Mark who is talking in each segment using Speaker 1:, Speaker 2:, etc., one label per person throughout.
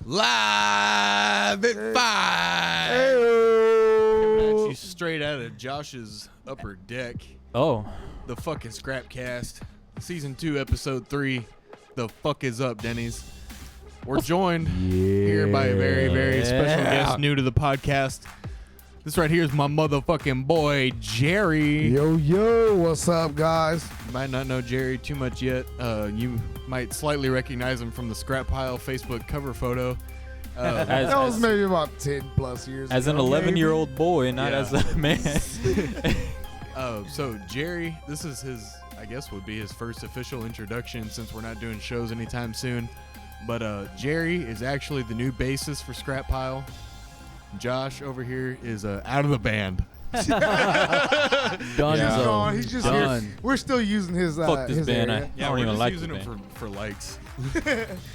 Speaker 1: Live at 5. Coming at you straight out of Josh's upper deck.
Speaker 2: Oh.
Speaker 1: The fucking Scrapcast. Season 2, episode 3. The fuck is up, Denny's? We're joined here by a very, very special guest new to the podcast. This right here is my motherfucking boy, Jerry.
Speaker 3: Yo, what's up, guys?
Speaker 1: You might not know Jerry too much yet. You might slightly recognize him from the Scrap Pile Facebook cover photo.
Speaker 3: That was maybe about 10 plus years
Speaker 2: as
Speaker 3: ago.
Speaker 2: an 11-year-old boy, not as a man.
Speaker 1: So Jerry, this is his, I guess would be his first official introduction since we're not doing shows anytime soon. But Jerry is actually the new bassist for Scrap Pile. Josh over here is out of the band.
Speaker 2: Done.
Speaker 3: Yeah. He's just
Speaker 2: Done.
Speaker 3: here. We're still using his
Speaker 2: Fuck this
Speaker 3: his
Speaker 2: band.
Speaker 3: area.
Speaker 1: Yeah,
Speaker 2: I don't
Speaker 1: we're
Speaker 2: even
Speaker 1: just
Speaker 2: like
Speaker 1: using
Speaker 2: this
Speaker 1: him
Speaker 2: band.
Speaker 1: for likes.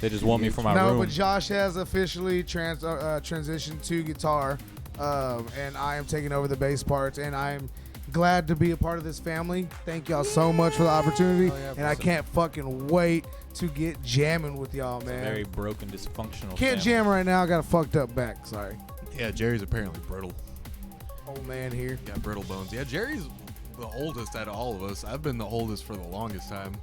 Speaker 2: They just want me for my
Speaker 3: No,
Speaker 2: room.
Speaker 3: but Josh has officially transitioned to guitar, and I am taking over the bass parts, and I am glad to be a part of this family. Thank y'all so much for the opportunity, and I can't fucking wait to get jamming with y'all,
Speaker 2: It's a
Speaker 3: man.
Speaker 2: very broken, dysfunctional
Speaker 3: Can't
Speaker 2: family.
Speaker 3: jam right now. I got a fucked up back. Sorry.
Speaker 1: Yeah, Jerry's apparently brittle.
Speaker 3: Old man here.
Speaker 1: Got brittle bones. Yeah, Jerry's the oldest out of all of us. I've been the oldest for the longest time.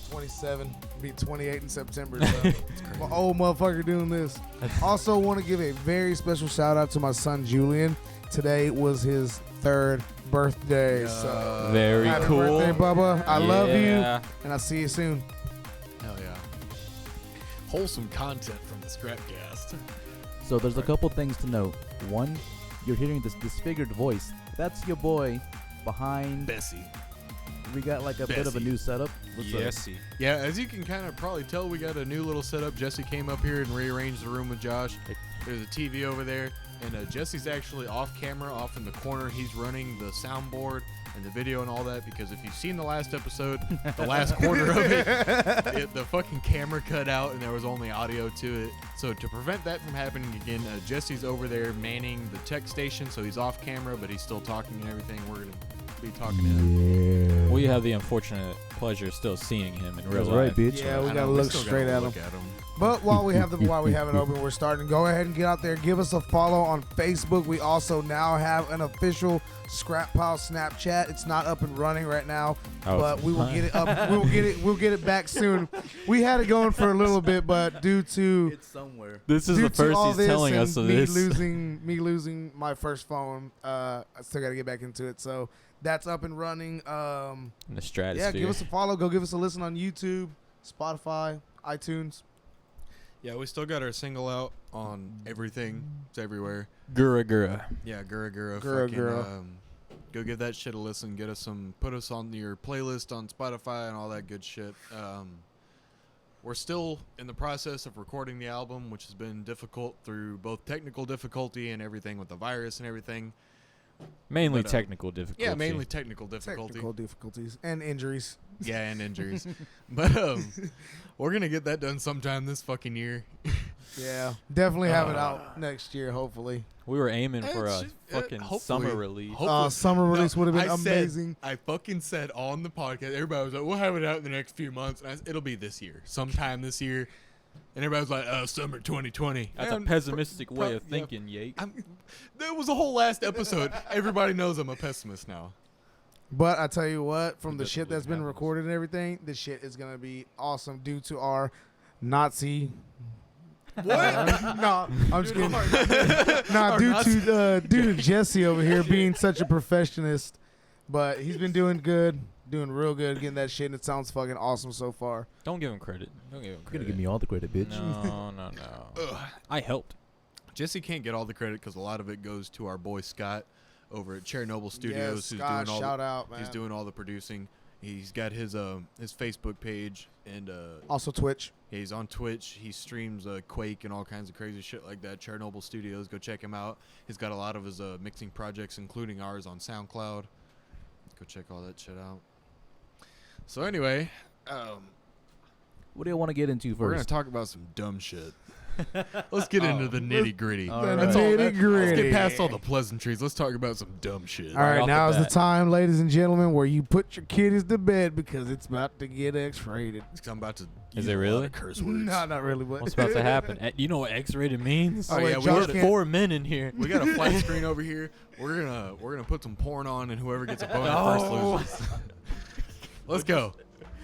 Speaker 3: 27, be 28 in September. So I'm an old motherfucker doing this. Also want to give a very special shout out to my son Julian. Today was his 3rd birthday. So
Speaker 2: Very
Speaker 3: happy
Speaker 2: cool.
Speaker 3: birthday, Bubba. I love you,
Speaker 2: Yeah.
Speaker 3: and I'll see you soon.
Speaker 1: Hell yeah. Wholesome content from the Scrapcast.
Speaker 4: So there's a couple things to note. One, you're hearing this disfigured voice. That's your boy behind.
Speaker 1: Bessie.
Speaker 4: We got like a bit of a
Speaker 1: Bessie.
Speaker 4: new setup. What's up?
Speaker 2: Yesy.
Speaker 1: Yeah, as you can kind of probably tell, we got a new little setup. Jesse came up here and rearranged the room with Josh. There's a TV over there, and Jesse's actually off camera, off in the corner. He's running the soundboard and the video and all that, because if you've seen the last episode, the last quarter of it, the fucking camera cut out and there was only audio to it. So to prevent that from happening again, Jesse's over there manning the tech station, so he's off camera, but he's still talking and everything. We're going to be talking to him.
Speaker 2: We have the unfortunate pleasure of still seeing him in real
Speaker 4: That's
Speaker 2: life.
Speaker 4: right, bitch.
Speaker 3: Yeah, we
Speaker 1: I
Speaker 3: gotta
Speaker 1: know,
Speaker 3: look
Speaker 1: still
Speaker 3: straight
Speaker 1: gotta
Speaker 3: at
Speaker 1: look
Speaker 3: him.
Speaker 1: at him.
Speaker 3: But while we have it open, we're starting. Go ahead and get out there. Give us a follow on Facebook. We also now have an official Scrap Pile Snapchat. It's not up and running right now,
Speaker 2: Oh,
Speaker 3: but we will get it up. We'll get it back soon. We had it going for a little bit, but due to
Speaker 4: It's somewhere.
Speaker 2: This is
Speaker 3: due
Speaker 2: the
Speaker 3: to
Speaker 2: first
Speaker 3: all
Speaker 2: he's
Speaker 3: this
Speaker 2: telling
Speaker 3: and
Speaker 2: us of
Speaker 3: me
Speaker 2: this.
Speaker 3: losing my first phone, I still got to get back into it. So that's up and running.
Speaker 2: In the stratosphere.
Speaker 3: Yeah, give us a follow. Go give us a listen on YouTube, Spotify, iTunes.
Speaker 1: Yeah, we still got our single out on everything. It's everywhere.
Speaker 2: Gura Gura.
Speaker 1: Yeah, Gura Gura.
Speaker 3: Gura
Speaker 1: fucking,
Speaker 3: Gura.
Speaker 1: Go give that shit a listen. Put us on your playlist on Spotify and all that good shit. We're still in the process of recording the album, which has been difficult through both technical difficulty and everything with the virus and everything.
Speaker 2: Mainly
Speaker 1: But,
Speaker 2: technical difficulty.
Speaker 1: Yeah, mainly technical difficulty.
Speaker 3: Technical difficulties and injuries.
Speaker 1: Yeah, and injuries. But we're going to get that done sometime this fucking year.
Speaker 3: Yeah, definitely have it out next year, hopefully.
Speaker 2: We were aiming for a
Speaker 1: It's just-
Speaker 2: fucking
Speaker 1: hopefully.
Speaker 2: summer release.
Speaker 1: Hopefully.
Speaker 3: Summer release would have been
Speaker 1: I
Speaker 3: amazing.
Speaker 1: I fucking said on the podcast, everybody was like, we'll have it out in the next few months. And I said, it'll be this year, sometime this year. And everybody was like, summer 2020.
Speaker 2: That's a
Speaker 1: And
Speaker 2: pessimistic way of
Speaker 1: yeah.
Speaker 2: thinking, Yate.
Speaker 1: That was a whole last episode. Everybody knows I'm a pessimist now.
Speaker 3: But I tell you what, from the
Speaker 1: It
Speaker 3: shit
Speaker 1: doesn't
Speaker 3: that's been
Speaker 1: happen.
Speaker 3: recorded and everything, this shit is gonna be awesome due to our Nazi.
Speaker 1: What?
Speaker 3: No, I'm just kidding. Nah, due to Jesse over here being such a perfectionist, but he's been doing good, doing real good, getting that shit, and it sounds fucking awesome so far.
Speaker 2: Don't give him credit. Don't give him
Speaker 4: You're
Speaker 2: credit.
Speaker 4: gonna give me all the credit, bitch.
Speaker 2: No.
Speaker 1: Ugh.
Speaker 2: I helped.
Speaker 1: Jesse can't get all the credit because a lot of it goes to our boy Scott over at Chernobyl Studios,
Speaker 3: Yes, Scott, shout
Speaker 1: the,
Speaker 3: out, man.
Speaker 1: he's doing all the producing. He's got his Facebook page and
Speaker 3: Also Twitch.
Speaker 1: yeah, he's on Twitch. He streams Quake and all kinds of crazy shit like that. Chernobyl Studios, go check him out. He's got a lot of his mixing projects, including ours, on SoundCloud. Go check all that shit out. So anyway,
Speaker 4: What do you want to get into
Speaker 1: we're gonna
Speaker 4: first?
Speaker 1: talk about some dumb shit. Let's get into the nitty gritty.
Speaker 4: All
Speaker 3: The
Speaker 4: right.
Speaker 1: Let's
Speaker 3: nitty-gritty.
Speaker 1: get past all the pleasantries. Let's talk about some dumb shit.
Speaker 3: All right,
Speaker 2: off the
Speaker 3: now is the
Speaker 2: bat.
Speaker 3: time, ladies and gentlemen, where you put your kiddies to bed because it's about to get X-rated.
Speaker 1: I'm about to.
Speaker 2: Is
Speaker 1: use
Speaker 2: it
Speaker 1: a lot
Speaker 2: really?
Speaker 1: of curse words.
Speaker 3: No, not really, but
Speaker 2: What's about to happen? You know what X-rated means?
Speaker 3: Oh,
Speaker 1: yeah,
Speaker 3: wait,
Speaker 1: we
Speaker 3: Josh
Speaker 1: got
Speaker 3: can't-
Speaker 2: 4 men in here.
Speaker 1: We got a flat screen over here. We're gonna put some porn on, and whoever gets a boner
Speaker 2: Oh.
Speaker 1: first loses. Let's go.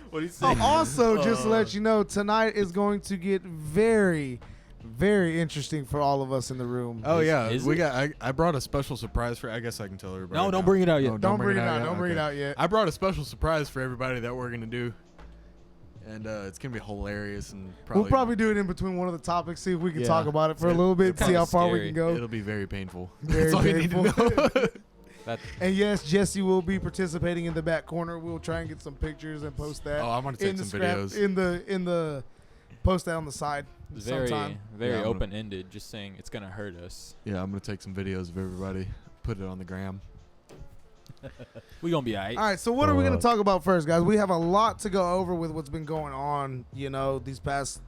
Speaker 2: What do you
Speaker 3: Oh, also, just to let you know, tonight is going to get very, very interesting for all of us in the room.
Speaker 1: Oh yeah,
Speaker 2: is
Speaker 1: we
Speaker 2: it?
Speaker 1: got. I brought a special surprise for. I guess I can tell everybody.
Speaker 2: No, don't
Speaker 1: now.
Speaker 2: bring it out yet.
Speaker 1: Oh,
Speaker 3: Don't bring it out.
Speaker 1: yet?
Speaker 3: Don't bring it
Speaker 1: Okay.
Speaker 3: out yet.
Speaker 1: I brought a special surprise for everybody that we're gonna do, and it's gonna be hilarious and
Speaker 3: We'll probably do it in between one of the topics, see if we can
Speaker 1: Yeah.
Speaker 3: talk about it for a little bit,
Speaker 2: It's
Speaker 3: see
Speaker 2: kinda
Speaker 3: how far we
Speaker 2: scary.
Speaker 3: can go.
Speaker 1: It'll be very painful.
Speaker 3: Very
Speaker 1: That's all you need to
Speaker 3: painful.
Speaker 1: know.
Speaker 2: That,
Speaker 3: And yes, Jesse will be participating in the back corner. We'll try and get some pictures and post that
Speaker 1: Oh, I'm gonna take
Speaker 3: in the
Speaker 1: some
Speaker 3: scrap
Speaker 1: videos.
Speaker 3: in the post that on the side
Speaker 2: very,
Speaker 3: sometime.
Speaker 2: very
Speaker 1: Yeah, I'm gonna-
Speaker 2: open-ended. Just saying it's gonna hurt us.
Speaker 1: Yeah, I'm gonna take some videos of everybody. Put it on the gram.
Speaker 2: We gonna be alright.
Speaker 3: All right, so what are we going to
Speaker 4: Fuck.
Speaker 3: talk about first, guys? We have a lot to go over with what's been going on, these past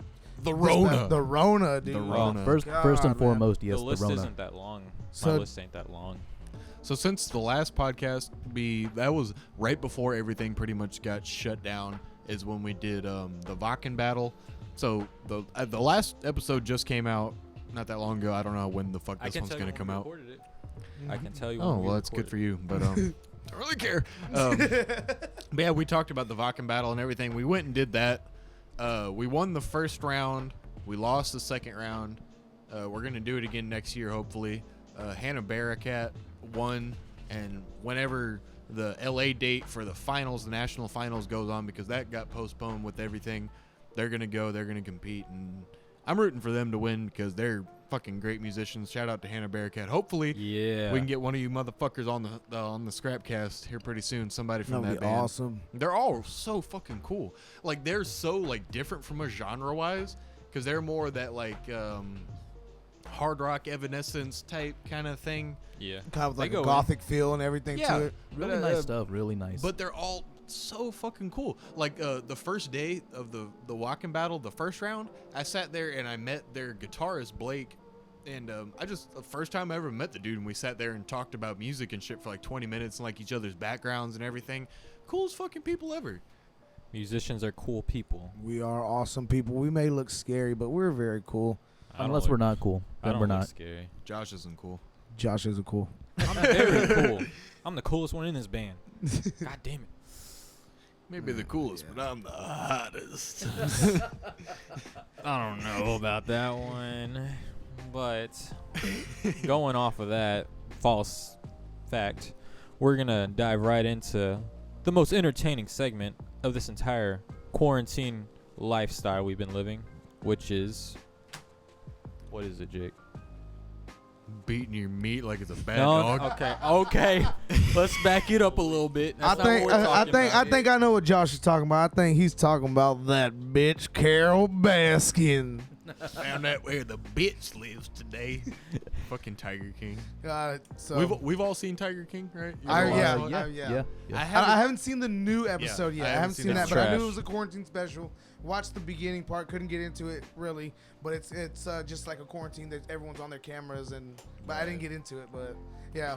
Speaker 1: The
Speaker 3: this past- the Rona, dude.
Speaker 1: The
Speaker 2: Well,
Speaker 1: Rona.
Speaker 4: First
Speaker 3: God,
Speaker 4: and
Speaker 3: man.
Speaker 4: foremost, yes,
Speaker 2: the list
Speaker 4: the Rona.
Speaker 2: isn't that long.
Speaker 3: So-
Speaker 2: My list ain't that long.
Speaker 1: So since the last podcast, that was right before everything pretty much got shut down, is when we did the Vakken battle. So the last episode just came out not that long ago. I don't know when the fuck
Speaker 2: I
Speaker 1: this
Speaker 2: can
Speaker 1: one's
Speaker 2: tell you
Speaker 1: gonna
Speaker 2: when
Speaker 1: come
Speaker 2: we
Speaker 1: out.
Speaker 2: recorded it. I can tell you.
Speaker 1: Oh
Speaker 2: when we
Speaker 1: well, that's good
Speaker 2: recorded
Speaker 1: for you, but don't really care. But yeah, we talked about the Vakken battle and everything. We went and did that. We won the first round. We lost the second round. We're gonna do it again next year, hopefully. Hannah Barakat won, and whenever the LA date for the finals, the national finals goes on, because that got postponed with everything, they're gonna go. They're gonna compete, and I'm rooting for them to win because they're fucking great musicians. Shout out to Hannah Barakat. Hopefully,
Speaker 2: Yeah.
Speaker 1: we can get one of you motherfuckers on the Scrapcast here pretty soon. Somebody from
Speaker 3: That'd
Speaker 1: that
Speaker 3: be
Speaker 1: band.
Speaker 3: awesome.
Speaker 1: They're all so fucking cool. Like they're so like different from us genre wise, because they're more that like hard rock Evanescence type kind of thing.
Speaker 2: Yeah.
Speaker 3: Kind of
Speaker 2: They
Speaker 3: like
Speaker 2: go
Speaker 3: a
Speaker 2: in.
Speaker 3: gothic feel and everything
Speaker 1: Yeah.
Speaker 3: to it.
Speaker 4: Really
Speaker 1: But,
Speaker 4: nice stuff. Really nice.
Speaker 1: But they're all so fucking cool. Like the first day of the Wacken battle, the first round, I sat there and I met their guitarist Blake, and the first time I ever met the dude, and we sat there and talked about music and shit for like 20 minutes and like each other's backgrounds and everything. Coolest fucking people ever.
Speaker 2: Musicians are cool people.
Speaker 3: We are awesome people. We may look scary, but we're very cool.
Speaker 2: I don't
Speaker 4: Unless
Speaker 2: look-
Speaker 4: we're not cool,
Speaker 2: I
Speaker 4: then
Speaker 2: don't
Speaker 4: we're
Speaker 2: look
Speaker 4: not.
Speaker 2: scary.
Speaker 1: Josh isn't cool.
Speaker 3: Josh is a cool.
Speaker 2: I'm very cool. I'm the coolest one in this band. God damn it.
Speaker 1: Maybe the coolest, but I'm the hottest.
Speaker 2: I don't know about that one, but going off of that false fact, we're gonna dive right into the most entertaining segment of this entire quarantine lifestyle we've been living, which is, what is it, Jake?
Speaker 1: Beating your meat like it's a bad
Speaker 2: No,
Speaker 1: dog.
Speaker 2: okay. Let's back it up a little bit. That's not what we're talking about
Speaker 3: I
Speaker 2: here.
Speaker 3: think I know what Josh is talking about. I think he's talking about that bitch Carol Baskin.
Speaker 1: Found out where the bitch lives today. Fucking Tiger King.
Speaker 3: So
Speaker 1: We've all seen Tiger King, right? You
Speaker 3: I-
Speaker 1: ever
Speaker 3: yeah,
Speaker 1: watched it?
Speaker 3: yeah.
Speaker 1: I
Speaker 3: I haven't seen the new episode yet. I haven't seen that,
Speaker 2: It's
Speaker 3: but I knew
Speaker 2: trash.
Speaker 3: it was a quarantine special. Watched the beginning part, couldn't get into it really, but it's just like a quarantine that everyone's on their cameras but I didn't get into it. But yeah,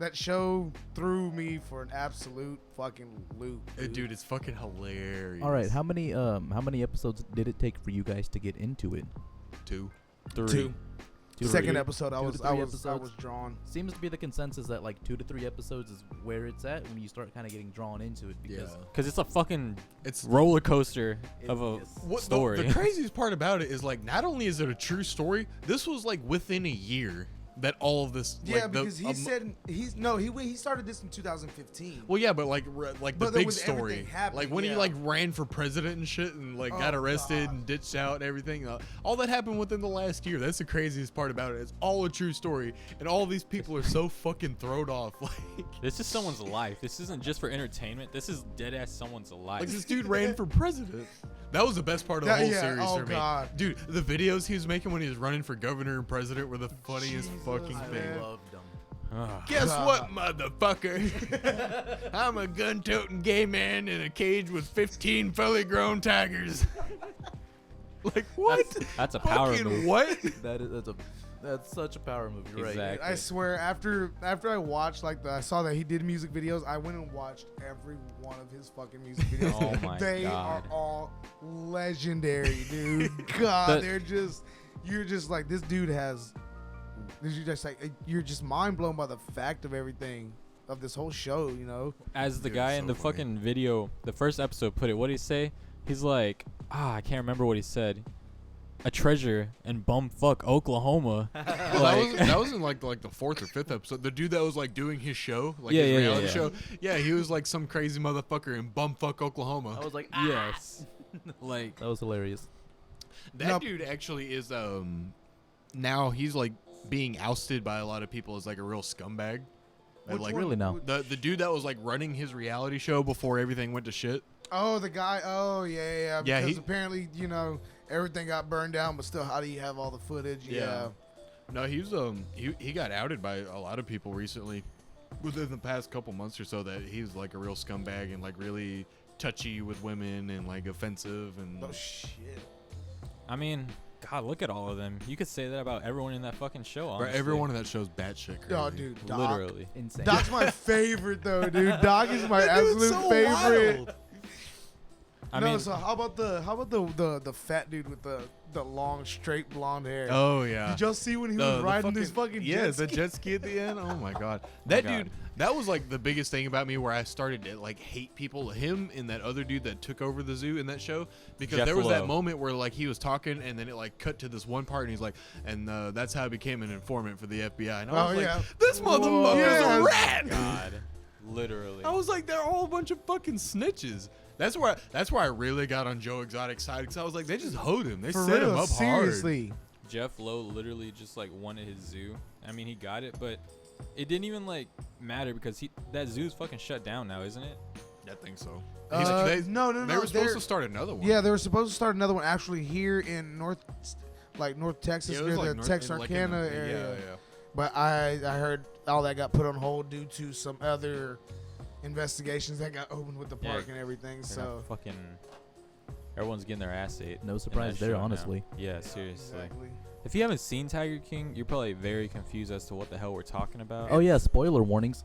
Speaker 3: that show threw me for an absolute fucking loop.
Speaker 1: Dude, it's fucking hilarious.
Speaker 4: All right, how many episodes did it take for you guys to get into it?
Speaker 1: 2.
Speaker 2: Three.
Speaker 4: Two to
Speaker 3: Second
Speaker 4: three?
Speaker 3: episode, I
Speaker 4: 2 to
Speaker 3: was
Speaker 4: 3
Speaker 3: I
Speaker 4: episodes?
Speaker 3: was drawn.
Speaker 4: Seems to be the consensus that like 2 to 3 episodes is where it's at when you start kind of getting drawn into it because
Speaker 1: Yeah.
Speaker 2: Because it's a fucking
Speaker 1: It's
Speaker 2: roller coaster of a
Speaker 4: Yes.
Speaker 1: what
Speaker 2: story.
Speaker 1: The craziest part about it is like not only is it a true story, this was like within a year that all of this.
Speaker 3: Yeah,
Speaker 1: like,
Speaker 3: because he said he started this in 2015.
Speaker 1: Well, yeah, but like
Speaker 3: But
Speaker 1: the
Speaker 3: there
Speaker 1: big
Speaker 3: was
Speaker 1: story,
Speaker 3: everything happening,
Speaker 1: like when he
Speaker 3: yeah.
Speaker 1: like ran for president and shit, and like got
Speaker 3: Oh,
Speaker 1: arrested
Speaker 3: God.
Speaker 1: and ditched out and everything. All that happened within the last year. That's the craziest part about it. It's all a true story, and all these people are so fucking thrown off.
Speaker 2: This is someone's life. This isn't just for entertainment. This is dead ass someone's life.
Speaker 1: Like this dude ran for president. That was the best part of the
Speaker 3: Yeah,
Speaker 1: whole
Speaker 3: yeah.
Speaker 1: series
Speaker 3: Oh,
Speaker 1: for me.
Speaker 3: God.
Speaker 1: Dude, the videos he was making when he was running for governor and president were the funniest
Speaker 3: Jesus,
Speaker 1: fucking
Speaker 3: man.
Speaker 1: thing.
Speaker 4: loved them.
Speaker 2: Ugh.
Speaker 1: Guess
Speaker 3: God.
Speaker 1: what, motherfucker? I'm a gun-toting gay man in a cage with 15 fully grown tigers. Like what?
Speaker 2: That's a power
Speaker 1: Fucking
Speaker 2: move.
Speaker 1: what?
Speaker 4: That's such a power move. You're right.
Speaker 2: Exactly.
Speaker 3: I swear, after I watched I saw that he did music videos, I went and watched every one of his fucking music videos.
Speaker 2: Oh my
Speaker 3: They
Speaker 2: God.
Speaker 3: are all legendary, dude. God,
Speaker 2: The-
Speaker 3: you're just like, this dude has. You're just like, you're just mind blown by the fact of everything of this whole show, you know.
Speaker 2: As the
Speaker 1: Dude,
Speaker 2: guy
Speaker 1: it's
Speaker 2: in
Speaker 1: so
Speaker 2: the
Speaker 1: funny.
Speaker 2: fucking video, the first episode put it, what did he say? He's like, I can't remember what he said. A treasure in bumfuck Oklahoma.
Speaker 1: That was in like the 4th or 5th episode. The dude that was like doing his show, like
Speaker 2: Yeah,
Speaker 1: his
Speaker 2: yeah, yeah,
Speaker 1: reality
Speaker 2: yeah.
Speaker 1: show. Yeah, he was like some crazy motherfucker in bumfuck Oklahoma.
Speaker 4: I was like,
Speaker 2: Yes. Like,
Speaker 4: that was hilarious.
Speaker 1: That
Speaker 3: Nope.
Speaker 1: dude actually is now he's like being ousted by a lot of people as like a real scumbag.
Speaker 3: Which
Speaker 1: Like
Speaker 3: one?
Speaker 4: Really now.
Speaker 1: the dude that was like running his reality show before everything went to shit.
Speaker 3: Oh, the guy. Oh, yeah.
Speaker 1: Yeah,
Speaker 3: Because
Speaker 1: he-
Speaker 3: apparently, you know, everything got burned down, but still, how do you have all the footage? Yeah.
Speaker 1: No, he was he got outed by a lot of people recently within the past couple months or so that he was like a real scumbag and like really touchy with women and like offensive and
Speaker 3: Oh shit.
Speaker 2: I mean, God, look at all of them. You could say that about everyone in that fucking show,
Speaker 1: Bro,
Speaker 2: honestly.
Speaker 1: everyone in that show's batshit crazy.
Speaker 3: Oh, dude, Doc.
Speaker 2: Literally.
Speaker 4: Insane.
Speaker 3: Doc's my favorite though, dude. Doc is my
Speaker 1: That dude's
Speaker 3: absolute
Speaker 1: so
Speaker 3: favorite.
Speaker 1: wild.
Speaker 2: I
Speaker 3: no,
Speaker 2: mean,
Speaker 3: so how about the fat dude with the long straight blonde hair?
Speaker 1: Oh yeah.
Speaker 3: Did y'all see when he
Speaker 1: The-
Speaker 3: was
Speaker 1: the
Speaker 3: riding this fucking
Speaker 1: yeah,
Speaker 3: jet
Speaker 1: the
Speaker 3: ski?
Speaker 1: jet ski at the end. Oh my god, that
Speaker 2: God.
Speaker 1: dude. That was like the biggest thing about me where I started to like hate people. Him and that other dude that took over the zoo in that show because
Speaker 2: Jeff
Speaker 1: there was that
Speaker 2: Lowe.
Speaker 1: moment where like he was talking and then it like cut to this one part and he's like, and that's how I became an informant for the FBI. And I was
Speaker 3: Oh,
Speaker 1: like,
Speaker 3: yeah.
Speaker 1: this motherfucker's
Speaker 3: Yes.
Speaker 1: a rat.
Speaker 2: God. Literally.
Speaker 1: I was like, they're all a bunch of fucking snitches. That's where I really got on Joe Exotic's side because I was like, they just hoed him. They
Speaker 3: For
Speaker 1: set
Speaker 3: real,
Speaker 1: him up
Speaker 3: seriously.
Speaker 2: Jeff Lowe literally just like wanted his zoo. I mean, he got it, but it didn't even like matter because that zoo's fucking shut down now, isn't it?
Speaker 1: hard. I think so.
Speaker 3: No.
Speaker 1: They were supposed
Speaker 3: they're-
Speaker 1: to start another one.
Speaker 3: Yeah, they were supposed to start another one actually here in North Texas
Speaker 1: Yeah, it
Speaker 3: near
Speaker 1: was like
Speaker 3: the
Speaker 1: north-
Speaker 3: Texarkana
Speaker 1: like in the-
Speaker 3: area.
Speaker 1: Yeah.
Speaker 3: But I heard all that got put on hold due to some other investigations that got opened with the
Speaker 2: Yeah,
Speaker 3: park and everything.
Speaker 2: They're
Speaker 3: So
Speaker 2: not fucking. Everyone's getting their ass ate.
Speaker 4: No
Speaker 2: in
Speaker 4: surprise
Speaker 2: that
Speaker 4: there,
Speaker 2: show now.
Speaker 4: honestly.
Speaker 2: Yeah, seriously.
Speaker 3: exactly.
Speaker 2: If you haven't seen Tiger King, you're probably very confused as to what the hell we're talking about.
Speaker 4: Oh yeah, spoiler warnings.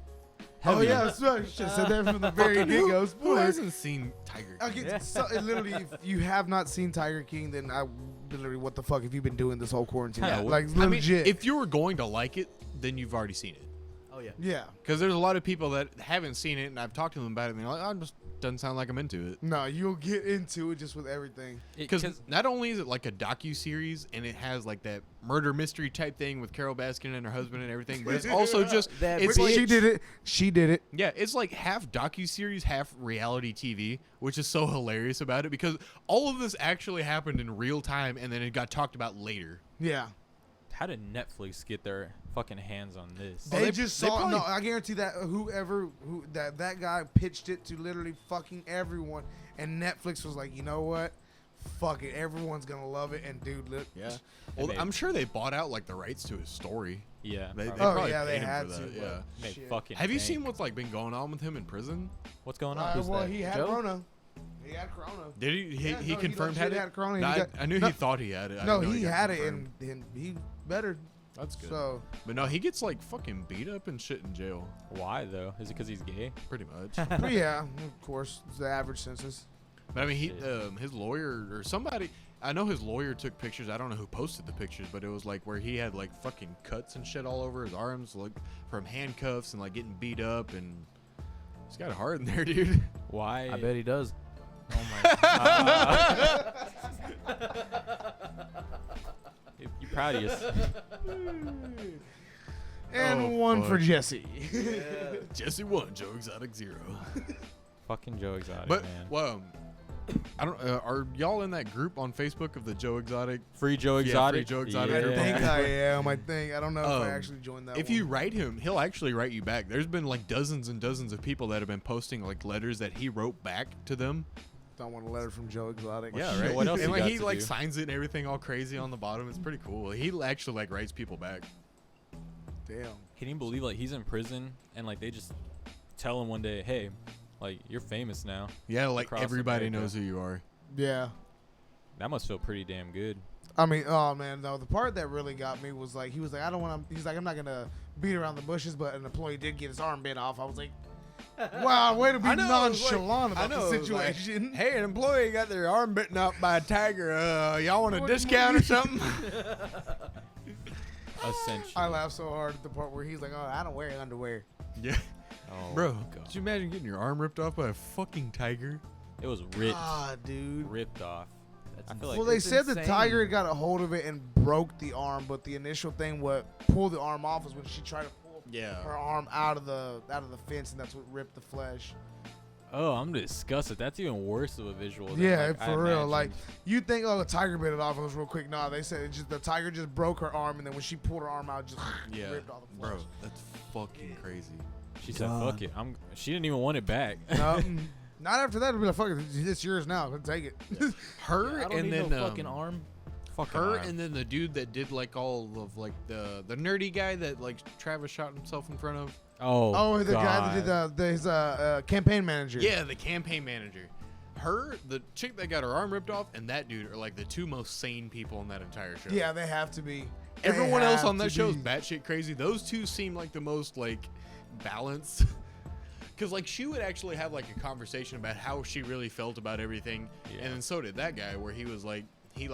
Speaker 3: Oh
Speaker 2: Heavy.
Speaker 3: yeah, that's right. You should have said that from the very
Speaker 1: Fucking
Speaker 3: get go.
Speaker 1: who
Speaker 3: Spoiler.
Speaker 1: hasn't seen Tiger King?
Speaker 3: Okay, so, literally, if you have not seen Tiger King, then I literally, what the fuck have you been doing this whole quarantine?
Speaker 2: Yeah,
Speaker 3: Like
Speaker 1: I mean,
Speaker 3: legit.
Speaker 1: if you were going to like it, then you've already seen it.
Speaker 4: Oh yeah.
Speaker 3: yeah.
Speaker 1: Because there's a lot of people that haven't seen it, and I've talked to them about it, and they're like, "Oh, it just doesn't sound like I'm into it."
Speaker 3: No, you'll get into it just with everything.
Speaker 1: Because not only is it like a docu-series, and it has like that murder mystery type thing with Carol Baskin and her husband and everything, but it's also just
Speaker 4: That
Speaker 1: it's
Speaker 3: Which
Speaker 1: like
Speaker 3: she did it. She did it.
Speaker 1: yeah, it's like half docu-series, half reality TV, which is so hilarious about it because all of this actually happened in real time, and then it got talked about later.
Speaker 3: Yeah.
Speaker 2: how did Netflix get their fucking hands on this?
Speaker 3: They,
Speaker 1: they-
Speaker 3: just
Speaker 1: they
Speaker 3: saw.
Speaker 1: probably-
Speaker 3: No, I guarantee that that guy pitched it to literally fucking everyone, and Netflix was like, you know what? Fuck it, everyone's gonna love it. And dude, look.
Speaker 1: Yeah.
Speaker 2: They
Speaker 1: Well,
Speaker 2: made-
Speaker 1: I'm sure they bought out like the rights to his story.
Speaker 2: Yeah.
Speaker 1: They
Speaker 2: probably.
Speaker 3: Oh
Speaker 1: probably
Speaker 3: yeah, they
Speaker 1: paid him
Speaker 3: had
Speaker 1: for
Speaker 3: to.
Speaker 1: that,
Speaker 3: but
Speaker 1: yeah.
Speaker 2: Made
Speaker 3: shit.
Speaker 2: fucking
Speaker 1: Have you
Speaker 2: bank.
Speaker 1: seen what's like been going on with him in prison?
Speaker 2: What's going on?
Speaker 4: Who's
Speaker 3: Well,
Speaker 4: that?
Speaker 3: he had
Speaker 4: Joe?
Speaker 3: Corona. He had Corona.
Speaker 1: Did he? He,
Speaker 3: Yeah,
Speaker 1: he
Speaker 3: no,
Speaker 1: confirmed
Speaker 3: legit
Speaker 1: had it.
Speaker 3: had Corona.
Speaker 1: No,
Speaker 3: He got-
Speaker 1: I knew
Speaker 3: no-
Speaker 1: he thought he had it. I
Speaker 3: No,
Speaker 1: didn't know
Speaker 3: he
Speaker 1: got
Speaker 3: had it,
Speaker 1: confirmed.
Speaker 3: and he bettered.
Speaker 1: That's good.
Speaker 3: So
Speaker 1: But no, he gets like fucking beat up and shit in jail,
Speaker 2: Why though? Is it because he's gay?
Speaker 1: pretty much.
Speaker 3: but yeah, of course, it's the average census.
Speaker 1: But I mean, he
Speaker 2: Shit.
Speaker 1: his lawyer or somebody. I know his lawyer took pictures. I don't know who posted the pictures, but it was like where he had like fucking cuts and shit all over his arms, like from handcuffs and like getting beat up, and he's got it hard in there, dude.
Speaker 2: Why?
Speaker 4: I bet he does.
Speaker 2: Oh my god. You proud of yourself?
Speaker 3: And
Speaker 1: Oh,
Speaker 3: one for
Speaker 1: fuck.
Speaker 3: Jesse.
Speaker 1: Jesse won, Joe Exotic 0.
Speaker 2: Fucking Joe Exotic,
Speaker 1: But
Speaker 2: man.
Speaker 1: well, I don't. Are y'all in that group on Facebook of the Joe Exotic?
Speaker 2: Free Joe
Speaker 1: Yeah,
Speaker 2: Exotic.
Speaker 1: Free Joe Exotic
Speaker 3: I
Speaker 1: group on
Speaker 3: think
Speaker 1: Facebook.
Speaker 3: I am. I think I don't know if I
Speaker 1: Um,
Speaker 3: actually joined that.
Speaker 1: If you write him, he'll actually write you back. There's been like dozens and dozens of people that have been posting like letters that he wrote back to them.
Speaker 3: don't want a letter from Joe Exotic.
Speaker 1: Yeah,
Speaker 2: shit,
Speaker 1: right.
Speaker 2: what else
Speaker 1: and
Speaker 2: he
Speaker 1: like
Speaker 2: got
Speaker 1: he
Speaker 2: to
Speaker 1: like
Speaker 2: do?
Speaker 1: signs it and everything all crazy on the bottom. It's pretty cool. He actually like writes people back.
Speaker 3: Damn.
Speaker 2: Can you believe like he's in prison and like they just tell him one day, hey, like you're famous now.
Speaker 1: Yeah, like
Speaker 2: Across
Speaker 1: everybody
Speaker 2: America.
Speaker 1: knows who you are.
Speaker 3: Yeah.
Speaker 2: That must feel pretty damn good.
Speaker 3: I mean, oh man, though the part that really got me was like he was like, I don't want to. He's like, I'm not gonna beat around the bushes, but an employee did get his arm bit off. I was like, wow, way to be
Speaker 1: I know, it was
Speaker 3: nonchalant
Speaker 1: I
Speaker 3: about
Speaker 1: know,
Speaker 3: the
Speaker 1: it was like,
Speaker 3: situation.
Speaker 1: hey, an employee got their arm bitten up by a tiger. Y'all want a
Speaker 3: What-
Speaker 1: discount or something?
Speaker 2: Essentially.
Speaker 3: I laughed so hard at the part where he's like, oh, I don't wear underwear.
Speaker 1: Yeah.
Speaker 2: Oh,
Speaker 1: Bro,
Speaker 2: God.
Speaker 1: could you imagine getting your arm ripped off by a fucking tiger?
Speaker 2: It was ripped.
Speaker 3: Ah, dude.
Speaker 2: Ripped off.
Speaker 4: That's
Speaker 2: I feel like
Speaker 3: Well, they
Speaker 4: it's
Speaker 3: said the
Speaker 4: insane.
Speaker 3: tiger got a hold of it and broke the arm, but the initial thing what pulled the arm off was when she tried to pull
Speaker 1: Yeah.
Speaker 3: her arm out of the fence, and that's what ripped the flesh.
Speaker 2: Oh, I'm disgusted. That's even worse of a visual. Than,
Speaker 3: Yeah,
Speaker 2: like, I
Speaker 3: for real. Like
Speaker 2: imagined.
Speaker 3: you think, oh, the tiger bit it off. It was real quick. Nah, they said it just the tiger just broke her arm, and then when she pulled her arm out, just
Speaker 1: Yeah.
Speaker 3: ripped all the flesh.
Speaker 1: Bro, that's fucking crazy.
Speaker 2: She said,
Speaker 4: God.
Speaker 2: "Fuck it." She didn't even want it back.
Speaker 3: No, not after that. It'd be like, fuck it, it's yours now. Take it.
Speaker 1: Her
Speaker 4: I don't
Speaker 1: and
Speaker 4: need
Speaker 1: then
Speaker 4: no fucking arm.
Speaker 2: Fucking
Speaker 1: her
Speaker 2: arm.
Speaker 1: and then the dude that did like all of like the nerdy guy that like Travis shot himself in front of.
Speaker 2: Oh,
Speaker 3: the guy that
Speaker 2: God.
Speaker 3: did his campaign manager.
Speaker 1: Yeah, the campaign manager. Her, the chick that got her arm ripped off, and that dude are like the two most sane people in that entire show.
Speaker 3: Yeah, they have to be.
Speaker 1: Everyone
Speaker 3: They
Speaker 1: else
Speaker 3: have
Speaker 1: on that
Speaker 3: to
Speaker 1: show is
Speaker 3: be.
Speaker 1: batshit crazy. Those two seem like the most like balanced. Cause like she would actually have like a conversation about how she really felt about everything,
Speaker 2: Yeah.
Speaker 1: and then so did that guy, where he was like, he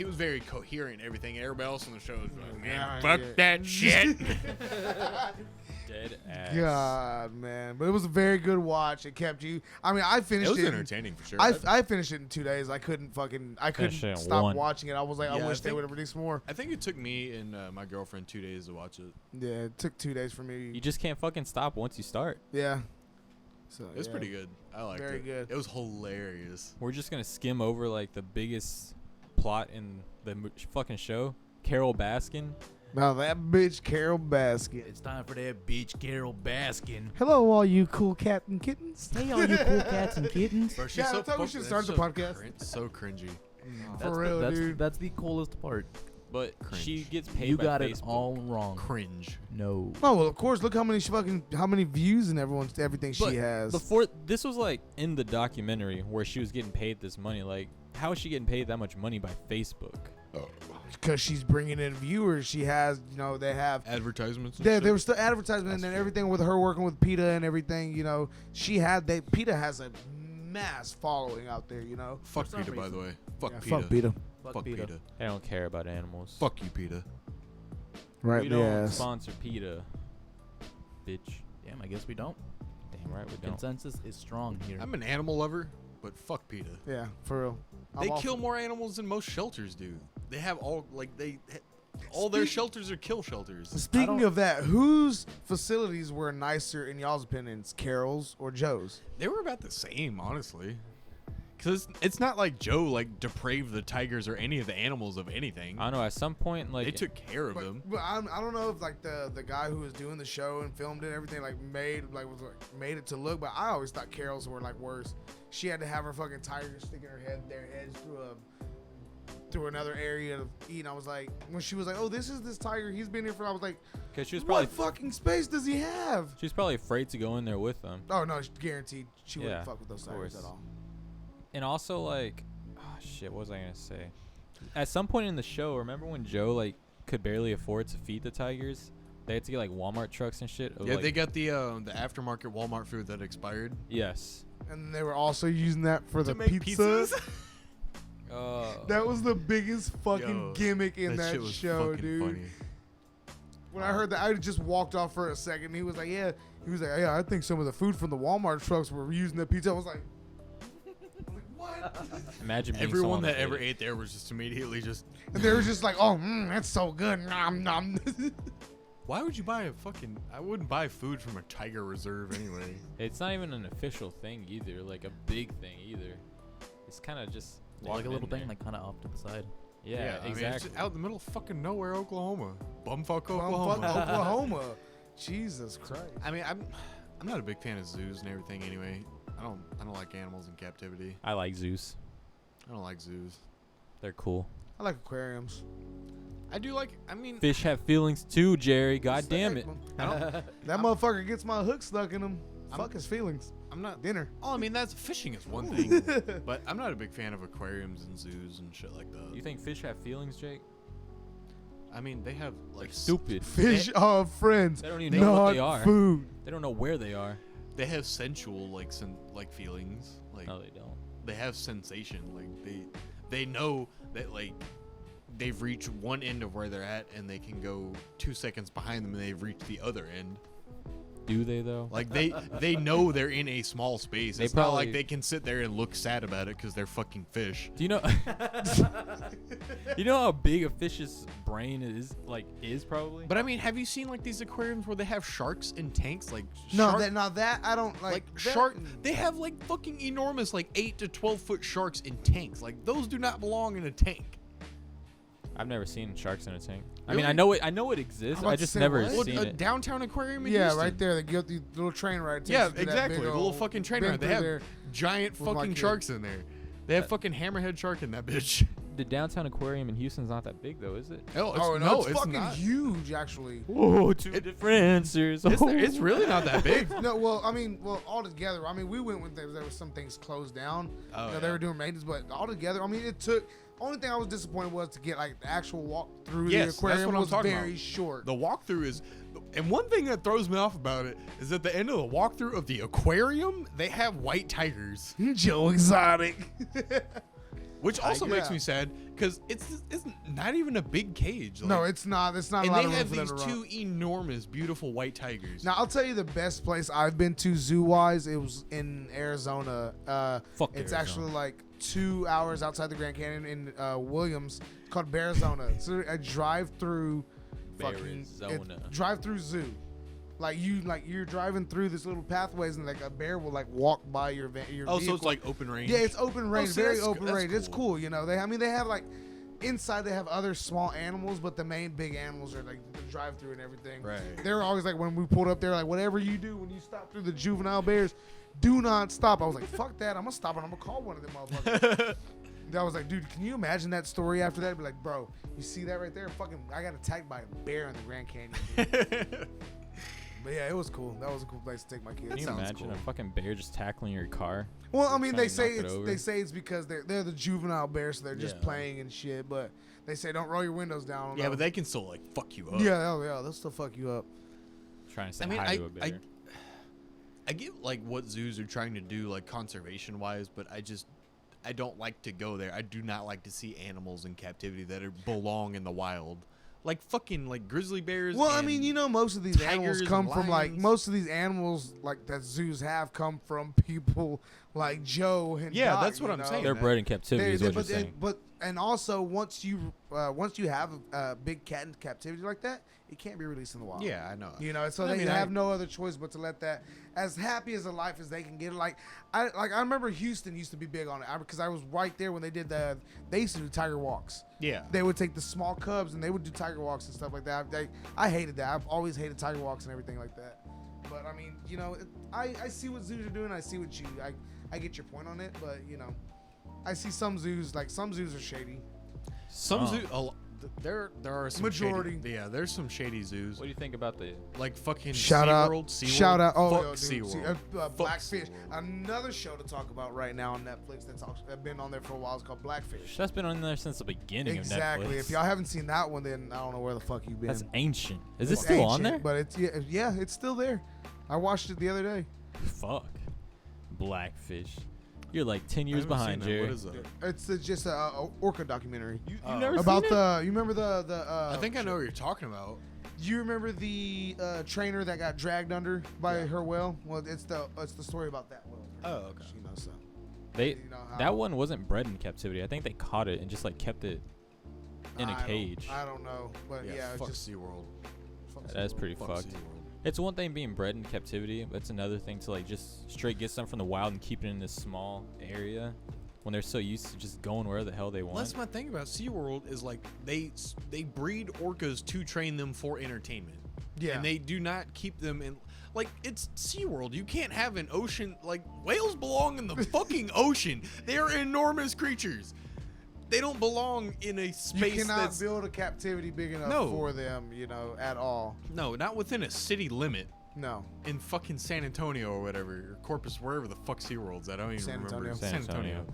Speaker 1: was very coherent and everything. Everybody else on the show was like, man,
Speaker 3: Yeah,
Speaker 1: fuck
Speaker 3: yeah.
Speaker 1: that shit.
Speaker 2: Dead ass.
Speaker 3: God, man, but it was a very good watch. It kept you. I mean, I
Speaker 1: It
Speaker 3: finished
Speaker 1: was
Speaker 3: it.
Speaker 1: entertaining for sure.
Speaker 3: I finished it in 2 days. I couldn't
Speaker 2: Finished it in
Speaker 3: stop
Speaker 2: one.
Speaker 3: watching it. I was like,
Speaker 1: Yeah,
Speaker 3: I
Speaker 1: I
Speaker 3: wish they
Speaker 1: think-
Speaker 3: would have released more.
Speaker 1: I think it took me and my girlfriend 2 days to watch it.
Speaker 3: Yeah, it took 2 days for me.
Speaker 2: You just can't fucking stop once you start.
Speaker 3: Yeah. So
Speaker 1: It was
Speaker 3: yeah.
Speaker 1: pretty good. I liked
Speaker 3: Very
Speaker 1: it.
Speaker 3: good.
Speaker 1: It was hilarious.
Speaker 2: We're just gonna skim over like the biggest plot in the fucking show. Carol Baskin.
Speaker 3: Now that bitch Carol Baskin.
Speaker 4: It's time for that bitch Carol Baskin.
Speaker 3: Hello, all you cool cat and kittens.
Speaker 4: Hey, all you cool cats and kittens.
Speaker 1: Bro, she's
Speaker 3: Yeah,
Speaker 1: so
Speaker 3: I thought we
Speaker 1: fuck-
Speaker 3: should
Speaker 1: that's
Speaker 3: start the
Speaker 1: so
Speaker 3: podcast.
Speaker 1: so cringy.
Speaker 4: That's
Speaker 3: For real,
Speaker 4: that's,
Speaker 3: dude.
Speaker 4: That's the coolest part.
Speaker 2: But
Speaker 1: Cringe.
Speaker 2: she gets paid
Speaker 4: You
Speaker 2: by
Speaker 4: got
Speaker 2: Facebook.
Speaker 4: it all wrong.
Speaker 1: Cringe.
Speaker 4: No.
Speaker 3: Oh well, of course. Look how many views and everything
Speaker 2: But
Speaker 3: she has.
Speaker 2: Before this was like in the documentary where she was getting paid this money. Like, how is she getting paid that much money by Facebook?
Speaker 3: Because she's bringing in viewers. She has, they have.
Speaker 1: Advertisements. And
Speaker 3: There
Speaker 1: shit.
Speaker 3: was still advertisement and
Speaker 1: That's
Speaker 3: then
Speaker 1: true.
Speaker 3: everything with her working with PETA and everything. PETA has a mass following out there.
Speaker 1: Fuck
Speaker 4: For some
Speaker 1: PETA, by the
Speaker 4: reason.
Speaker 1: way. Fuck
Speaker 3: Yeah,
Speaker 1: PETA.
Speaker 3: fuck PETA.
Speaker 1: Fuck PETA.
Speaker 2: They don't care about animals.
Speaker 1: Fuck you, PETA.
Speaker 3: Right.
Speaker 2: We don't
Speaker 3: Yes.
Speaker 2: sponsor PETA, bitch.
Speaker 4: Damn, I guess we don't.
Speaker 2: Damn right we don't.
Speaker 4: Consensus is strong here.
Speaker 1: I'm an animal lover, but fuck PETA.
Speaker 3: Yeah, for real.
Speaker 1: They
Speaker 3: I'm all
Speaker 1: kill
Speaker 3: for-
Speaker 1: more animals than most shelters do. They have all all their
Speaker 3: Speak-
Speaker 1: shelters are kill shelters.
Speaker 3: Speaking
Speaker 4: don't-
Speaker 3: of that, whose facilities were nicer in y'all's opinions, Carol's or Joe's?
Speaker 1: They were about the same, honestly. Because it's not like Joe like depraved the tigers or any of the animals of anything.
Speaker 2: I don't know. At some point, like
Speaker 1: They took care of them.
Speaker 3: But I don't know if like the guy who was doing the show and filmed it and everything made it to look. But I always thought Carol's were like worse. She had to have her fucking tiger sticking their heads through another area to eat. And I was like, when she was like, "Oh, this is this tiger. He's been here for." I was like,
Speaker 2: because she was
Speaker 3: "What
Speaker 2: probably
Speaker 3: fucking space does he have?"
Speaker 2: she was probably afraid to go in there with them.
Speaker 3: Oh no, guaranteed she wouldn't
Speaker 2: Yeah,
Speaker 3: fuck with those
Speaker 2: of
Speaker 3: tigers
Speaker 2: course.
Speaker 3: at all.
Speaker 2: And also like, oh shit, what was I gonna say? At some point in the show, remember when Joe like could barely afford to feed the tigers? They had to get like Walmart trucks and shit. of,
Speaker 1: Yeah,
Speaker 2: like-
Speaker 1: they got the aftermarket Walmart food that expired.
Speaker 2: Yes.
Speaker 3: And they were also using that for the
Speaker 1: To make
Speaker 3: pizzas.
Speaker 1: pizzas?
Speaker 3: That was the biggest fucking
Speaker 1: Yo,
Speaker 3: gimmick in
Speaker 1: that
Speaker 3: that
Speaker 1: shit was
Speaker 3: show,
Speaker 1: fucking
Speaker 3: dude.
Speaker 1: funny.
Speaker 3: When I heard that, I just walked off for a second. He was like, "Yeah," I think some of the food from the Walmart trucks were using the pizza." I was like, "What?"
Speaker 2: Imagine being
Speaker 1: Everyone
Speaker 2: someone
Speaker 1: that ever
Speaker 2: ate it.
Speaker 1: ate there was just immediately just.
Speaker 3: And they were just like, "Oh, that's so good." Nom nom.
Speaker 1: Why would you buy a fucking? I wouldn't buy food from a tiger reserve anyway.
Speaker 2: It's not even an official thing either, like a big thing either. It's kind of just
Speaker 4: like a
Speaker 2: walking
Speaker 4: little
Speaker 2: in
Speaker 4: thing,
Speaker 2: there.
Speaker 4: like kind of off to the side.
Speaker 2: Yeah,
Speaker 1: I mean, it's
Speaker 2: exactly.
Speaker 1: just out in the middle of fucking nowhere, Oklahoma. Bumfuck
Speaker 3: Bumfuck
Speaker 1: Oklahoma.
Speaker 3: Oklahoma. Jesus Christ.
Speaker 1: I mean, I'm not a big fan of zoos and everything anyway. I don't like animals in captivity.
Speaker 2: I like Zeus.
Speaker 1: I don't like zoos.
Speaker 2: They're cool.
Speaker 3: I like aquariums.
Speaker 1: I do like. I mean,
Speaker 2: Fish have feelings too, Jerry. God damn it.
Speaker 1: I don't,
Speaker 3: That motherfucker gets my hook stuck in him. Fuck his feelings.
Speaker 1: I'm not.
Speaker 3: Dinner.
Speaker 1: Oh, I mean, that's fishing is one thing, but I'm not a big fan of aquariums and zoos and shit like that.
Speaker 2: You think fish have feelings, Jake?
Speaker 1: I mean, they have like
Speaker 2: Stupid.
Speaker 3: Fish are friends.
Speaker 2: They don't even know what
Speaker 3: not
Speaker 2: they are.
Speaker 3: food.
Speaker 2: They don't know where they are.
Speaker 1: They have sensual like feelings. Like
Speaker 2: No, they don't.
Speaker 1: they have sensation. Like they know that like they've reached one end of where they're at, and they can go 2 seconds behind them, and they've reached the other end.
Speaker 2: Do they though?
Speaker 1: Like they know they're in a small space.
Speaker 2: They
Speaker 1: It's not
Speaker 2: probably-
Speaker 1: like they can sit there and look sad about it because they're fucking fish.
Speaker 2: Do you know? You know how big a fish's brain is probably.
Speaker 1: But I mean, have you seen like these aquariums where they have sharks in tanks? Like
Speaker 3: No,
Speaker 1: shark,
Speaker 3: that I don't like.
Speaker 1: like
Speaker 3: that-
Speaker 1: shark. They have like fucking enormous, like 8 to 12 foot sharks in tanks. Like those do not belong in a tank.
Speaker 2: I've never seen sharks in a tank. I
Speaker 1: Really?
Speaker 2: mean, I know it exists.
Speaker 3: I'm about
Speaker 2: I
Speaker 3: to
Speaker 2: just
Speaker 3: say,
Speaker 2: never
Speaker 3: what?
Speaker 1: Well,
Speaker 2: seen
Speaker 1: a
Speaker 2: it.
Speaker 1: downtown aquarium in
Speaker 3: Yeah,
Speaker 1: Houston.
Speaker 3: right there. They get the little train ride. takes
Speaker 1: Yeah,
Speaker 3: you to that
Speaker 1: exactly.
Speaker 3: big
Speaker 1: The little
Speaker 3: old-
Speaker 1: fucking train
Speaker 3: been
Speaker 1: ride. They
Speaker 3: through
Speaker 1: have
Speaker 3: there.
Speaker 1: giant
Speaker 3: with my
Speaker 1: fucking
Speaker 3: kid.
Speaker 1: sharks in there. They have fucking hammerhead shark in that bitch.
Speaker 2: The downtown aquarium in Houston's not that big though, is it?
Speaker 1: Oh,
Speaker 3: Oh no, it's fucking
Speaker 1: not.
Speaker 3: huge actually.
Speaker 2: Whoa, two different answers.
Speaker 1: It's really not that big.
Speaker 3: No, well, I mean, all together. I mean, we went when there was some things closed down.
Speaker 1: Oh,
Speaker 3: You know, They
Speaker 1: yeah.
Speaker 3: were doing maintenance, but all together, I mean, it took. Only thing I was disappointed was to get like the actual walk through
Speaker 1: Yes,
Speaker 3: the
Speaker 1: that's
Speaker 3: aquarium
Speaker 1: what I'm
Speaker 3: was
Speaker 1: talking
Speaker 3: very
Speaker 1: about.
Speaker 3: short.
Speaker 1: The walkthrough is, and one thing that throws me off about it is at the end of the walkthrough of the aquarium, they have white tigers,
Speaker 3: Joe Exotic.
Speaker 1: which also
Speaker 3: Yeah.
Speaker 1: makes me sad because it's not even a big cage.
Speaker 3: No,
Speaker 1: like-
Speaker 3: it's not. It's not a
Speaker 1: and
Speaker 3: lot
Speaker 1: they
Speaker 3: of room
Speaker 1: have
Speaker 3: for them
Speaker 1: these
Speaker 3: to run.
Speaker 1: two enormous, beautiful white tigers.
Speaker 3: Now I'll tell you the best place I've been to zoo wise. It was in Arizona.
Speaker 2: Fuck
Speaker 3: It's
Speaker 2: Arizona.
Speaker 3: actually like 2 hours outside the Grand Canyon in Williams. It's called Bearizona. It's a drive-through.
Speaker 2: Bearizona.
Speaker 3: Drive-through zoo. You're driving through this little pathways and like a bear will like walk by your
Speaker 1: Oh,
Speaker 3: vehicle.
Speaker 1: so it's like open range.
Speaker 3: Yeah, it's open range,
Speaker 1: see,
Speaker 3: very
Speaker 1: that's-
Speaker 3: open
Speaker 1: that's
Speaker 3: range. It's
Speaker 1: cool.
Speaker 3: cool, you know. They have like inside they have other small animals, but the main big animals are like the drive through and everything.
Speaker 1: Right.
Speaker 3: They're always like when we pulled up there, like whatever you do when you stop through the juvenile bears, do not stop. I was like, fuck that, I'm gonna stop and I'm gonna call one of them motherfuckers. I was like, dude, can you imagine that story after that? Be like, bro, you see that right there? Fucking, I got attacked by a bear in the Grand Canyon. dude." But yeah, it was cool. That was a cool place to take my kids.
Speaker 2: Can you
Speaker 1: sounds
Speaker 2: imagine
Speaker 1: cool.
Speaker 2: a fucking bear just tackling your car?
Speaker 3: Well, I mean,
Speaker 2: Trying
Speaker 3: they
Speaker 2: to
Speaker 3: say
Speaker 2: knock it
Speaker 3: it's
Speaker 2: over.
Speaker 3: because they're the juvenile bears, so they're just
Speaker 1: Yeah.
Speaker 3: playing and shit. But they say don't roll your windows down.
Speaker 1: Yeah, but they can still like fuck you up.
Speaker 3: yeah, they'll still fuck you up.
Speaker 2: Trying to say
Speaker 1: I mean,
Speaker 2: hi to a bear.
Speaker 1: I get like what zoos are trying to do, like conservation wise, but I don't like to go there. I do not like to see animals in captivity that belong in the wild, like fucking like grizzly bears.
Speaker 3: Well, I
Speaker 1: and-
Speaker 3: mean, you know, most of these animals
Speaker 1: tigers
Speaker 3: come
Speaker 1: and
Speaker 3: from like
Speaker 1: lions.
Speaker 3: most of these animals like that zoos have come from people like Joe and
Speaker 1: Yeah,
Speaker 3: Doc,
Speaker 1: that's what
Speaker 3: you
Speaker 1: I'm
Speaker 3: know?
Speaker 1: saying.
Speaker 2: They're bred in captivity, is what you're saying.
Speaker 3: And also once you have a big cat in captivity like that, it can't be released in the wild.
Speaker 1: yeah, I know.
Speaker 3: You know, so
Speaker 1: I
Speaker 3: they
Speaker 1: mean,
Speaker 3: have no other choice but to let that, as happy as a life as they can get. I remember Houston used to be big on it because I was right there when they used to do tiger walks.
Speaker 1: Yeah,
Speaker 3: They would take the small cubs and they would do tiger walks and stuff like that. I hated that. I've always hated tiger walks and everything like that. But I mean, you know, I see what zoos are doing. I see what I get your point on it. But you know, I see some zoos are shady.
Speaker 1: some
Speaker 2: Oh.
Speaker 1: zoo. There are some
Speaker 3: Majority.
Speaker 1: Shady, yeah, there's some shady zoos,
Speaker 2: What do you think about the?
Speaker 1: like fucking
Speaker 3: Shout out.
Speaker 1: SeaWorld.
Speaker 3: Oh,
Speaker 1: Fuck
Speaker 3: yo, dude,
Speaker 1: SeaWorld. Fuck
Speaker 3: Blackfish.
Speaker 1: SeaWorld.
Speaker 3: Another show to talk about right now on Netflix that's been on there for a while. It's called Blackfish.
Speaker 2: That's been on there since the beginning
Speaker 3: Exactly.
Speaker 2: of Netflix.
Speaker 3: If y'all haven't seen that one, then I don't know where the fuck you've been.
Speaker 2: That's ancient. Is it
Speaker 3: It's
Speaker 2: still on
Speaker 3: ancient,
Speaker 2: there?
Speaker 3: But it's yeah, it's still there. I watched it the other day.
Speaker 2: Fuck. Blackfish. You're like 10
Speaker 1: I
Speaker 2: years
Speaker 1: haven't
Speaker 2: behind,
Speaker 1: seen that.
Speaker 2: Jerry.
Speaker 1: What is that?
Speaker 3: It's just a orca documentary.
Speaker 2: You
Speaker 1: Oh.
Speaker 2: never
Speaker 3: About
Speaker 2: seen it?
Speaker 3: you remember the
Speaker 1: I think I know what you're talking about.
Speaker 3: you remember the trainer that got dragged under by her whale? Well, it's the story about that whale.
Speaker 1: Oh, okay.
Speaker 3: You know, so
Speaker 2: They
Speaker 3: you know how-
Speaker 2: that one wasn't bred in captivity. I think they caught it and just like kept it in a cage.
Speaker 3: I don't know, but yeah,
Speaker 1: fuck
Speaker 3: it's just
Speaker 1: SeaWorld.
Speaker 3: fuck
Speaker 2: That's
Speaker 3: SeaWorld.
Speaker 2: pretty
Speaker 1: Fuck
Speaker 2: fucked.
Speaker 1: SeaWorld.
Speaker 2: It's one thing being bred in captivity, but it's another thing to like just straight get some from the wild and keep it in this small area when they're so used to just going where the hell they want.
Speaker 1: That's my thing about SeaWorld is like they breed orcas to train them for entertainment.
Speaker 3: Yeah.
Speaker 1: And they do not keep them in like it's SeaWorld. You can't have an ocean like whales belong in the fucking ocean. They are enormous creatures. They don't belong in a space
Speaker 3: You cannot
Speaker 1: that's
Speaker 3: build a captivity big enough
Speaker 1: No.
Speaker 3: for them, you know, at all.
Speaker 1: no, not within a city limit.
Speaker 3: No.
Speaker 1: in fucking San Antonio or whatever, or Corpus, wherever the fuck SeaWorld's at. I don't even
Speaker 3: San
Speaker 1: remember.
Speaker 3: Antonio.
Speaker 2: San Antonio.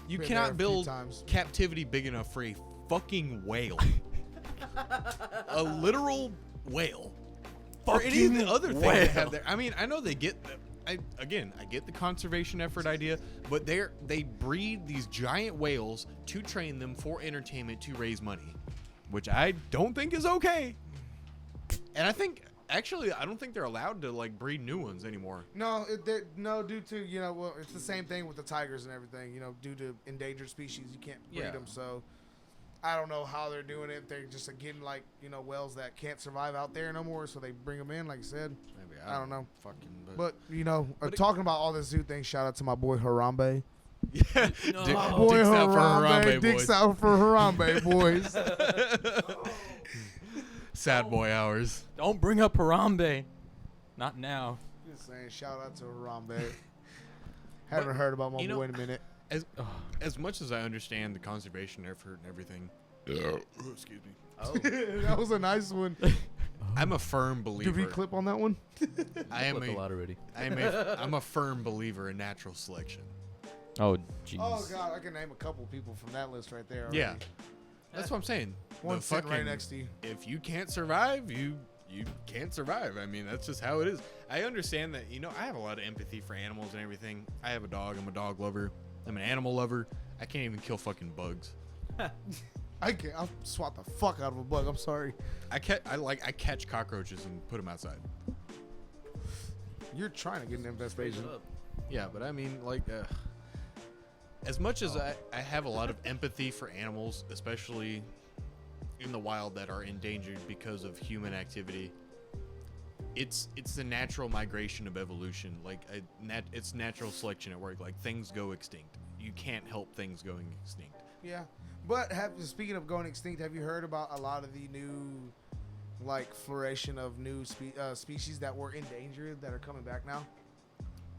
Speaker 1: You
Speaker 3: Been there a
Speaker 1: cannot
Speaker 3: few
Speaker 1: build
Speaker 3: times.
Speaker 1: captivity big enough for a fucking whale. A literal whale. Or any of the other things they have there. I mean, I know they get. I get the conservation effort idea, but they breed these giant whales to train them for entertainment to raise money, which I don't think is okay. And I think actually I don't think they're allowed to like breed new ones anymore.
Speaker 3: No, due to well, it's the same thing with the tigers and everything. Due to endangered species, you can't breed
Speaker 1: Yeah.
Speaker 3: them. So I don't know how they're doing it. They're just getting like whales that can't survive out there no more, so they bring them in. Like I said,
Speaker 1: Maybe
Speaker 3: I don't know.
Speaker 1: Fucking,
Speaker 3: but
Speaker 1: But it-
Speaker 3: talking about all this zoo thing, shout out to my boy Harambe.
Speaker 1: yeah,
Speaker 2: No.
Speaker 1: Dick-
Speaker 2: My
Speaker 3: Boy
Speaker 1: dicks out for
Speaker 3: Harambe,
Speaker 1: Harambe
Speaker 3: dicks
Speaker 1: boys.
Speaker 3: out for Harambe boys.
Speaker 1: Sad boy hours.
Speaker 2: Don't bring up Harambe. Not now.
Speaker 3: Just saying, shout out to Harambe. Haven't heard about my boy in a minute.
Speaker 1: As much as I understand the conservation effort and everything, excuse me,
Speaker 3: That was a nice one.
Speaker 1: I'm a firm believer.
Speaker 3: Did we clip on that one?
Speaker 1: I am
Speaker 4: Clipped a lot already.
Speaker 1: I'm a firm believer in natural selection.
Speaker 2: Oh, jeez.
Speaker 3: Oh god, I can name a couple people from that list right there.
Speaker 1: Yeah,
Speaker 3: already.
Speaker 1: that's what I'm saying.
Speaker 3: One
Speaker 1: The
Speaker 3: sitting right
Speaker 1: fucking-
Speaker 3: next to you.
Speaker 1: If you can't survive, you can't survive. I mean, that's just how it is. I understand that. I have a lot of empathy for animals and everything. I have a dog. I'm a dog lover. I'm an animal lover. I can't even kill fucking bugs.
Speaker 3: I'll swat the fuck out of a bug. I'm sorry.
Speaker 1: I catch cockroaches and put them outside.
Speaker 3: You're trying to get an investigation.
Speaker 1: Yeah, but I mean, as much as I have a lot of empathy for animals, especially in the wild that are endangered because of human activity, it's the natural migration of evolution. It's natural selection at work. Like, things go extinct. You can't help things going extinct.
Speaker 3: Yeah, but speaking of going extinct, have you heard about a lot of the new, flourishing of new species that were endangered that are coming back now?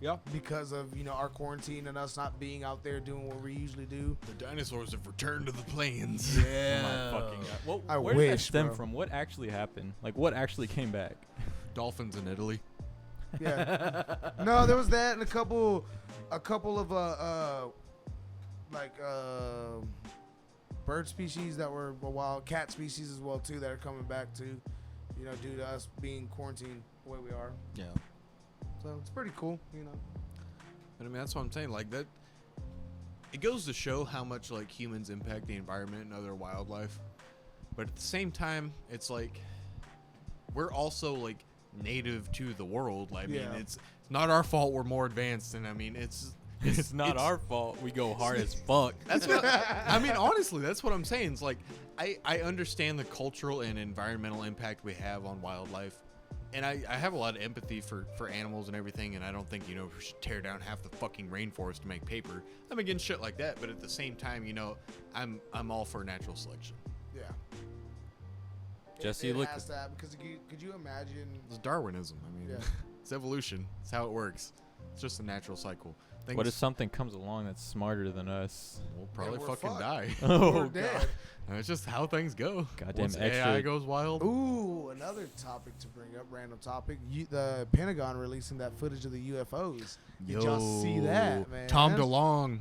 Speaker 1: Yeah.
Speaker 3: Because of our quarantine and us not being out there doing what we usually do.
Speaker 1: The dinosaurs have returned to the plains.
Speaker 2: Oh my fucking God. Well,
Speaker 3: I
Speaker 2: where did that
Speaker 3: wish,
Speaker 2: stem
Speaker 3: bro.
Speaker 2: from? What actually happened? Like, what actually came back?
Speaker 1: Dolphins in Italy.
Speaker 3: Yeah. No, there was that and a couple of bird species that were wild, cat species as well too that are coming back too, due to us being quarantined the way we are.
Speaker 1: Yeah.
Speaker 3: So it's pretty cool,
Speaker 1: But I mean, that's what I'm saying. Like that, it goes to show how much humans impact the environment and other wildlife. But at the same time, it's we're also native to the world. I mean,
Speaker 3: Yeah.
Speaker 1: it's not our fault we're more advanced, and I mean,
Speaker 2: It's not our fault. We go hard as fuck.
Speaker 1: That's what I mean. Honestly, that's what I'm saying. It's I understand the cultural and environmental impact we have on wildlife. And I have a lot of empathy for animals and everything, and I don't think, we should tear down half the fucking rainforest to make paper. I'm against shit like that, but at the same time, I'm all for natural selection.
Speaker 3: Yeah.
Speaker 2: Jesse,
Speaker 3: it
Speaker 2: look.
Speaker 3: has to happen, because could you imagine?
Speaker 1: It's Darwinism. I mean,
Speaker 3: Yeah.
Speaker 1: it's evolution. It's how it works. It's just a natural cycle. Things
Speaker 2: What if something comes along that's smarter than us?
Speaker 1: will probably
Speaker 3: we're
Speaker 1: fucking
Speaker 3: fucked.
Speaker 1: die.
Speaker 2: Oh,
Speaker 3: We're
Speaker 2: God.
Speaker 3: dead.
Speaker 1: And it's just how things go.
Speaker 2: Goddamn
Speaker 1: Once
Speaker 2: extra-
Speaker 1: AI goes wild.
Speaker 3: Ooh, another topic to bring up, random topic. The Pentagon releasing that footage of the UFOs. Did y'all see that, man?
Speaker 1: Tom DeLonge.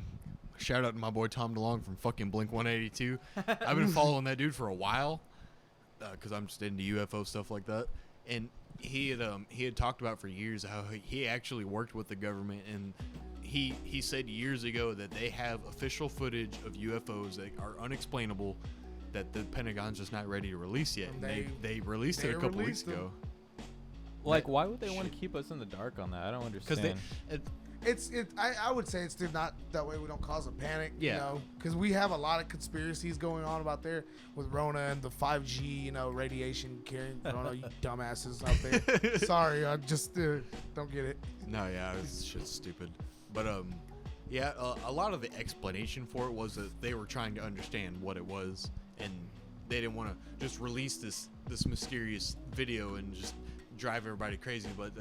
Speaker 1: Shout out to my boy Tom DeLonge from fucking Blink 182. I've been following that dude for a while because I'm just into UFO stuff like that. And he had talked about for years how he actually worked with the government, and he said years ago that they have official footage of UFOs that are unexplainable that the Pentagon's just not ready to release yet. And they released it a couple weeks
Speaker 3: released them.
Speaker 1: ago.
Speaker 2: Like, why would they want to keep us in the dark on that? I don't
Speaker 1: Because
Speaker 2: understand.
Speaker 3: I would say it's still not that way we don't cause a panic,
Speaker 1: Yeah.
Speaker 3: because we have a lot of conspiracies going on about there with Rona and the 5G, radiation carrying Rona, you dumbasses out there. Sorry, I just don't get it.
Speaker 1: No, yeah, this shit's stupid. But a lot of the explanation for it was that they were trying to understand what it was, and they didn't want to just release this mysterious video and just drive everybody crazy. But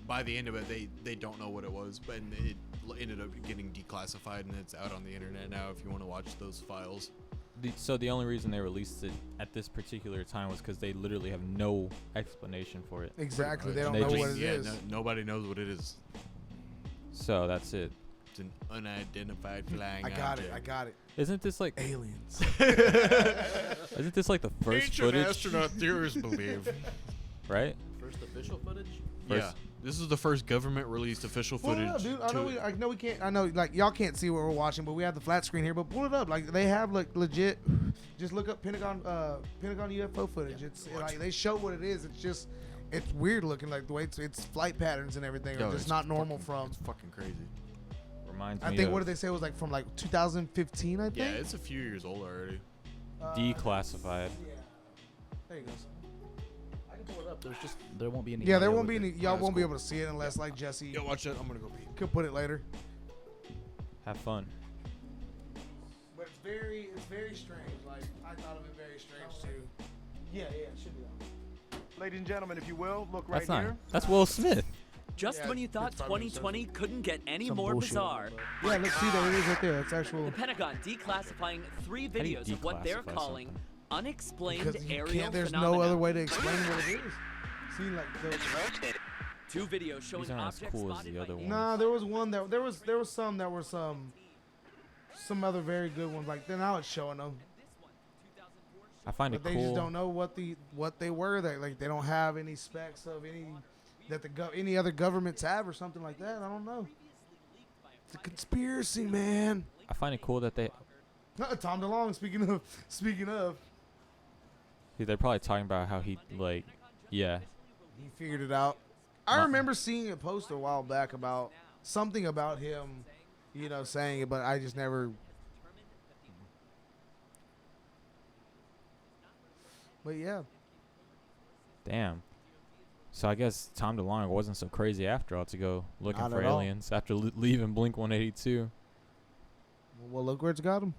Speaker 1: by the end of it, they don't know what it was, but it ended up getting declassified, and it's out on the internet now if you want to watch those files.
Speaker 2: So the only reason they released it at this particular time was because they literally have no explanation for it.
Speaker 3: Exactly. They don't
Speaker 2: They
Speaker 3: know
Speaker 2: just-
Speaker 3: what it is.
Speaker 1: Nobody knows what it is.
Speaker 2: So that's it.
Speaker 1: It's an unidentified flying
Speaker 3: I got it.
Speaker 1: object.
Speaker 3: I got it.
Speaker 2: Isn't this like
Speaker 3: Aliens.
Speaker 2: isn't this like the first
Speaker 1: Ancient
Speaker 2: footage,
Speaker 1: astronaut theorists believe.
Speaker 2: right?
Speaker 4: First official footage.
Speaker 1: Yeah, this is the first government-released official
Speaker 3: Pull
Speaker 1: footage.
Speaker 3: it up, dude. I
Speaker 1: to
Speaker 3: know,
Speaker 1: it.
Speaker 3: I know we can't. I know, like y'all can't see what we're watching, but we have the flat screen here. But pull it up. Like they have like legit. Just look up Pentagon UFO footage. It's like they show what it is. It's just, it's weird looking. Like the way it's flight patterns and everything
Speaker 1: Yo,
Speaker 3: are just
Speaker 1: it's
Speaker 3: not normal
Speaker 1: fucking-
Speaker 3: from.
Speaker 1: It's fucking crazy.
Speaker 2: Reminds
Speaker 3: I
Speaker 2: me
Speaker 3: think
Speaker 2: of
Speaker 3: what did they say it was like from like 2015. I think.
Speaker 1: Yeah, it's a few years old already.
Speaker 2: declassified.
Speaker 3: Yeah. There you go.
Speaker 4: I can pull it up. There won't be any.
Speaker 3: Yeah, there
Speaker 4: audio
Speaker 3: won't be
Speaker 4: with
Speaker 3: any.
Speaker 4: it.
Speaker 3: Y'all
Speaker 1: That's
Speaker 3: won't be
Speaker 1: cool.
Speaker 3: able to see it unless like Jesse
Speaker 1: Yo, watch that. I'm gonna go pee.
Speaker 3: could put it later.
Speaker 2: Have fun.
Speaker 3: But it's very strange. Like I thought of it very strange too. Yeah, it should be on.
Speaker 5: Ladies and gentlemen, if you will, look right
Speaker 2: That's not.
Speaker 5: here.
Speaker 2: That's Will Smith.
Speaker 6: Just
Speaker 3: Yeah,
Speaker 6: when you thought
Speaker 3: it's 5 minutes
Speaker 6: 2020 couldn't get any
Speaker 3: Some
Speaker 6: more
Speaker 3: bullshit.
Speaker 6: bizarre,
Speaker 3: Yeah, let's see that. It is right there. It's actual.
Speaker 6: the Pentagon declassifying 3
Speaker 2: do you
Speaker 6: videos of what they're
Speaker 2: declassify
Speaker 6: calling
Speaker 2: something?
Speaker 6: unexplained
Speaker 3: Because you
Speaker 6: aerial
Speaker 3: can't. There's
Speaker 6: phenomena.
Speaker 3: no other way to explain what it is. See, like the.
Speaker 6: 2 videos showing
Speaker 2: These aren't as
Speaker 6: objects
Speaker 2: cool as
Speaker 6: spotted
Speaker 2: the
Speaker 6: by
Speaker 2: other ones.
Speaker 3: Nah, there was one that there was some that were some other very good ones. Like then now it's showing them,
Speaker 2: I find
Speaker 3: but
Speaker 2: it
Speaker 3: they
Speaker 2: cool.
Speaker 3: just don't know what they were. They like they don't have any specs of any that any other governments have or something like that. I don't know. It's a conspiracy, man.
Speaker 2: I find it cool that they.
Speaker 3: Tom DeLonge. Speaking of,
Speaker 2: They're probably talking about how he like. Yeah.
Speaker 3: he figured it out. I
Speaker 2: Not-
Speaker 3: remember seeing a post a while back about something about him, saying it, but I just never. But yeah,
Speaker 2: Damn. So I guess Tom DeLonge wasn't so crazy after all to go looking
Speaker 3: Not
Speaker 2: for
Speaker 3: at all.
Speaker 2: aliens after leaving Blink 182.
Speaker 3: well, look where it's got him.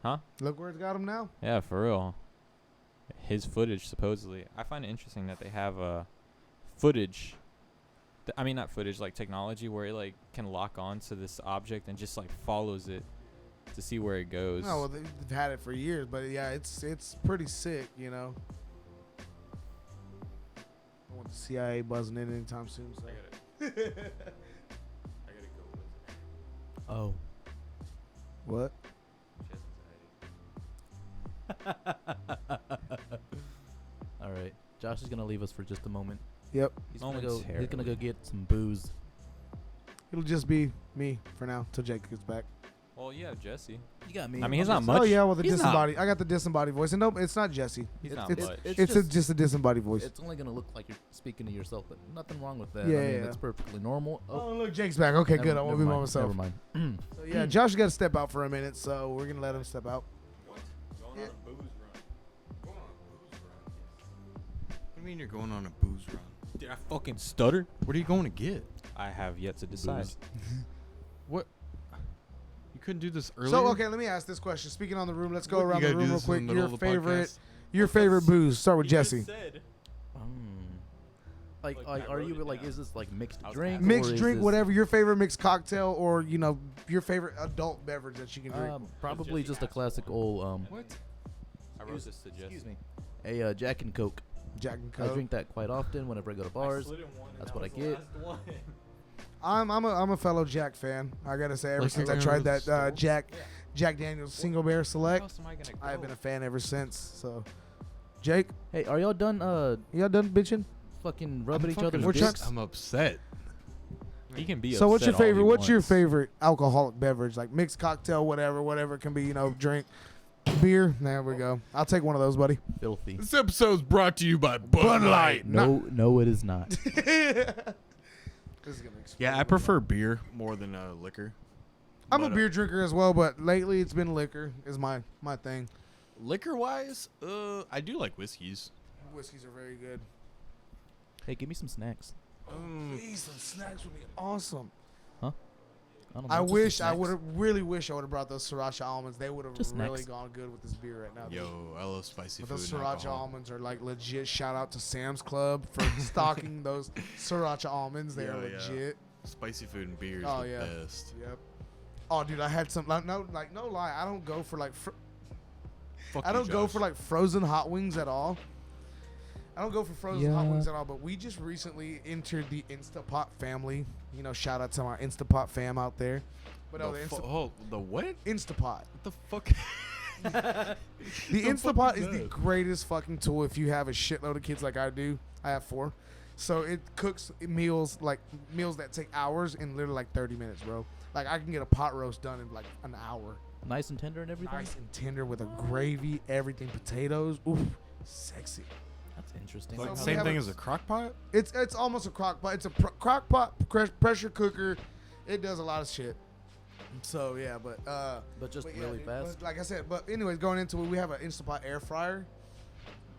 Speaker 2: Huh?
Speaker 3: Look where it's got him now.
Speaker 2: Yeah, for real. His footage supposedly. I find it interesting that they have footage. I mean, not footage, like technology where it like can lock on to this object and just like follows it to see where it goes.
Speaker 3: Oh, well, they've had it for years, but yeah, it's pretty sick, I don't want the CIA buzzing in anytime soon. So.
Speaker 2: I gotta go.
Speaker 4: Oh.
Speaker 3: What?
Speaker 4: All right. Josh is gonna leave us for just a moment.
Speaker 3: Yep.
Speaker 4: He's gonna go
Speaker 2: Momentarily.
Speaker 4: get some booze.
Speaker 3: It'll just be me for now till Jake gets back.
Speaker 2: Well, yeah, Jesse.
Speaker 4: You got me.
Speaker 2: I mean, he's
Speaker 4: I'm
Speaker 2: not
Speaker 4: just-
Speaker 2: much.
Speaker 3: Oh yeah, well the
Speaker 2: He's not-
Speaker 3: disembodied. I got the disembodied voice, and nope, it's not Jesse.
Speaker 2: He's
Speaker 3: It's
Speaker 2: not
Speaker 3: it's,
Speaker 2: much.
Speaker 3: it's just a disembodied voice.
Speaker 4: It's only gonna look like you're speaking to yourself, but nothing wrong with that.
Speaker 3: Yeah,
Speaker 4: I mean,
Speaker 3: yeah.
Speaker 4: that's perfectly normal.
Speaker 3: Oh look, Jake's back. Okay, good. I won't be by
Speaker 4: mind,
Speaker 3: myself.
Speaker 4: Never mind.
Speaker 3: So yeah, Josh got to step out for a minute, so we're gonna let him step out.
Speaker 1: Going
Speaker 3: Yeah.
Speaker 1: on a booze run. What do you mean you're going on a booze run?
Speaker 2: Did I fucking stutter?
Speaker 1: What are you going to get?
Speaker 2: I have yet to decide.
Speaker 4: Booze.
Speaker 1: What? You couldn't do this earlier.
Speaker 3: So okay, let me ask this question. Speaking on the room, let's go
Speaker 1: What, you
Speaker 3: around the
Speaker 1: gotta do
Speaker 3: room real
Speaker 1: this in the
Speaker 3: quick.
Speaker 1: middle
Speaker 3: Your
Speaker 1: of the
Speaker 3: favorite,
Speaker 1: podcast?
Speaker 3: your favorite booze. Start with Jesse.
Speaker 4: Like,
Speaker 2: Like, I
Speaker 4: are
Speaker 2: wrote
Speaker 4: you
Speaker 2: it
Speaker 4: like?
Speaker 2: down.
Speaker 4: Is this like mixed
Speaker 2: I was
Speaker 4: drink?
Speaker 2: asking.
Speaker 4: or
Speaker 3: Mixed
Speaker 4: is
Speaker 3: drink,
Speaker 4: this,
Speaker 3: whatever your favorite mixed cocktail, or your favorite adult beverage that you can drink.
Speaker 4: Probably
Speaker 2: Jesse
Speaker 4: just a
Speaker 2: asked
Speaker 4: classic old
Speaker 1: What?
Speaker 2: I wrote this to Jesse.
Speaker 4: Excuse me. A Jack and Coke.
Speaker 3: Jack and
Speaker 4: I
Speaker 3: Coke.
Speaker 4: drink that quite often whenever I go to bars. That's what I get.
Speaker 3: I'm a fellow Jack fan. I gotta say, ever
Speaker 1: Like
Speaker 3: since I
Speaker 1: you're
Speaker 3: tried
Speaker 1: gonna
Speaker 3: that
Speaker 1: go
Speaker 3: Jack Daniel's Single Bear Select, I have been a fan ever since. So, Jake,
Speaker 4: Hey, are y'all done?
Speaker 3: y'all done bitching?
Speaker 4: Fucking rubbing each other's
Speaker 3: We're trying-
Speaker 4: dicks.
Speaker 1: I'm upset.
Speaker 2: He can be.
Speaker 3: So what's your
Speaker 2: upset all he
Speaker 3: favorite? What's your
Speaker 2: wants.
Speaker 3: favorite alcoholic beverage? Like mixed cocktail, whatever it can be. Drink, beer. There we go. I'll take one of those, buddy.
Speaker 4: Filthy.
Speaker 1: This episode's brought to you by Bud Light.
Speaker 4: No, it is not.
Speaker 3: This is gonna explode.
Speaker 1: Yeah, I prefer beer more than liquor.
Speaker 3: I'm a
Speaker 1: But,
Speaker 3: beer drinker as well, but lately it's been liquor is my thing.
Speaker 1: Liquor wise, I do like whiskeys.
Speaker 3: Whiskeys are very good.
Speaker 4: Hey, give me some snacks.
Speaker 3: Please, some snacks would be awesome.
Speaker 4: don't know,
Speaker 3: I
Speaker 4: just some
Speaker 3: wish I
Speaker 4: snacks.
Speaker 3: would have really wish I would have brought those sriracha almonds. They would have
Speaker 4: Just
Speaker 3: really
Speaker 4: snacks.
Speaker 3: gone good with this beer right now.
Speaker 1: Yo, I love spicy
Speaker 3: But
Speaker 1: food
Speaker 3: those
Speaker 1: and
Speaker 3: sriracha
Speaker 1: alcohol.
Speaker 3: almonds are like legit. Shout out to Sam's Club for stocking those sriracha almonds. They are
Speaker 1: Yeah, yeah.
Speaker 3: legit.
Speaker 1: Spicy food and beer is
Speaker 3: Oh,
Speaker 1: the
Speaker 3: yeah.
Speaker 1: best.
Speaker 3: Yep. Oh, dude, I had some. No lie, I don't go for like.
Speaker 1: Fuck
Speaker 3: I
Speaker 1: you,
Speaker 3: don't go
Speaker 1: Josh.
Speaker 3: for like frozen hot wings at all. I don't go for frozen hot
Speaker 4: Yeah.
Speaker 3: wings at all. But we just recently entered the Instapot family. You know, shout out to my Instapot fam out there. But no, the
Speaker 1: the what?
Speaker 3: Instapot.
Speaker 1: What the fuck?
Speaker 3: The
Speaker 1: The fuck
Speaker 3: Instapot
Speaker 1: is
Speaker 3: is the
Speaker 1: that?
Speaker 3: greatest fucking tool if you have a shitload of kids like I do. I have 4. So it cooks meals that take hours in literally like 30 minutes, bro. Like I can get a pot roast done in like an hour.
Speaker 4: Nice and tender and everything.
Speaker 3: Nice and tender with a gravy, everything, potatoes. Oof, sexy.
Speaker 4: That's interesting.
Speaker 1: Like
Speaker 3: So
Speaker 1: the
Speaker 3: we
Speaker 1: same
Speaker 3: have
Speaker 1: thing
Speaker 3: a-
Speaker 1: as a crock pot?
Speaker 3: It's almost a crock pot. It's a crock pot pressure cooker. It does a lot of shit. So yeah, but
Speaker 4: But
Speaker 3: yeah,
Speaker 4: really
Speaker 3: dude,
Speaker 4: fast.
Speaker 3: but like I said, but anyways, going into it, we have an Instapot air fryer.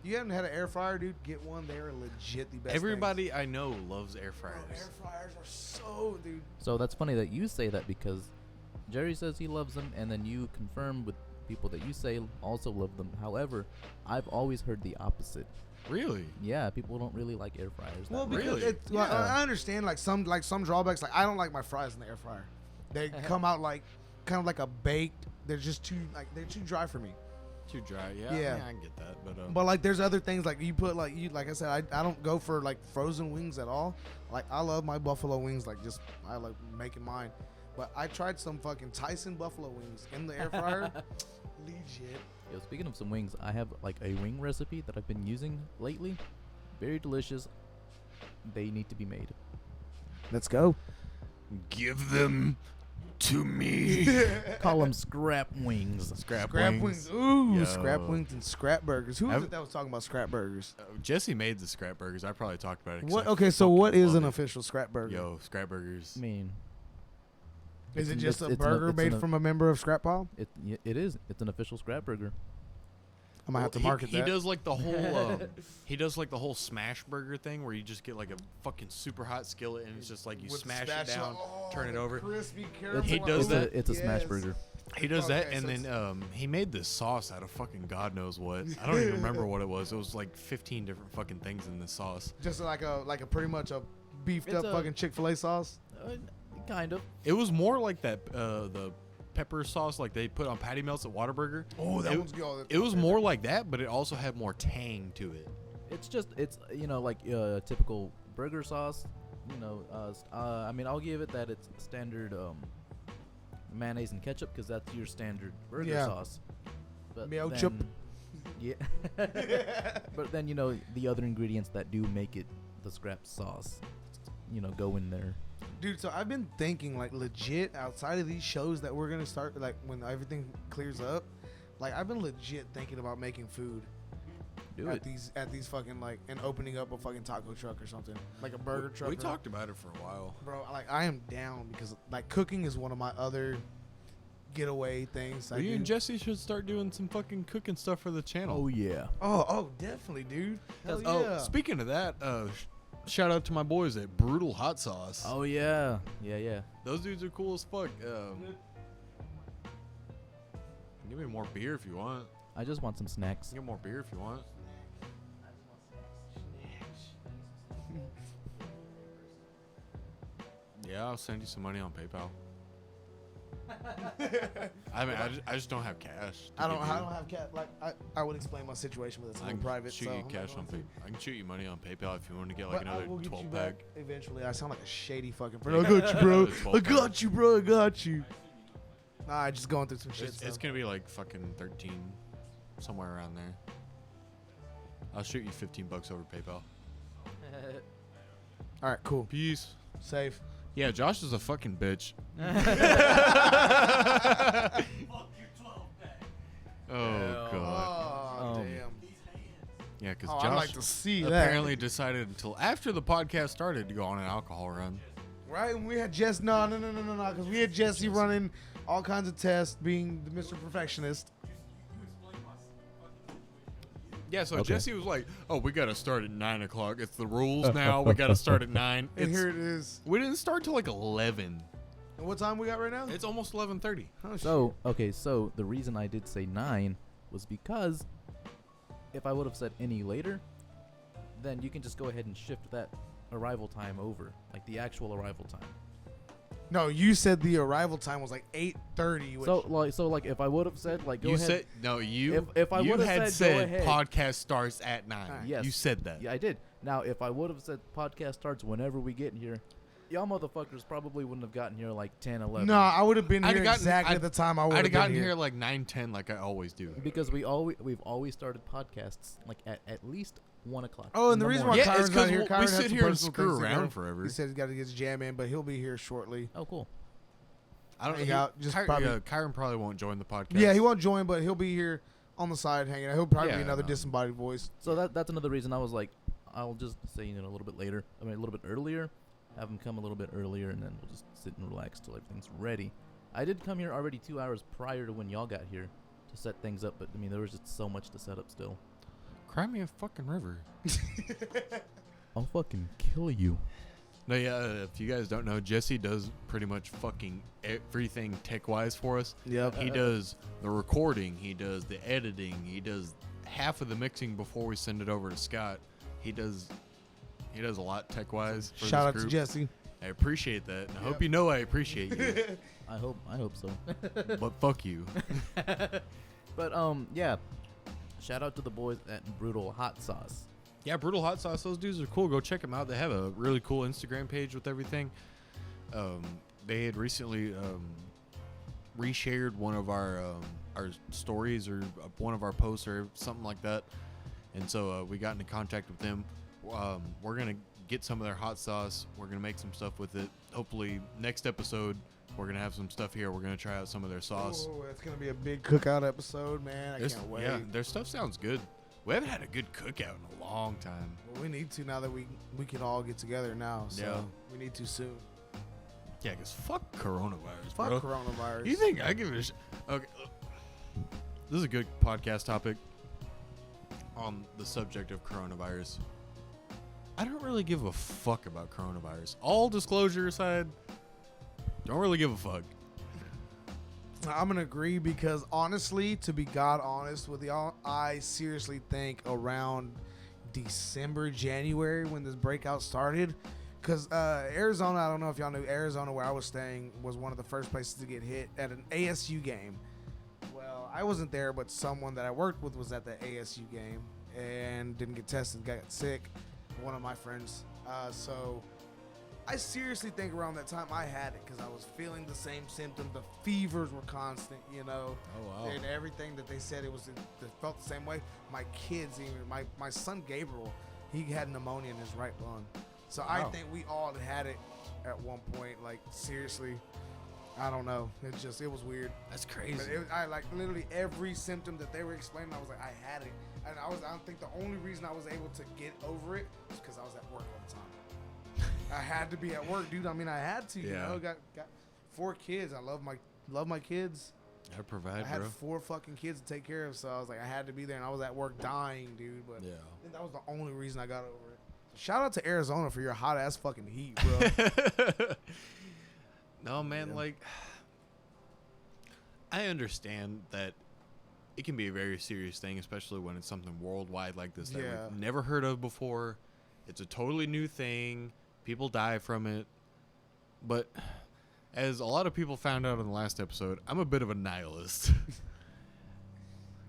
Speaker 3: You haven't had an air fryer, dude? Get one. They're legit the best.
Speaker 1: Everybody I know loves air
Speaker 3: things. Bro,
Speaker 1: fryers.
Speaker 3: air fryers are so, dude.
Speaker 4: So that's funny that you say that because Jerry says he loves them, and then you confirm with people that you say also love them. However, I've always heard the opposite.
Speaker 1: Really?
Speaker 4: Yeah, people don't really like air fryers.
Speaker 3: Well,
Speaker 4: that much.
Speaker 3: because
Speaker 1: Really?
Speaker 3: well,
Speaker 4: Yeah.
Speaker 3: I understand like some drawbacks. Like I don't like my fries in the air fryer. They come out like kind of like a baked. They're just too too dry for me.
Speaker 1: Too dry.
Speaker 3: Yeah.
Speaker 1: Yeah, I get that. But
Speaker 3: But like there's other things like you put like I said I don't go for like frozen wings at all. Like I love my buffalo wings like just I like making mine. But I tried some fucking Tyson buffalo wings in the air fryer. Legit.
Speaker 4: Yo, speaking of some wings, I have like a wing recipe that I've been using lately. Very delicious. They need to be made.
Speaker 3: Let's go.
Speaker 1: give them to me.
Speaker 4: Call them scrap wings.
Speaker 1: Scrap
Speaker 3: Scrap wings. Ooh,
Speaker 1: Yo.
Speaker 3: scrap wings and scrap burgers. Who was
Speaker 1: I've-
Speaker 3: it that was talking about scrap burgers?
Speaker 1: Jesse made the scrap burgers. I probably talked about it. 'cause
Speaker 3: What?
Speaker 1: I
Speaker 3: Okay, so
Speaker 1: fucking
Speaker 3: what is
Speaker 1: love
Speaker 3: an
Speaker 1: it.
Speaker 3: official scrap burger?
Speaker 1: Yo, scrap burgers.
Speaker 4: I mean,
Speaker 3: Is it
Speaker 4: it's-
Speaker 3: just a
Speaker 4: it's
Speaker 3: burger
Speaker 4: it's
Speaker 3: made from a member of Scrap Pile?
Speaker 4: it is. It's an official scrap burger.
Speaker 3: I might have to
Speaker 1: Well,
Speaker 3: market
Speaker 1: he
Speaker 3: that.
Speaker 1: does like the whole he does like the whole smash burger thing where you just get like a fucking super hot skillet and it's just like you
Speaker 3: With
Speaker 1: smash
Speaker 3: spatula.
Speaker 1: it down,
Speaker 3: Oh,
Speaker 1: turn it
Speaker 3: the
Speaker 1: over.
Speaker 3: Crispy
Speaker 4: It's,
Speaker 3: caramel.
Speaker 1: He does
Speaker 4: it's
Speaker 1: that.
Speaker 4: A, it's a smash
Speaker 3: Yes.
Speaker 4: burger.
Speaker 1: He does that,
Speaker 3: Okay,
Speaker 1: and
Speaker 3: so
Speaker 1: then he made this sauce out of fucking God knows what. I don't even remember what it was. It was like 15 different fucking things in this sauce.
Speaker 3: Just like a pretty much a beefed
Speaker 4: It's
Speaker 3: up
Speaker 4: a-
Speaker 3: fucking Chick-fil-A sauce.
Speaker 4: Kind of.
Speaker 1: It was more like that the pepper sauce like they put on patty melts at Whataburger.
Speaker 3: Oh, that
Speaker 1: it,
Speaker 3: one's good.
Speaker 1: It was more like that, but it also had more tang to it.
Speaker 4: It's like typical burger sauce. I mean, I'll give it that it's standard mayonnaise and ketchup because that's your standard burger
Speaker 3: Yeah.
Speaker 4: sauce. But
Speaker 3: Ketchup.
Speaker 4: then- yeah. But then the other ingredients that do make it the scrap sauce, go in there.
Speaker 3: Dude, so I've been thinking like legit outside of these shows that we're gonna start like when everything clears up, like I've been legit thinking about making food
Speaker 4: Do
Speaker 3: at
Speaker 4: it.
Speaker 3: these fucking like and opening up a fucking taco truck or something like a burger truck.
Speaker 1: We
Speaker 3: or-
Speaker 1: talked about it for a while.
Speaker 3: bro. Like I am down because like cooking is one of my other getaway things. I
Speaker 1: You
Speaker 3: do.
Speaker 1: and Jesse should start doing some fucking cooking stuff for the channel.
Speaker 4: Oh yeah.
Speaker 3: Oh, definitely, dude. Hell
Speaker 1: Oh,
Speaker 3: yeah.
Speaker 1: speaking of that, shout out to my boys at Brutal Hot Sauce.
Speaker 4: Oh yeah. Yeah.
Speaker 1: Those dudes are cool as fuck. Give me more beer if you want.
Speaker 4: I just want some snacks.
Speaker 1: Get more beer if you want. Yeah, I'll send you some money on PayPal. I mean, I just don't have cash. to
Speaker 3: I don't
Speaker 1: give you.
Speaker 3: have cat. Like I would explain my situation, but it's a
Speaker 1: I
Speaker 3: little
Speaker 1: can
Speaker 3: private.
Speaker 1: shoot
Speaker 3: so
Speaker 1: you
Speaker 3: I'm not
Speaker 1: cash
Speaker 3: going
Speaker 1: on
Speaker 3: to.
Speaker 1: I can shoot you money on PayPal if you want to get like
Speaker 3: But I
Speaker 1: another
Speaker 3: will get
Speaker 1: 12
Speaker 3: you
Speaker 1: pack.
Speaker 3: back eventually. I sound like a shady fucking person. I got you, bro. I got you, bro. I got you. Nah, I just going through some shit.
Speaker 1: It's gonna be like fucking 13, somewhere around there. I'll shoot you $15 over PayPal.
Speaker 3: All right, cool.
Speaker 1: Peace.
Speaker 3: Safe.
Speaker 1: Yeah, Josh is a fucking bitch. Oh god.
Speaker 3: Oh,
Speaker 4: Um,
Speaker 3: damn.
Speaker 1: Yeah, because
Speaker 3: Oh, I'd
Speaker 1: Josh
Speaker 3: like to see that.
Speaker 1: apparently decided until after the podcast started to go on an alcohol run.
Speaker 3: Right? And we had Jess. No. Because we had Jesse running all kinds of tests, being the Mr. Perfectionist.
Speaker 1: Yeah, so
Speaker 4: Okay.
Speaker 1: Jesse was like, "Oh, we got to start at 9 o'clock. It's the rules now. We got to start at 9."
Speaker 3: And
Speaker 1: It's,
Speaker 3: here it is.
Speaker 1: we didn't start till like 11.
Speaker 3: And what time we got right now?
Speaker 1: It's almost 11:30.
Speaker 3: Oh,
Speaker 4: So, okay, so the reason I did say 9 was because if I would have said any later, then you can just go ahead and shift that arrival time over, like the actual arrival time.
Speaker 3: No, you said the arrival time was like 8:30.
Speaker 4: So like if I would have said like go
Speaker 1: You
Speaker 4: ahead.
Speaker 1: said no. You
Speaker 4: If I
Speaker 1: you
Speaker 4: would've
Speaker 1: had
Speaker 4: said go ahead.
Speaker 1: podcast starts at 9.
Speaker 4: Yes.
Speaker 1: You said that.
Speaker 4: Yeah, I did. Now, if I would have said podcast starts whenever we get here, y'all motherfuckers probably wouldn't have gotten here like 10, 11.
Speaker 3: no, I would have been
Speaker 1: I'd
Speaker 3: here
Speaker 1: have gotten-
Speaker 3: exactly
Speaker 1: I'd-
Speaker 3: the time I would
Speaker 1: I'd
Speaker 3: have
Speaker 1: have gotten
Speaker 3: been
Speaker 1: here like 9:10, like I always do.
Speaker 4: Because we've always started podcasts like at least 1 o'clock.
Speaker 3: Oh, and
Speaker 4: in
Speaker 3: the reason why
Speaker 4: morning.
Speaker 1: Yeah, it's
Speaker 3: Kyron's not
Speaker 1: 'cause
Speaker 3: here,
Speaker 1: we
Speaker 3: Kyron has
Speaker 1: sit
Speaker 3: some
Speaker 1: here and
Speaker 3: personal
Speaker 1: screw
Speaker 3: things to
Speaker 1: around
Speaker 3: go.
Speaker 1: forever.
Speaker 3: He said he's got to get his jam in, but he'll be here shortly.
Speaker 4: Oh, cool.
Speaker 1: I don't
Speaker 3: Hang
Speaker 1: he-
Speaker 3: out, just
Speaker 1: Kyron,
Speaker 3: probably-
Speaker 1: Kyron probably won't join the podcast.
Speaker 3: Yeah, he won't join, but he'll be here on the side hanging out. He'll probably be
Speaker 1: Yeah,
Speaker 3: another
Speaker 1: no.
Speaker 3: disembodied voice.
Speaker 4: So that's another reason I was like, I'll just say it a little bit later. I mean, a little bit earlier. Have him come a little bit earlier, and then we'll just sit and relax till everything's ready. I did come here already 2 hours prior to when y'all got here to set things up, but I mean, there was just so much to set up still.
Speaker 1: Cry me a fucking river.
Speaker 4: I'll fucking kill you.
Speaker 1: No, yeah. If you guys don't know, Jesse does pretty much fucking everything tech-wise for us.
Speaker 3: Yep.
Speaker 1: He does the recording. He does the editing. He does half of the mixing before we send it over to Scott. He does a lot tech-wise. For
Speaker 3: Shout
Speaker 1: this
Speaker 3: out to
Speaker 1: group.
Speaker 3: Jesse.
Speaker 1: I appreciate that. And I
Speaker 3: Yep.
Speaker 1: hope you know I appreciate you.
Speaker 4: I hope so.
Speaker 1: But fuck you.
Speaker 4: But yeah. Shout out to the boys at Brutal Hot Sauce.
Speaker 1: Yeah, Brutal Hot Sauce. Those dudes are cool. Go check them out. They have a really cool Instagram page with everything. They had recently reshared one of our stories or one of our posts or something like that, and so we got into contact with them. We're gonna get some of their hot sauce. We're gonna make some stuff with it. Hopefully, next episode we're gonna have some stuff here. We're gonna try out some of their sauce.
Speaker 3: Oh, it's gonna be a big cookout episode, man. I
Speaker 1: There's-
Speaker 3: can't wait.
Speaker 1: Yeah, their stuff sounds good. We haven't had a good cookout in a long time.
Speaker 3: Well, we need to now that we can all get together now. So
Speaker 1: Yeah.
Speaker 3: we need to soon.
Speaker 1: Yeah, because fuck coronavirus,
Speaker 3: Fuck
Speaker 1: bro.
Speaker 3: coronavirus.
Speaker 1: You think I give a Okay. This is a good podcast topic on the subject of coronavirus. I don't really give a fuck about coronavirus. All disclosure aside, don't really give a fuck.
Speaker 3: I'm gonna agree because honestly, to be God honest with y'all, I seriously think around December, January when this breakout started, because Arizona, I don't know if y'all knew, Arizona where I was staying was one of the first places to get hit at an ASU game. Well, I wasn't there, but someone that I worked with was at the ASU game and didn't get tested, got sick. One of my friends. So I seriously think around that time I had it because I was feeling the same symptoms. The fevers were constant, you know.
Speaker 1: Oh, wow.
Speaker 3: And everything that they said it felt the same way. My kids, even my son Gabriel, he had pneumonia in his right lung. So I
Speaker 1: Wow.
Speaker 3: think we all had it at one point. Like seriously, I don't know. It was weird.
Speaker 1: That's
Speaker 3: But
Speaker 1: crazy.
Speaker 3: I like literally every symptom that they were explaining. I was like, I had it, and I don't think the only reason I was able to get over it was because I was at work all the time. I had to be at work, dude. I mean, I had to. You
Speaker 1: Yeah.
Speaker 3: know, got 4 kids. I love my kids.
Speaker 1: Gotta provide,
Speaker 3: I had
Speaker 1: bro.
Speaker 3: 4 fucking kids to take care of, so I was like, I had to be there, and I was at work dying, dude. But
Speaker 1: Yeah.
Speaker 3: I think that was the only reason I got over it. So shout out to Arizona for your hot ass fucking heat, bro.
Speaker 1: No, man,
Speaker 3: Yeah.
Speaker 1: like, I understand that it can be a very serious thing, especially when it's something worldwide like this that
Speaker 3: Yeah.
Speaker 1: we've never heard of before. It's a totally new thing. People die from it. But as a lot of people found out in the last episode, I'm a bit of a nihilist.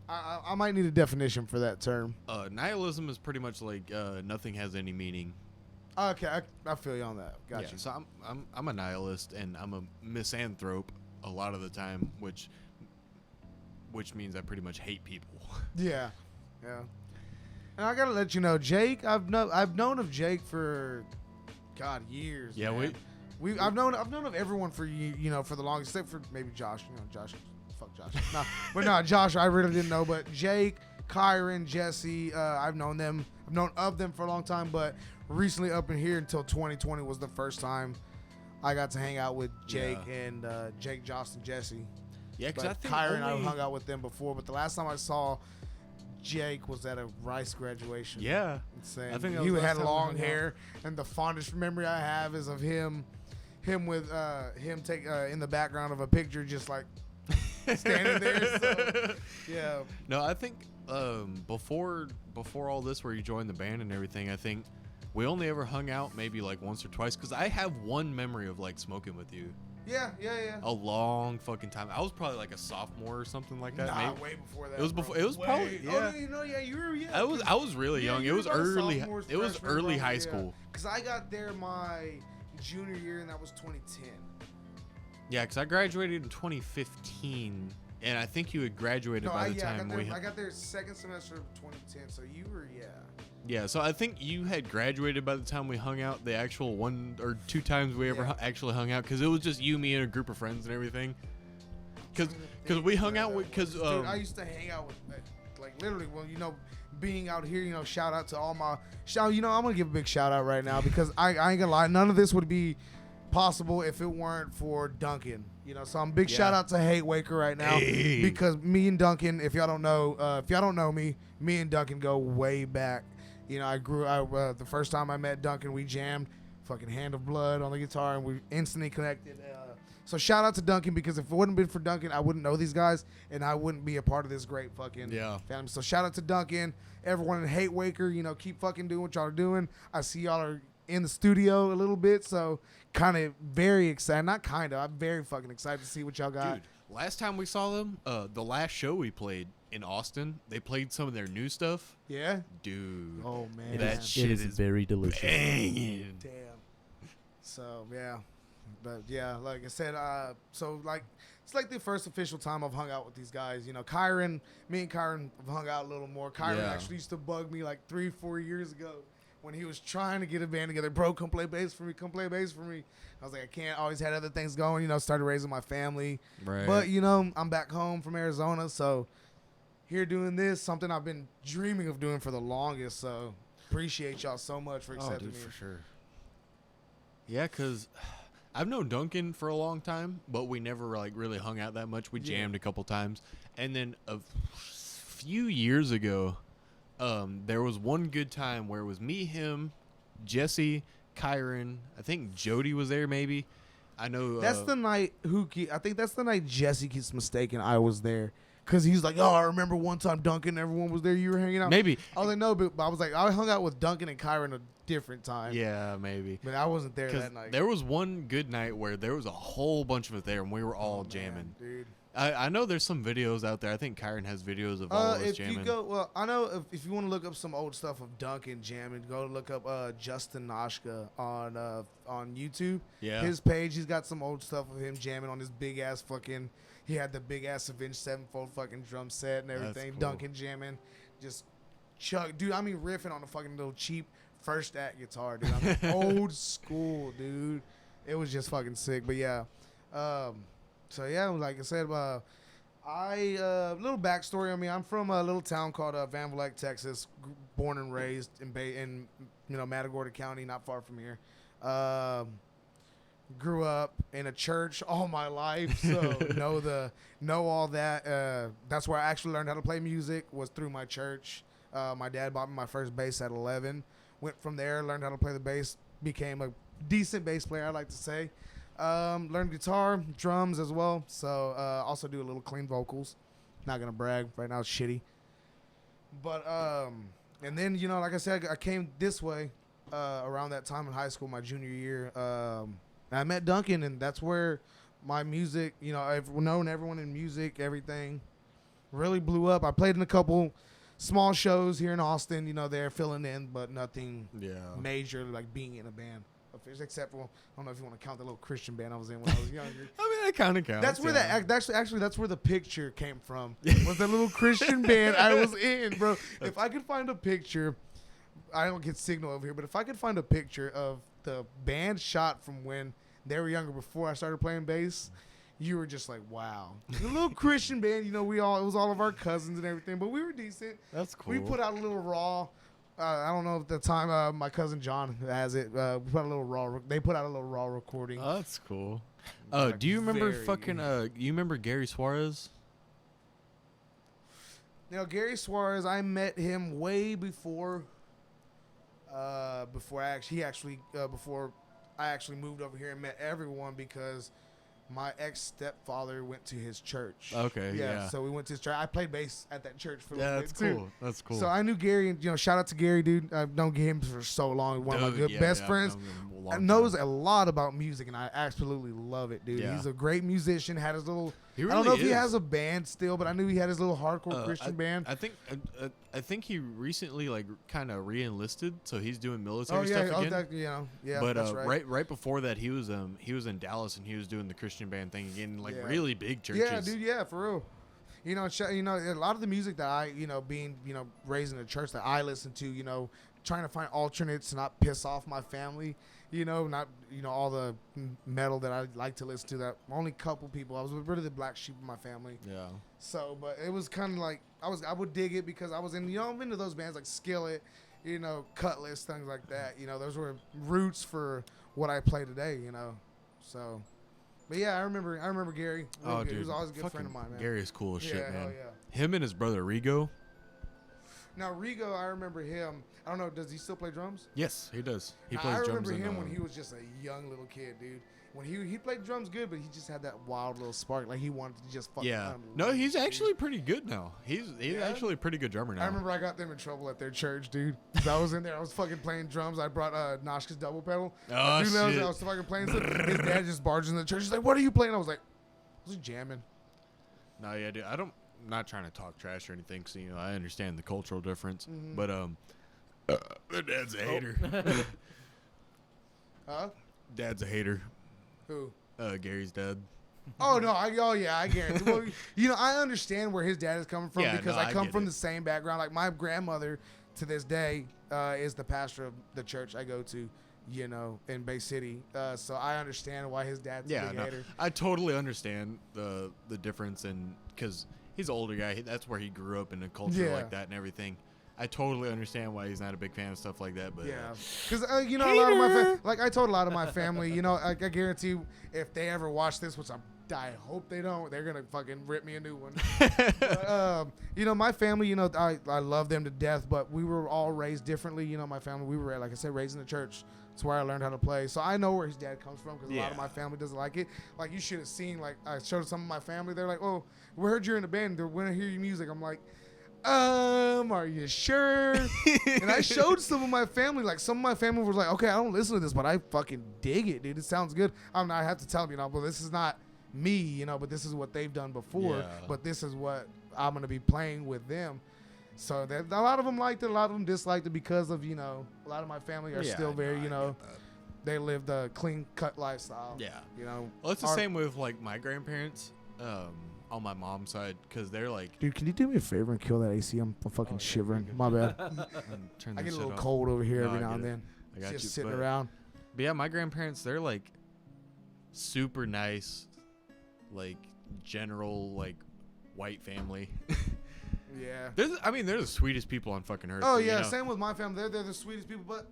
Speaker 3: I might need a definition for that term.
Speaker 1: Nihilism is pretty much like nothing has any meaning.
Speaker 3: Okay, I feel you on that. Got
Speaker 1: Yeah,
Speaker 3: you.
Speaker 1: so I'm a nihilist and I'm a misanthrope a lot of the time, which means I pretty much hate people.
Speaker 3: Yeah, yeah. And I gotta let you know, Jake. I've known of Jake for, God, years.
Speaker 1: Yeah,
Speaker 3: man. I've known of everyone for you know, for the longest, except for maybe Josh. You know, Josh. Fuck Josh. No, Josh, I really didn't know. But Jake, Kyron, Jesse, I've known them. I've known of them for a long time. But recently, up in here until 2020 was the first time I got to hang out with Jake and Jake, Josh, and Jesse.
Speaker 1: Yeah, because
Speaker 3: But
Speaker 1: I think
Speaker 3: Kyron, I've
Speaker 1: only-
Speaker 3: hung out with them before. But the last time I saw Jake was at a Rice graduation.
Speaker 1: Yeah.
Speaker 3: Insane.
Speaker 1: I think that
Speaker 3: he
Speaker 1: was the last
Speaker 3: had
Speaker 1: time we
Speaker 3: long
Speaker 1: hung out.
Speaker 3: hair, and the fondest memory I have is of him with him in the background of a picture, just like standing there. So, yeah,
Speaker 1: No, I think before all this, where you joined the band and everything, I think we only ever hung out maybe like once or twice. Because I have one memory of like smoking with you.
Speaker 3: Yeah.
Speaker 1: A long fucking time. I was probably like a sophomore or something like that.
Speaker 3: Nah,
Speaker 1: maybe.
Speaker 3: way before that.
Speaker 1: It was
Speaker 3: bro.
Speaker 1: before. It was probably.
Speaker 3: Way-
Speaker 1: Yeah.
Speaker 3: Oh, no, you know, yeah, you were. Yeah.
Speaker 1: I was really
Speaker 3: Yeah,
Speaker 1: young.
Speaker 3: you
Speaker 1: It
Speaker 3: were
Speaker 1: was
Speaker 3: about a
Speaker 1: early.
Speaker 3: sophomore,
Speaker 1: It was
Speaker 3: freshman,
Speaker 1: early
Speaker 3: probably,
Speaker 1: high
Speaker 3: yeah.
Speaker 1: school.
Speaker 3: Cause I got there my junior year, and that was 2010.
Speaker 1: Yeah, because I graduated in 2015, and I think you had graduated
Speaker 3: No,
Speaker 1: by the
Speaker 3: I
Speaker 1: time
Speaker 3: got
Speaker 1: we.
Speaker 3: there. I got there second semester of 2010. So you were, yeah.
Speaker 1: Yeah, so I think you had graduated by the time we hung out. The actual one or two times we ever
Speaker 3: Yeah.
Speaker 1: actually hung out, because it was just you, me, and a group of friends and everything. Because we hung out with
Speaker 3: Dude, I used to hang out with like literally. Well, you know, being out here, you know, shout out to all my You know, I'm gonna give a big shout out right now because I ain't gonna lie, none of this would be possible if it weren't for Duncan. You know, so I'm big
Speaker 1: Yeah.
Speaker 3: shout out to Hate Waker right now
Speaker 1: Hey.
Speaker 3: because me and Duncan, if y'all don't know me and Duncan go way back. You know, the first time I met Duncan, we jammed fucking Hand of Blood on the guitar and we instantly connected. So shout out to Duncan because if it wouldn't been for Duncan, I wouldn't know these guys and I wouldn't be a part of this great fucking family. So shout out to Duncan, everyone in Hate Waker. You know, keep fucking doing what y'all are doing. I see y'all are in the studio a little bit, so kind of very excited. Not kind of, I'm very fucking excited to see what y'all got.
Speaker 1: Dude, last time we saw them, the last show we played in Austin, they played some of their new stuff.
Speaker 3: Yeah.
Speaker 1: Dude.
Speaker 3: Oh man.
Speaker 1: That shit
Speaker 4: is
Speaker 1: is
Speaker 4: very delicious.
Speaker 1: banging.
Speaker 3: Damn. So yeah, but yeah, like I said, so like it's like the first official time I've hung out with these guys. You know, me and Kyron have hung out a little more. Kyron
Speaker 1: Yeah.
Speaker 3: actually used to bug me like 3-4 years ago when he was trying to get a band together. Bro, come play bass for me. Come play bass for me. I was like, I can't. Always had other things going. You know, started raising my family.
Speaker 1: Right.
Speaker 3: But you know, I'm back home from Arizona, so here doing this, something I've been dreaming of doing for the longest. So appreciate y'all so much for accepting me.
Speaker 1: For sure. Yeah, because I've known Duncan for a long time, but we never like really hung out that much. We
Speaker 3: Yeah.
Speaker 1: jammed a couple times, and then a few years ago, there was one good time where it was me, him, Jesse, Kyron. I think Jody was there. Maybe I know.
Speaker 3: That's the night I think that's the night Jesse keeps mistaken I was there. Cause he's like, oh, I remember one time Duncan, everyone was there, you were hanging out.
Speaker 1: maybe.
Speaker 3: I was like, no, but I was like, I hung out with Duncan and Kyron a different time.
Speaker 1: Yeah, maybe.
Speaker 3: But I wasn't there
Speaker 1: 'Cause
Speaker 3: that night.
Speaker 1: there was one good night where there was a whole bunch of us there, and we were all
Speaker 3: Man,
Speaker 1: jamming.
Speaker 3: dude.
Speaker 1: I know there's some videos out there. I think Kyron has videos of all of us
Speaker 3: If
Speaker 1: jamming.
Speaker 3: you go, well, I know if you want to look up some old stuff of Duncan jamming, go look up Justin Noshka on YouTube.
Speaker 1: Yeah.
Speaker 3: His page, he's got some old stuff of him jamming on this big ass fucking. He had the big ass Avenged Sevenfold fucking drum set and everything.
Speaker 1: cool.
Speaker 3: Duncan jamming, just dude. I mean, riffing on the fucking little cheap first act guitar, dude. I mean, old school, dude. It was just fucking sick. But yeah, so yeah, like I said, little backstory. I mean, I'm from a little town called Van Vleck, Texas. Born and raised in Matagorda County, not far from here. Grew up in a church all my life, so know all that. That's where I actually learned how to play music, was through my church. My dad bought me my first bass at 11. Went from there, learned how to play the bass, became a decent bass player, I like to say. Learned guitar, drums as well. So also do a little clean vocals. Not gonna brag right now, it's shitty. But and then like I said, I came this way around that time in high school, my junior year. And I met Duncan, and that's where my music, I've known everyone in music, everything really blew up. I played in a couple small shows here in Austin, there filling in, but nothing major like being in a band. Except for, I don't know if you want to count the little Christian band I was in when I was younger.
Speaker 1: I mean, that kind of counts.
Speaker 3: That's where actually that's where the picture came from. Was the little Christian band I was in, bro. If I could find a picture, I don't get signal over here, but if I could find a picture of the band shot from when they were younger before I started playing bass, you were just like, wow. The little Christian band, it was all of our cousins and everything, but we were decent.
Speaker 1: That's cool.
Speaker 3: We put out a little raw. I don't know if the time my cousin John has it. We put out a little raw. They put out a little raw recording.
Speaker 1: Oh, that's cool.
Speaker 3: Like,
Speaker 1: do you remember
Speaker 3: very-
Speaker 1: you remember Gary Suarez?
Speaker 3: Gary Suarez, I met him way before I actually moved over here and met everyone, because my ex stepfather went to his church.
Speaker 1: Okay, yeah.
Speaker 3: So we went to his church. I played bass at that church for a
Speaker 1: Yeah,
Speaker 3: little
Speaker 1: that's
Speaker 3: bit too.
Speaker 1: cool. That's cool.
Speaker 3: So I knew Gary, and shout out to Gary, dude. I've known him for so long. One of my
Speaker 1: Dude,
Speaker 3: good
Speaker 1: yeah,
Speaker 3: best
Speaker 1: yeah, I've
Speaker 3: friends.
Speaker 1: known him a long
Speaker 3: Knows
Speaker 1: time.
Speaker 3: a lot about music, and I absolutely love it, dude.
Speaker 1: Yeah.
Speaker 3: He's a great musician. Had his little.
Speaker 1: He
Speaker 3: I don't know
Speaker 1: really
Speaker 3: if he
Speaker 1: is.
Speaker 3: has a band still, but I knew he had his little hardcore Christian band.
Speaker 1: I think he recently like kind of re-enlisted, so he's doing
Speaker 3: Oh
Speaker 1: military
Speaker 3: yeah,
Speaker 1: stuff again.
Speaker 3: yeah.
Speaker 1: But
Speaker 3: that's
Speaker 1: right before that, he was in Dallas and he was doing the Christian band thing again, like
Speaker 3: Yeah.
Speaker 1: really big churches.
Speaker 3: Yeah, dude. Yeah, for real. A lot of the music that I, being, raised in a church that I listen to, trying to find alternates to not piss off my family, not, all the metal that I like to listen to. That only couple people. I was really the black sheep of my family.
Speaker 1: Yeah.
Speaker 3: So, but it was kind of like I would dig it because I was in, I'm into those bands like Skillet, Cutlass, things like that. Those were roots for what I play today. So. But yeah, I remember Gary. Real
Speaker 1: Oh,
Speaker 3: good.
Speaker 1: dude,
Speaker 3: He was always a good
Speaker 1: fucking
Speaker 3: friend of mine, man.
Speaker 1: Gary is cool as
Speaker 3: Yeah,
Speaker 1: shit,
Speaker 3: hell
Speaker 1: man.
Speaker 3: yeah.
Speaker 1: Him and his brother Rigo.
Speaker 3: Now Rigo, I remember him. I don't know, does he still play drums?
Speaker 1: Yes, he does. He
Speaker 3: Now,
Speaker 1: plays
Speaker 3: I
Speaker 1: drums.
Speaker 3: remember
Speaker 1: in,
Speaker 3: him when he was just a young little kid, dude. When he played drums good, but he just had that wild little spark, like he wanted to just fucking.
Speaker 1: Yeah. No,
Speaker 3: unleash,
Speaker 1: he's
Speaker 3: dude.
Speaker 1: actually pretty good now. He's
Speaker 3: Yeah?
Speaker 1: actually a pretty good drummer now.
Speaker 3: I remember I got them in trouble at their church, dude. 'Cause I was in there, I was fucking playing drums. I brought Noshka's double pedal.
Speaker 1: Oh,
Speaker 3: Dude, I
Speaker 1: shit.
Speaker 3: was fucking playing stuff. His dad just barged in the church. He's like, "What are you playing?" I was like, "I was jamming."
Speaker 1: No, yeah, dude. I'm not trying to talk trash or anything, because I understand the cultural difference.
Speaker 3: Mhm.
Speaker 1: But their dad's a hater.
Speaker 3: Huh?
Speaker 1: Dad's a hater.
Speaker 3: Who?
Speaker 1: Gary's dad.
Speaker 3: Oh no! I guarantee. Well, I understand where his dad is coming from
Speaker 1: Yeah,
Speaker 3: because
Speaker 1: no,
Speaker 3: I
Speaker 1: I
Speaker 3: come
Speaker 1: get
Speaker 3: from
Speaker 1: it.
Speaker 3: the same background. Like my grandmother, to this day, is the pastor of the church I go to. In Bay City. So I understand why his dad's a
Speaker 1: Yeah,
Speaker 3: big
Speaker 1: no,
Speaker 3: hater.
Speaker 1: I totally understand the difference, and because he's an older guy, that's where he grew up in a culture
Speaker 3: Yeah.
Speaker 1: like that and everything. I totally understand why he's not a big fan of stuff like that. But
Speaker 3: Yeah, because a lot of my like I told a lot of my family, I guarantee if they ever watch this, which I hope they don't, they're gonna fucking rip me a new one. But, my family, I love them to death, but we were all raised differently. My family, we were, like I said, raised in the church. It's where I learned how to play. So I know where his dad comes from because a lot of
Speaker 1: Yeah.
Speaker 3: my family doesn't like it. Like you should have seen, like I showed some of my family. They're like, "Oh, we heard you're in a band. They want to hear your music." I'm like, are you sure? And I showed some of my family. Like some of my family was like, "Okay, I don't listen to this, but I fucking dig it, dude. It sounds good." I have to tell them, but this is not me, but this is what they've done before.
Speaker 1: Yeah.
Speaker 3: But this is what I'm gonna be playing with them. So that a lot of them liked it, a lot of them disliked it because of a lot of my family are
Speaker 1: Yeah,
Speaker 3: still very
Speaker 1: no, I get that.
Speaker 3: they live the clean cut lifestyle.
Speaker 1: Yeah.
Speaker 3: Our-
Speaker 1: Well, it's the same with like my grandparents on my mom's side, because they're like,
Speaker 3: Dude, can you do me a favor and kill that AC? I'm fucking shivering. My bad.
Speaker 1: turn
Speaker 3: I get
Speaker 1: this
Speaker 3: a
Speaker 1: shit
Speaker 3: little
Speaker 1: off.
Speaker 3: cold over here
Speaker 1: No,
Speaker 3: every
Speaker 1: I
Speaker 3: now
Speaker 1: get
Speaker 3: and
Speaker 1: it.
Speaker 3: then.
Speaker 1: I got
Speaker 3: Just
Speaker 1: you.
Speaker 3: sitting
Speaker 1: but,
Speaker 3: around.
Speaker 1: But yeah, my grandparents, they're like super nice, like general like white family.
Speaker 3: Yeah.
Speaker 1: They're the sweetest people on fucking earth.
Speaker 3: Oh
Speaker 1: but,
Speaker 3: yeah, same with my family. They're the sweetest people, but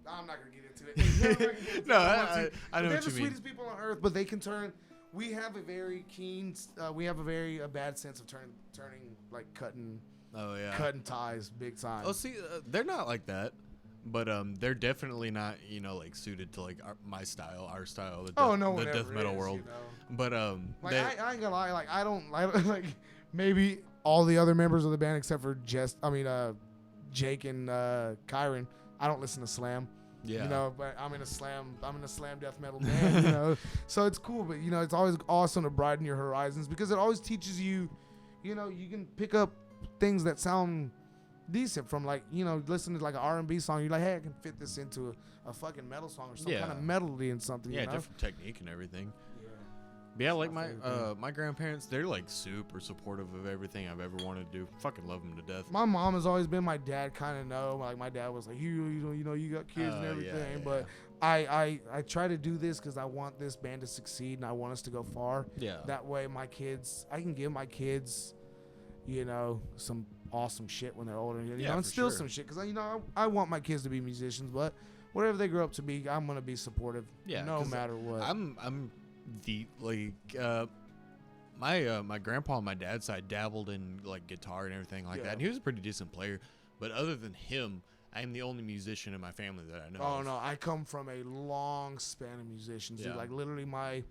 Speaker 3: I'm not gonna get into it.
Speaker 1: No, I know
Speaker 3: They're
Speaker 1: what
Speaker 3: the
Speaker 1: you mean.
Speaker 3: sweetest people on earth, but they can turn. We have a very keen. We have a very bad sense of turning like cutting
Speaker 1: Oh yeah.
Speaker 3: ties big time.
Speaker 1: Oh, see, they're not like that, but they're definitely not like suited to like my style, our style, the
Speaker 3: Oh, no
Speaker 1: the
Speaker 3: one
Speaker 1: death
Speaker 3: ever
Speaker 1: metal
Speaker 3: is,
Speaker 1: world.
Speaker 3: you know.
Speaker 1: But
Speaker 3: Like
Speaker 1: they,
Speaker 3: I ain't gonna lie, like I don't like maybe all the other members of the band except for Jake and Kyron. I don't listen to slam.
Speaker 1: yeah,
Speaker 3: But I'm in a slam death metal band, So it's cool, but it's always awesome to broaden your horizons because it always teaches you, you can pick up things that sound decent from like, listening to like an R&B song. You're like, hey, I can fit this into a fucking metal song or some
Speaker 1: Yeah.
Speaker 3: kind of melody and something,
Speaker 1: yeah,
Speaker 3: you know?
Speaker 1: different technique and everything.
Speaker 3: Yeah.
Speaker 1: But yeah, like
Speaker 3: my
Speaker 1: my
Speaker 3: favorite thing.
Speaker 1: my grandparents, they're like super supportive of everything I've ever wanted to do. Fucking love them to death.
Speaker 3: My mom has always been. My dad kind of know. Like my dad was like, you got kids and
Speaker 1: Yeah,
Speaker 3: everything.
Speaker 1: yeah.
Speaker 3: But I try to do this because I want this band to succeed and I want us to go far.
Speaker 1: Yeah,
Speaker 3: That way, I can give my kids, some awesome shit when they're older.
Speaker 1: Yeah,
Speaker 3: and
Speaker 1: for
Speaker 3: still
Speaker 1: sure.
Speaker 3: some shit because I want my kids to be musicians, but whatever they grow up to be, I'm gonna be supportive.
Speaker 1: Yeah,
Speaker 3: no
Speaker 1: 'cause
Speaker 3: matter what.
Speaker 1: I'm the like my grandpa on my dad's side dabbled in like guitar and everything like
Speaker 3: Yeah.
Speaker 1: that, and he was a pretty decent player. But other than him, I'm the only musician in my family that I know.
Speaker 3: Oh
Speaker 1: of.
Speaker 3: no, I come from a long span of musicians. Dude.
Speaker 1: Yeah.
Speaker 3: Like literally, my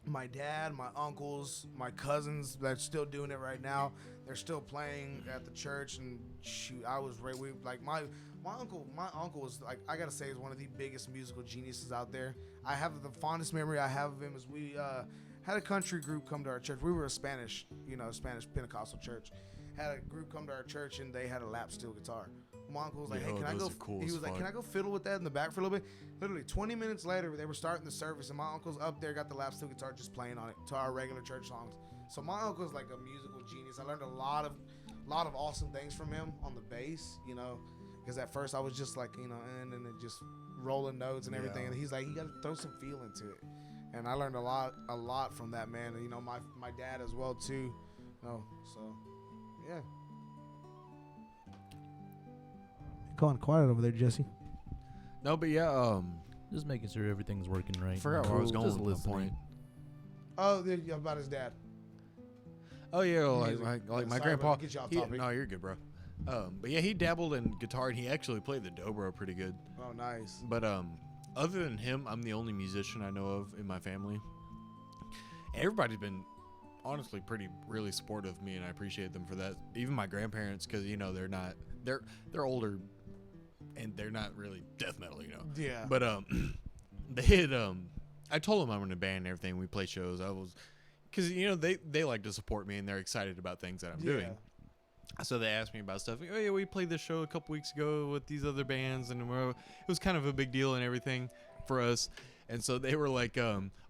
Speaker 3: my dad, my uncles, my cousins that's still doing it right now. They're still playing at the church, and shoot, I was we like my uncle. My uncle was like, I gotta say, is one of the biggest musical geniuses out there. I have the fondest memory I have of him is we had a country group come to our church. We were a Spanish Pentecostal church. Had a group come to our church, and they had a lap steel guitar. My uncle was like, "Hey, can I go?"
Speaker 1: Cool,
Speaker 3: he was like, "Can I go fiddle with that in the back for a little bit?" Literally 20 minutes later, they were starting the service, and my uncle's up there, got the lap steel guitar, just playing on it to our regular church songs. So my uncle's like a musical genius. I learned a lot of awesome things from him on the bass, because at first I was just like, and then it just rolling notes and everything. And he's like, you got to throw some feel into it. And I learned a lot from that man. And my dad as well too. So yeah. Going quiet over there, Jesse.
Speaker 1: No, but yeah,
Speaker 4: Just making sure everything's working right.
Speaker 1: forgot where I was going
Speaker 4: Just
Speaker 1: with the point.
Speaker 3: Oh, yeah, about his dad.
Speaker 1: Oh yeah,
Speaker 3: Music.
Speaker 1: like my
Speaker 3: Sorry,
Speaker 1: grandpa.
Speaker 3: but to get you off topic.
Speaker 1: No, you're good, bro. But yeah, he dabbled in guitar, and he actually played the dobro pretty good.
Speaker 3: Oh, nice.
Speaker 1: But other than him, I'm the only musician I know of in my family. Everybody's been honestly really supportive of me, and I appreciate them for that. Even my grandparents, because they're older, and they're not really death metal,
Speaker 3: Yeah.
Speaker 1: But they had I told them I'm in a band and everything. We play shows. Because they like to support me, and they're excited about things that I'm doing. So they asked me about stuff. Oh yeah, we played this show a couple weeks ago with these other bands, and it was kind of a big deal and everything for us. And so they were like,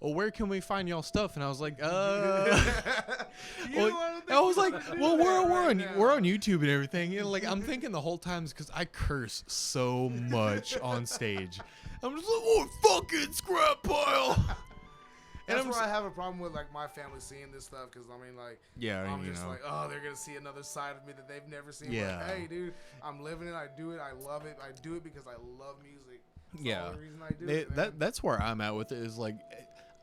Speaker 1: where can we find y'all stuff? And I was like, I was like, well, we're on YouTube and everything. I'm thinking the whole time, because I curse so much on stage. I'm just like, fucking scrap pile.
Speaker 3: That's where I have a problem with my family seeing this stuff, because
Speaker 1: Yeah,
Speaker 3: I'm just like, they're gonna see another side of me that they've never seen.
Speaker 1: Yeah.
Speaker 3: But, hey, dude, I'm living it. I do it. I love it. I do it because I love music. That's
Speaker 1: Yeah.
Speaker 3: the only reason I do it, man.
Speaker 1: That's where I'm at with it. Is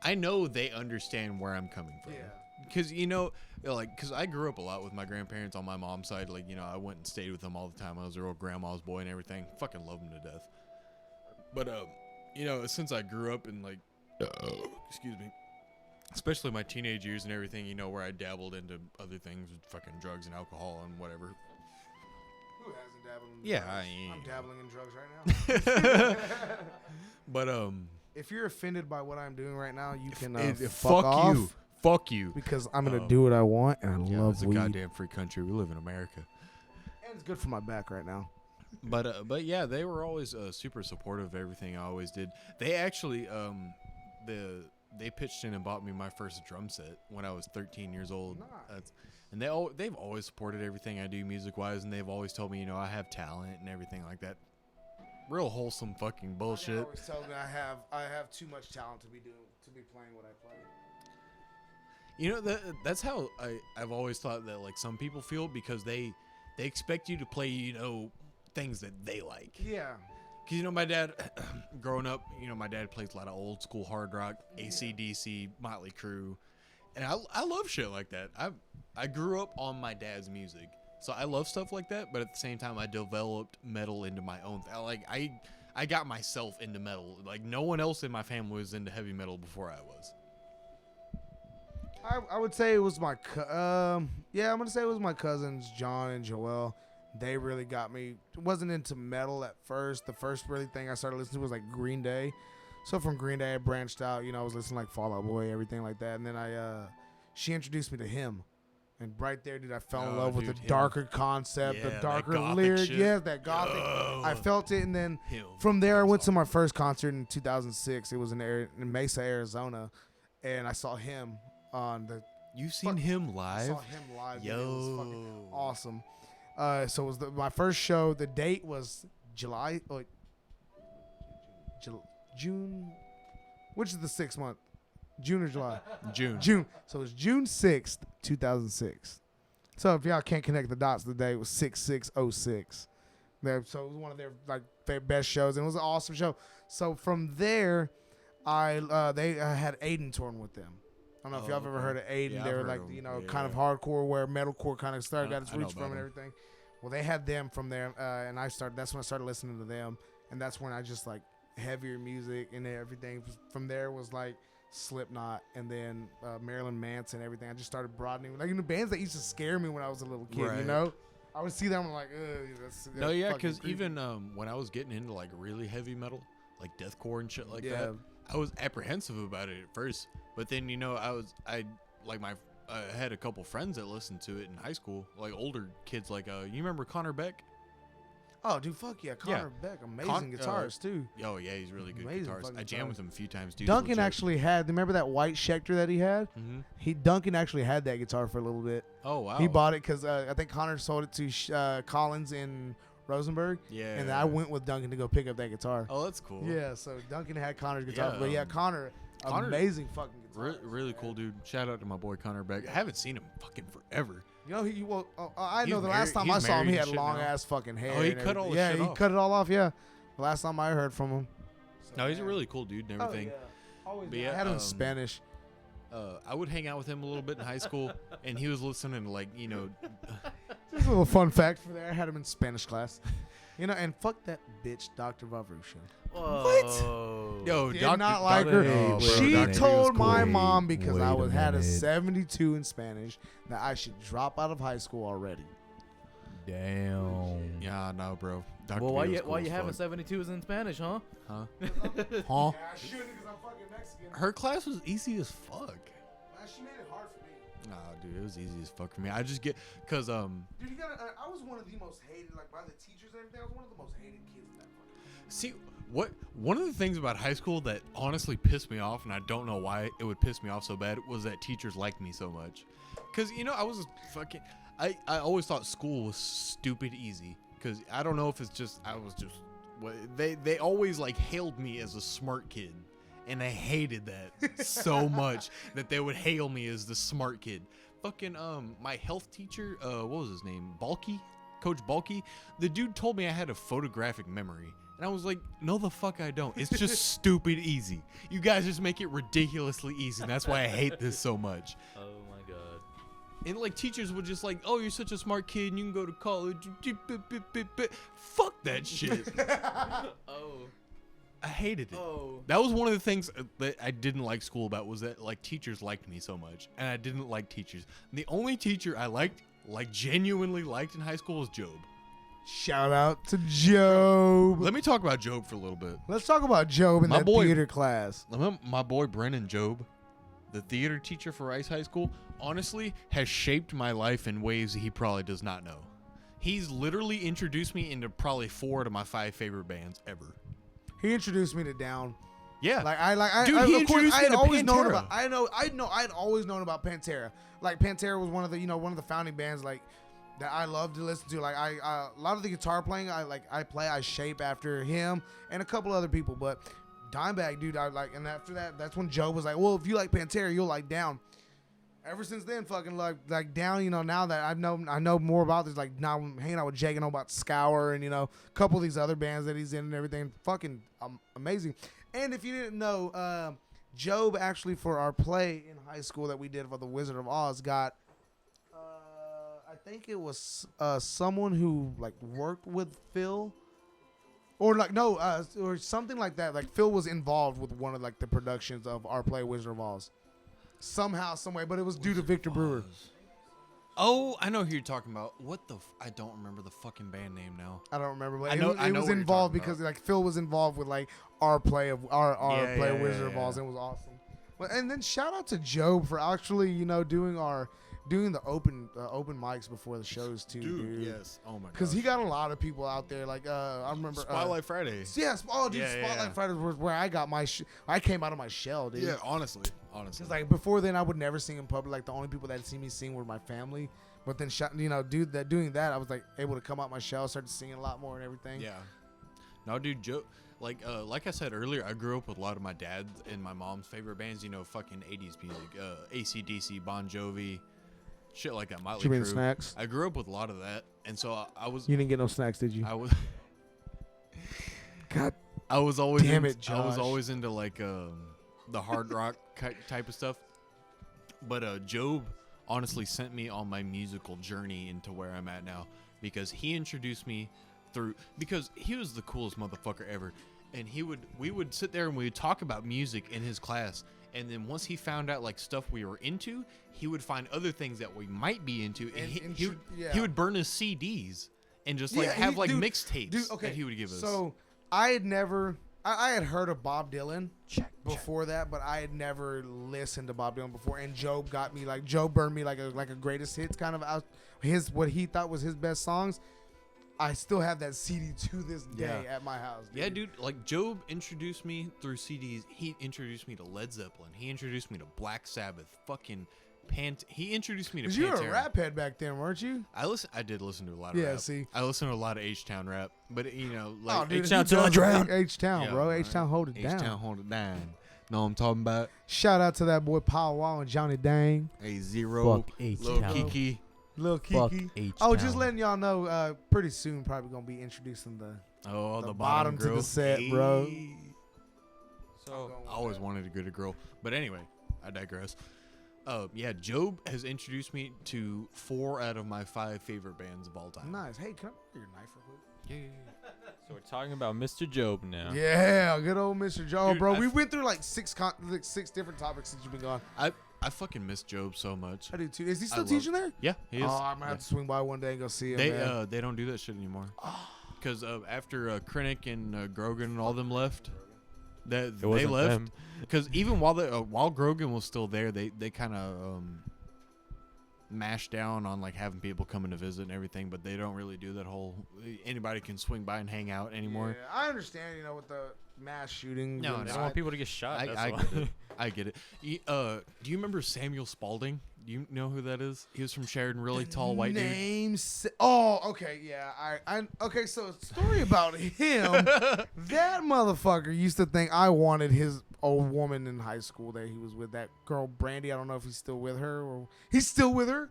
Speaker 1: I know they understand where I'm coming from.
Speaker 3: Yeah.
Speaker 1: Because because I grew up a lot with my grandparents on my mom's side. I went and stayed with them all the time. I was their old grandma's boy and everything. Fucking love them to death. But since I grew up in excuse me, especially my teenage years and everything, where I dabbled into other things, fucking drugs and alcohol and whatever.
Speaker 3: Who hasn't dabbled in
Speaker 1: Yeah,
Speaker 3: drugs? I'm dabbling in drugs right now.
Speaker 1: But
Speaker 3: If you're offended by what I'm doing right now, you can
Speaker 1: fuck
Speaker 3: off,
Speaker 1: you. Fuck you.
Speaker 3: because I'm gonna do what I want, and I love
Speaker 1: it's a
Speaker 3: weed,
Speaker 1: goddamn free country. We live in America.
Speaker 3: and it's good for my back right now.
Speaker 1: But yeah, they were always super supportive of everything I always did. They actually they pitched in and bought me my first drum set when I was 13 years old.
Speaker 3: Nice.
Speaker 1: And they've always supported everything I do music wise, and they've always told me I have talent and everything like that. Real wholesome fucking
Speaker 3: They
Speaker 1: bullshit.
Speaker 3: always tell me I have too much talent to be playing what I play.
Speaker 1: That's how I've always thought that some people feel, because they expect you to play things that they like.
Speaker 3: Yeah.
Speaker 1: Because, my dad, growing up, my dad plays a lot of old school hard rock, AC/DC, Motley Crue. And I love shit like that. I grew up on my dad's music. So I love stuff like that. But at the same time, I developed metal into my own thing. I got myself into metal. No one else in my family was into heavy metal before I was.
Speaker 3: I would say it was my I'm gonna say it was my cousins John and Joel. They really got me. Wasn't into metal at first. The first really thing I started listening to was Green Day. So from Green Day I branched out. I was listening to Fall Out Boy, everything like that. And then she introduced me to him. And right there, dude, I fell in love with the darker concept, the darker lyric. Yeah, that gothic. I felt it, and then from there, I went to my first concert in 2006. It was in Mesa, Arizona, and I saw him on the.
Speaker 1: You've seen him live?
Speaker 3: I saw him live.
Speaker 1: Yo,
Speaker 3: and it was fucking awesome. So it was my first show. The date was June, which is the 6th month. June or July? June. So it was June 6th, 2006. So if y'all can't connect the dots, the day was 6606. So it was one of their best shows, and it was an awesome show. So from there, they had Aiden touring with them. I don't know if y'all have ever heard of Aiden.
Speaker 1: Yeah,
Speaker 3: they were kind of hardcore, where metalcore kind of got its roots from and everything. Well, they had them from there, and that's when I started listening to them, and that's when I just heavier music and everything. From there was Slipknot, and then Marilyn Manson, everything. I just started broadening, like, the bands that used to scare me when I was a little kid. You
Speaker 1: Right.
Speaker 3: know, I would see them and I'm like, ugh.
Speaker 1: No, yeah,
Speaker 3: fucking
Speaker 1: because
Speaker 3: creepy.
Speaker 1: even when I was getting into like really heavy metal, like deathcore and shit like
Speaker 3: Yeah.
Speaker 1: that, I was apprehensive about it at first. But then I had a couple friends that listened to it in high school, like older kids. Like you remember Connor Beck?
Speaker 3: Oh, dude, fuck yeah, Connor Beck, amazing guitarist too.
Speaker 1: Oh yeah, he's really good
Speaker 3: Amazing
Speaker 1: guitarist.
Speaker 3: fucking
Speaker 1: I jammed
Speaker 3: guitarist.
Speaker 1: with him a few times, dude.
Speaker 3: Duncan actually had. Remember that white Schecter that he had?
Speaker 1: Mm-hmm.
Speaker 3: Duncan actually had that guitar for a little bit.
Speaker 1: Oh wow.
Speaker 3: He bought it because I think Connor sold it to Collins in Rosenberg.
Speaker 1: Yeah.
Speaker 3: And then I went with Duncan to go pick up that guitar.
Speaker 1: Oh, that's cool.
Speaker 3: Yeah, so Duncan had Connor's guitar.
Speaker 1: Yeah,
Speaker 3: But yeah, Connor, amazing fucking guitar.
Speaker 1: Really cool dude. Shout out to my boy Connor Beck. I haven't seen him fucking forever.
Speaker 3: You know, I know
Speaker 1: He's
Speaker 3: the last time
Speaker 1: he's
Speaker 3: I saw him, he
Speaker 1: married
Speaker 3: had
Speaker 1: and shit
Speaker 3: long
Speaker 1: now.
Speaker 3: ass fucking hair.
Speaker 1: Oh, he
Speaker 3: and
Speaker 1: cut all
Speaker 3: everything.
Speaker 1: the
Speaker 3: Yeah,
Speaker 1: shit
Speaker 3: he
Speaker 1: off.
Speaker 3: cut it all off. Yeah, the last time I heard from him.
Speaker 1: No, he's a really cool dude and everything.
Speaker 3: Always,
Speaker 1: But
Speaker 3: I
Speaker 1: yeah,
Speaker 3: had him in Spanish.
Speaker 1: I would hang out with him a little bit in high school, and he was listening to like
Speaker 3: Just a little fun fact for there. I had him in Spanish class. You know, and fuck that bitch, Dr. Vavrusha.
Speaker 4: What?
Speaker 1: yo,
Speaker 3: Did
Speaker 1: Dr.
Speaker 3: not like
Speaker 1: Dr.
Speaker 3: her.
Speaker 1: Oh, bro,
Speaker 3: She
Speaker 1: Dr. was
Speaker 3: told my
Speaker 1: cool.
Speaker 3: mom because I
Speaker 4: Wait a
Speaker 3: had a
Speaker 4: minute.
Speaker 3: 72 in Spanish that I should drop out of high school already.
Speaker 4: Damn.
Speaker 1: Yeah, no, bro. Dr.
Speaker 4: Well,
Speaker 1: B
Speaker 4: why
Speaker 1: was
Speaker 4: you
Speaker 1: cool
Speaker 4: why
Speaker 1: as
Speaker 4: you having
Speaker 1: fuck.
Speaker 4: 72s in Spanish, huh?
Speaker 1: Huh?
Speaker 3: Yeah,
Speaker 1: Huh?
Speaker 3: I shouldn't because I'm fucking Mexican.
Speaker 1: Her class was easy as fuck.
Speaker 3: She made it hard for me.
Speaker 1: Nah, dude, it was easy as fuck for me. I just get, cause
Speaker 3: Dude, you gotta. I was one of the most hated, like by the teachers and everything. I was one of the most hated kids in that fucking.
Speaker 1: see one of the things about high school that honestly pissed me off, and I don't know why it would piss me off so bad, was that teachers liked me so much. Cause I was fucking. I always thought school was stupid easy. Cause I don't know if it's just I was just. They always like hailed me as a smart kid. And I hated that so much that they would hail me as the smart kid. Fucking my health teacher, what was his name? Balky? Coach Balky? The dude told me I had a photographic memory. And I was like, no the fuck I don't. It's just stupid easy. You guys just make it ridiculously easy. And that's why I hate this so much.
Speaker 4: Oh my god.
Speaker 1: And like teachers would just like, oh, you're such a smart kid and you can go to college. Fuck that shit.
Speaker 4: Oh.
Speaker 1: I hated it.
Speaker 4: Oh.
Speaker 1: That was one of the things that I didn't like school about, was that like teachers liked me so much, and I didn't like teachers. And the only teacher I liked, like genuinely liked in high school, was Job.
Speaker 3: Shout out to Job.
Speaker 1: Let me talk about Job for a little bit.
Speaker 3: Let's talk about Job in
Speaker 1: My
Speaker 3: that
Speaker 1: boy-
Speaker 3: theater class.
Speaker 1: My boy Brennan Job, the theater teacher for Rice High School, honestly has shaped my life in ways he probably does not know. He's literally introduced me into probably 4 of my 5 favorite bands ever.
Speaker 3: He introduced me to Down.
Speaker 1: Yeah.
Speaker 3: Dude,
Speaker 1: Dude, he
Speaker 3: of course,
Speaker 1: introduced
Speaker 3: I
Speaker 1: me
Speaker 3: had
Speaker 1: to
Speaker 3: always known
Speaker 1: Pantera.
Speaker 3: about. I'd always known about Pantera. Like Pantera was one of the founding bands like that I love to listen to. Like a lot of the guitar playing I shape after him and a couple other people. But Dimebag, dude, and after that, that's when Joe was like, well, if you like Pantera, you'll like Down. Ever since then, fucking like Down, now that I know more about this, like now I'm hanging out with Jake, I know about Scour and a couple of these other bands that he's in and everything. Fucking amazing. And if you didn't know, Job actually for our play in high school that we did for the Wizard of Oz got, I think it was someone who like worked with Phil, or or something like that. Like Phil was involved with one of like the productions of our play Wizard of Oz. Somehow, some way, but it was due to Victor Brewer.
Speaker 1: Oh, I know who you're talking about. What the? I don't remember the fucking band name now.
Speaker 3: I don't remember, but
Speaker 1: I know
Speaker 3: it
Speaker 1: what
Speaker 3: was
Speaker 1: you're
Speaker 3: involved
Speaker 1: talking
Speaker 3: because
Speaker 1: about.
Speaker 3: like Phil was involved with like our play of our
Speaker 1: Yeah,
Speaker 3: play
Speaker 1: yeah,
Speaker 3: of Wizard
Speaker 1: yeah,
Speaker 3: of
Speaker 1: yeah.
Speaker 3: Oz, and it was awesome. But and then shout out to Job for actually doing the open mics before the shows too, dude.
Speaker 1: Yes. Oh my god.
Speaker 3: Because he got a lot of people out there. Like I remember
Speaker 1: Spotlight Friday.
Speaker 3: Yes. Oh, dude,
Speaker 1: Yeah, yeah,
Speaker 3: Spotlight
Speaker 1: yeah.
Speaker 3: Friday was where I got my. I came out of my shell, dude.
Speaker 1: Yeah, honestly.
Speaker 3: Because like before then, I would never sing in public. Like the only people that see me sing were my family. But then, doing that, I was like able to come out my shell, started singing a lot more and everything.
Speaker 1: Yeah. No, dude, Joe. Like I said earlier, I grew up with a lot of my dad's and my mom's favorite bands. Fucking 80s music, AC/DC, Bon Jovi, shit like that. Motley
Speaker 3: You mean
Speaker 1: Crue.
Speaker 3: snacks?
Speaker 1: I grew up with a lot of that, and so I was.
Speaker 3: You didn't get no snacks, did you?
Speaker 1: I was.
Speaker 3: God.
Speaker 1: I was always.
Speaker 3: Damn
Speaker 1: into,
Speaker 3: it,
Speaker 1: I was
Speaker 3: Josh.
Speaker 1: always into like the hard rock type of stuff. But Job honestly sent me on my musical journey into where I'm at now, because he introduced me because he was the coolest motherfucker ever, and we would sit there and we would talk about music in his class, And then once he found out like stuff we were into, he would find other things that we might be into, and he would burn his CDs and just like have like mixtapes that he would give us.
Speaker 3: So I had never, I had heard of Bob Dylan before that, but I had never listened to Bob Dylan before. And Job burned me like a greatest hits kind of out what he thought was his best songs. I still have that CD to this day at my house. Dude.
Speaker 1: Yeah, dude. Like Job introduced me through CDs. He introduced me to Led Zeppelin. He introduced me to Black Sabbath. Fucking He introduced me to Pantera.
Speaker 3: You were a rap head back then, weren't you?
Speaker 1: I did listen to a lot of rap.
Speaker 3: See.
Speaker 1: I listened to a lot of H-Town rap, but you know, like
Speaker 2: H-Town till I drown.
Speaker 3: H-Town, bro. H-Town hold it down.
Speaker 1: H-Town hold it down. Know what I'm talking about?
Speaker 3: Shout out to that boy Paul Wall and Johnny Dang.
Speaker 1: Hey, Zero,
Speaker 4: Fuck
Speaker 1: Lil
Speaker 4: H-Town.
Speaker 1: Kiki.
Speaker 3: Lil
Speaker 4: Fuck
Speaker 3: Kiki.
Speaker 4: H-Town.
Speaker 3: Oh, just letting y'all know, pretty soon probably going to be introducing
Speaker 1: The
Speaker 3: bottom to the
Speaker 1: girl.
Speaker 3: set, bro.
Speaker 2: So
Speaker 1: I always wanted to get a girl, but anyway, I digress. Yeah, Job has introduced me to 4 out of my 5 favorite bands of all time.
Speaker 3: Nice. Hey, can I borrow your knife real quick?
Speaker 1: Yeah.
Speaker 2: So we're talking about Mr. Job now.
Speaker 3: Yeah, good old Mr. Joe,
Speaker 1: Dude,
Speaker 3: bro.
Speaker 1: I
Speaker 3: We went through like 6 different topics since you've been gone.
Speaker 1: I fucking miss Job so much.
Speaker 3: I do too. Is he
Speaker 1: I
Speaker 3: still
Speaker 1: love-
Speaker 3: teaching there?
Speaker 1: Yeah, he is.
Speaker 3: Oh, I'm gonna have to swing by one day and go see him.
Speaker 1: They
Speaker 3: man.
Speaker 1: they don't do that shit anymore. Because after Krennic and Grogan and all them left, they
Speaker 2: wasn't
Speaker 1: left.
Speaker 2: them.
Speaker 1: Because even while Grogan was still there, they kind of mashed down on like having people coming to visit and everything. But they don't really do that whole anybody can swing by and hang out anymore.
Speaker 3: Yeah, I understand. You know, with the mass shooting.
Speaker 1: No,
Speaker 2: They don't want people to get shot. That's
Speaker 1: I
Speaker 2: why.
Speaker 1: get it. I get it. Do you remember Samuel Spalding? Do you know who that is? He was from Sheridan, really tall white dude.
Speaker 3: Names. Oh, okay, yeah. Okay. So a story about him. That motherfucker used to think I wanted his old woman in high school that he was with. That girl Brandy. I don't know if he's still with her or he's still with her.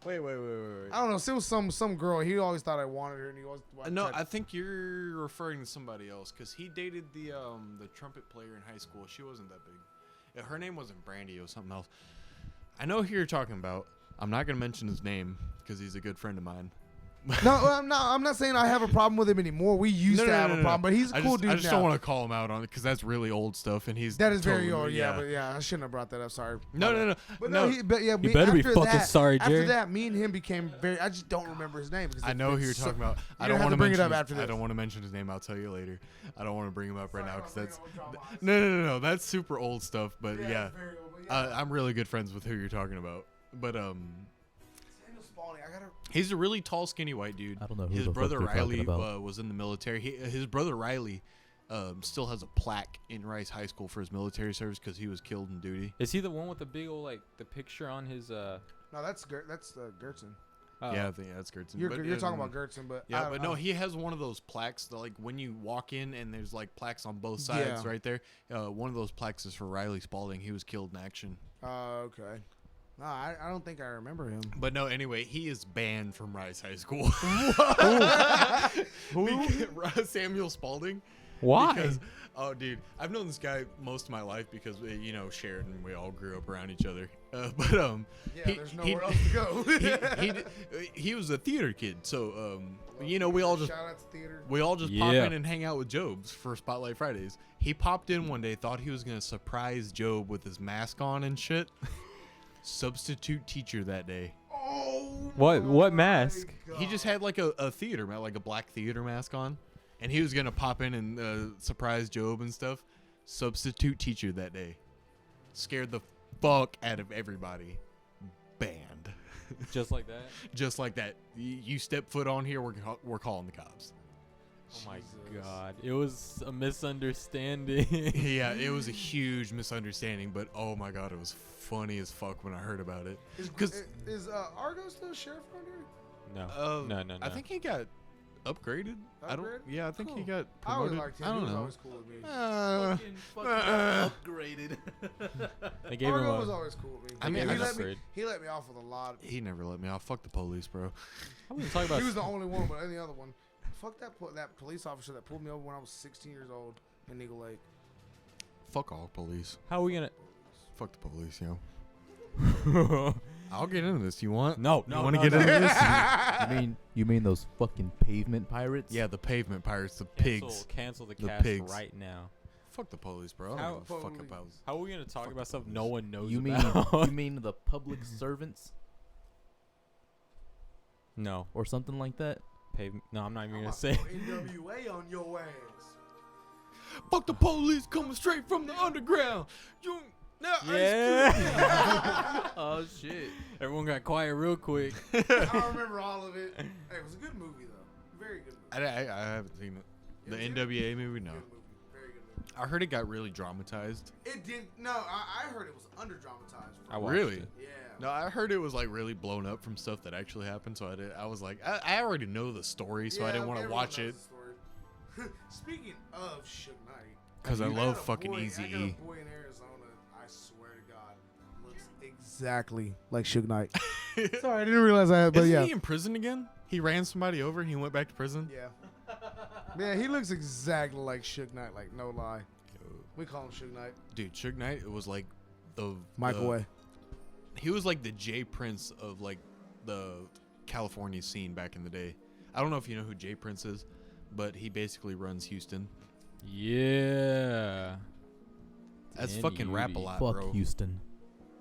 Speaker 1: Wait.
Speaker 3: I don't know. Still some girl. He always thought I wanted her, and he always.
Speaker 1: No, I think you're referring to somebody else because he dated the trumpet player in high school. She wasn't that big. Yeah, her name wasn't Brandy. It was something else. I know who you're talking about. I'm not gonna mention his name because he's a good friend of mine.
Speaker 3: No, I'm not saying I have a problem with him anymore. We used to have a problem, but he's a cool dude
Speaker 1: I just
Speaker 3: now.
Speaker 1: don't want to call him out on it because that's really old stuff, and he's
Speaker 3: That is
Speaker 1: totally,
Speaker 3: very old, but yeah, I shouldn't have brought that up. Sorry.
Speaker 1: No.
Speaker 3: But
Speaker 1: no.
Speaker 3: me,
Speaker 2: better be
Speaker 3: after
Speaker 2: fucking
Speaker 3: that,
Speaker 2: sorry,
Speaker 3: After
Speaker 2: Jerry.
Speaker 3: that, me and him became very. I just don't remember his name. Because
Speaker 1: I know who you're talking about. I don't
Speaker 3: have
Speaker 1: want
Speaker 3: to bring it
Speaker 1: mention
Speaker 3: up
Speaker 1: his-
Speaker 3: after this.
Speaker 1: I don't want to mention his name. I'll tell you later. I don't want to bring him up right now because that's no. That's super old stuff. But yeah, I'm really good friends with who you're talking about. But he's a really tall, skinny white dude.
Speaker 4: I don't know who
Speaker 1: His
Speaker 4: the fuck
Speaker 1: brother
Speaker 4: you're talking
Speaker 1: Riley
Speaker 4: about.
Speaker 1: was in the military. His brother Riley still has a plaque in Rice High School for his military service because he was killed in duty.
Speaker 2: Is he the one with the big old the picture on his
Speaker 3: No, that's Gertzen.
Speaker 1: Yeah, I think that's Gertzen.
Speaker 3: You're
Speaker 1: But,
Speaker 3: talking about Gertzen, but
Speaker 1: Yeah, but no, he has one of those plaques that, like, when you walk in and there's like plaques on both sides
Speaker 3: Yeah.
Speaker 1: right there. One of those plaques is for Riley Spalding. He was killed in action.
Speaker 3: Okay. No, I don't think I remember him.
Speaker 1: But no, anyway, he is banned from Rice High School. Who? Samuel Spalding.
Speaker 2: Why?
Speaker 1: Because, oh, dude, I've known this guy most of my life because Sheridan. We all grew up around each other.
Speaker 3: There's nowhere else to go.
Speaker 1: he was a theater kid, so we all just
Speaker 3: shout out to theater.
Speaker 1: We all just pop
Speaker 2: Yeah.
Speaker 1: in and hang out with Jobs for Spotlight Fridays. He popped in one day, thought he was going to surprise Job with his mask on and shit. Substitute teacher that day.
Speaker 3: Oh,
Speaker 2: What
Speaker 3: my
Speaker 2: mask?
Speaker 1: He just had like a theater mask, like a black theater mask on. And he was going to pop in and surprise Job and stuff. Substitute teacher that day. Scared the fuck out of everybody. Banned.
Speaker 2: Just like that?
Speaker 1: Just like that. You step foot on here, we're calling the cops.
Speaker 2: Oh my god. It was a misunderstanding.
Speaker 1: Yeah, it was a huge misunderstanding, but oh my god, it was funny as fuck when I heard about it.
Speaker 3: Is Argo still sheriff around here?
Speaker 2: No. No.
Speaker 1: I think he got upgraded. I
Speaker 3: Upgraded?
Speaker 1: think he
Speaker 3: Cool.
Speaker 1: got
Speaker 3: I always
Speaker 1: promoted.
Speaker 3: liked him.
Speaker 1: I
Speaker 3: He
Speaker 1: don't
Speaker 3: was
Speaker 1: know.
Speaker 3: always cool with me.
Speaker 4: Upgraded.
Speaker 2: They gave him
Speaker 3: Argo was
Speaker 2: a.
Speaker 3: always cool with me.
Speaker 1: I mean,
Speaker 3: he
Speaker 1: I
Speaker 3: let
Speaker 1: just
Speaker 3: me.
Speaker 2: heard.
Speaker 3: He let me off with a lot.
Speaker 1: He never let me off. Fuck the police, bro.
Speaker 2: I wasn't talking about.
Speaker 3: He was the only one, but any other one. Fuck that police officer that pulled me over when I was 16 years old in Eagle Lake.
Speaker 1: Fuck all police.
Speaker 2: How are we gonna?
Speaker 1: Fuck the police, yo. I'll get into this. You want?
Speaker 2: No.
Speaker 1: You want to get into this?
Speaker 4: You mean those fucking pavement pirates?
Speaker 1: Yeah, the pavement pirates, the
Speaker 2: Cancel,
Speaker 1: pigs.
Speaker 2: cancel the
Speaker 1: The
Speaker 2: cast
Speaker 1: pigs.
Speaker 2: right now.
Speaker 1: Fuck the police, bro. I
Speaker 2: How-
Speaker 1: don't give a fuck
Speaker 3: Police.
Speaker 1: about.
Speaker 2: How are we gonna talk about stuff no one knows
Speaker 4: You mean
Speaker 2: about?
Speaker 4: you mean the public servants
Speaker 2: No,
Speaker 4: or something like that?
Speaker 2: no, I'm not even
Speaker 3: I'm
Speaker 2: gonna
Speaker 3: about
Speaker 2: say.
Speaker 3: to go NWA on your ass.
Speaker 1: Fuck the police coming straight from the underground. You. Now
Speaker 2: Yeah.
Speaker 4: Oh shit.
Speaker 2: Everyone got quiet real quick.
Speaker 3: I don't remember all of it. Hey, it was a good movie though. Very good movie.
Speaker 1: I haven't seen it. The
Speaker 3: You haven't seen
Speaker 1: NWA movie, no.
Speaker 3: Good movie. Very good movie.
Speaker 1: I heard it got really dramatized.
Speaker 3: It did. No, I heard it was under dramatized.
Speaker 2: I watched
Speaker 1: Really?
Speaker 2: it.
Speaker 3: Yeah.
Speaker 1: No, I heard it was like really blown up from stuff that actually happened. So I was like, I already know the story, so I didn't want to
Speaker 3: everyone
Speaker 1: watch
Speaker 3: knows
Speaker 1: it
Speaker 3: the story. Speaking of Suge Knight,
Speaker 1: because I
Speaker 3: got
Speaker 1: love
Speaker 3: a
Speaker 1: fucking
Speaker 3: boy-
Speaker 1: Easy
Speaker 3: I got
Speaker 1: E.
Speaker 3: a boy in Arizona. I swear to God, looks exactly like Suge Knight. Sorry, I didn't realize that, but
Speaker 1: Isn't
Speaker 3: yeah.
Speaker 1: he in prison again? He ran somebody over. He went back to prison.
Speaker 3: Yeah. Yeah, he looks exactly like Suge Knight. Like no lie, we call him Suge Knight.
Speaker 1: Dude, Suge Knight, it was like the
Speaker 3: Microwave.
Speaker 1: He was like the Jay Prince of like the California scene back in the day. I don't know if you know who Jay Prince is, but he basically runs Houston.
Speaker 2: Yeah.
Speaker 1: That's
Speaker 2: And
Speaker 1: fucking rap a
Speaker 2: Yudi.
Speaker 1: lot,
Speaker 4: Fuck
Speaker 1: bro.
Speaker 4: Houston.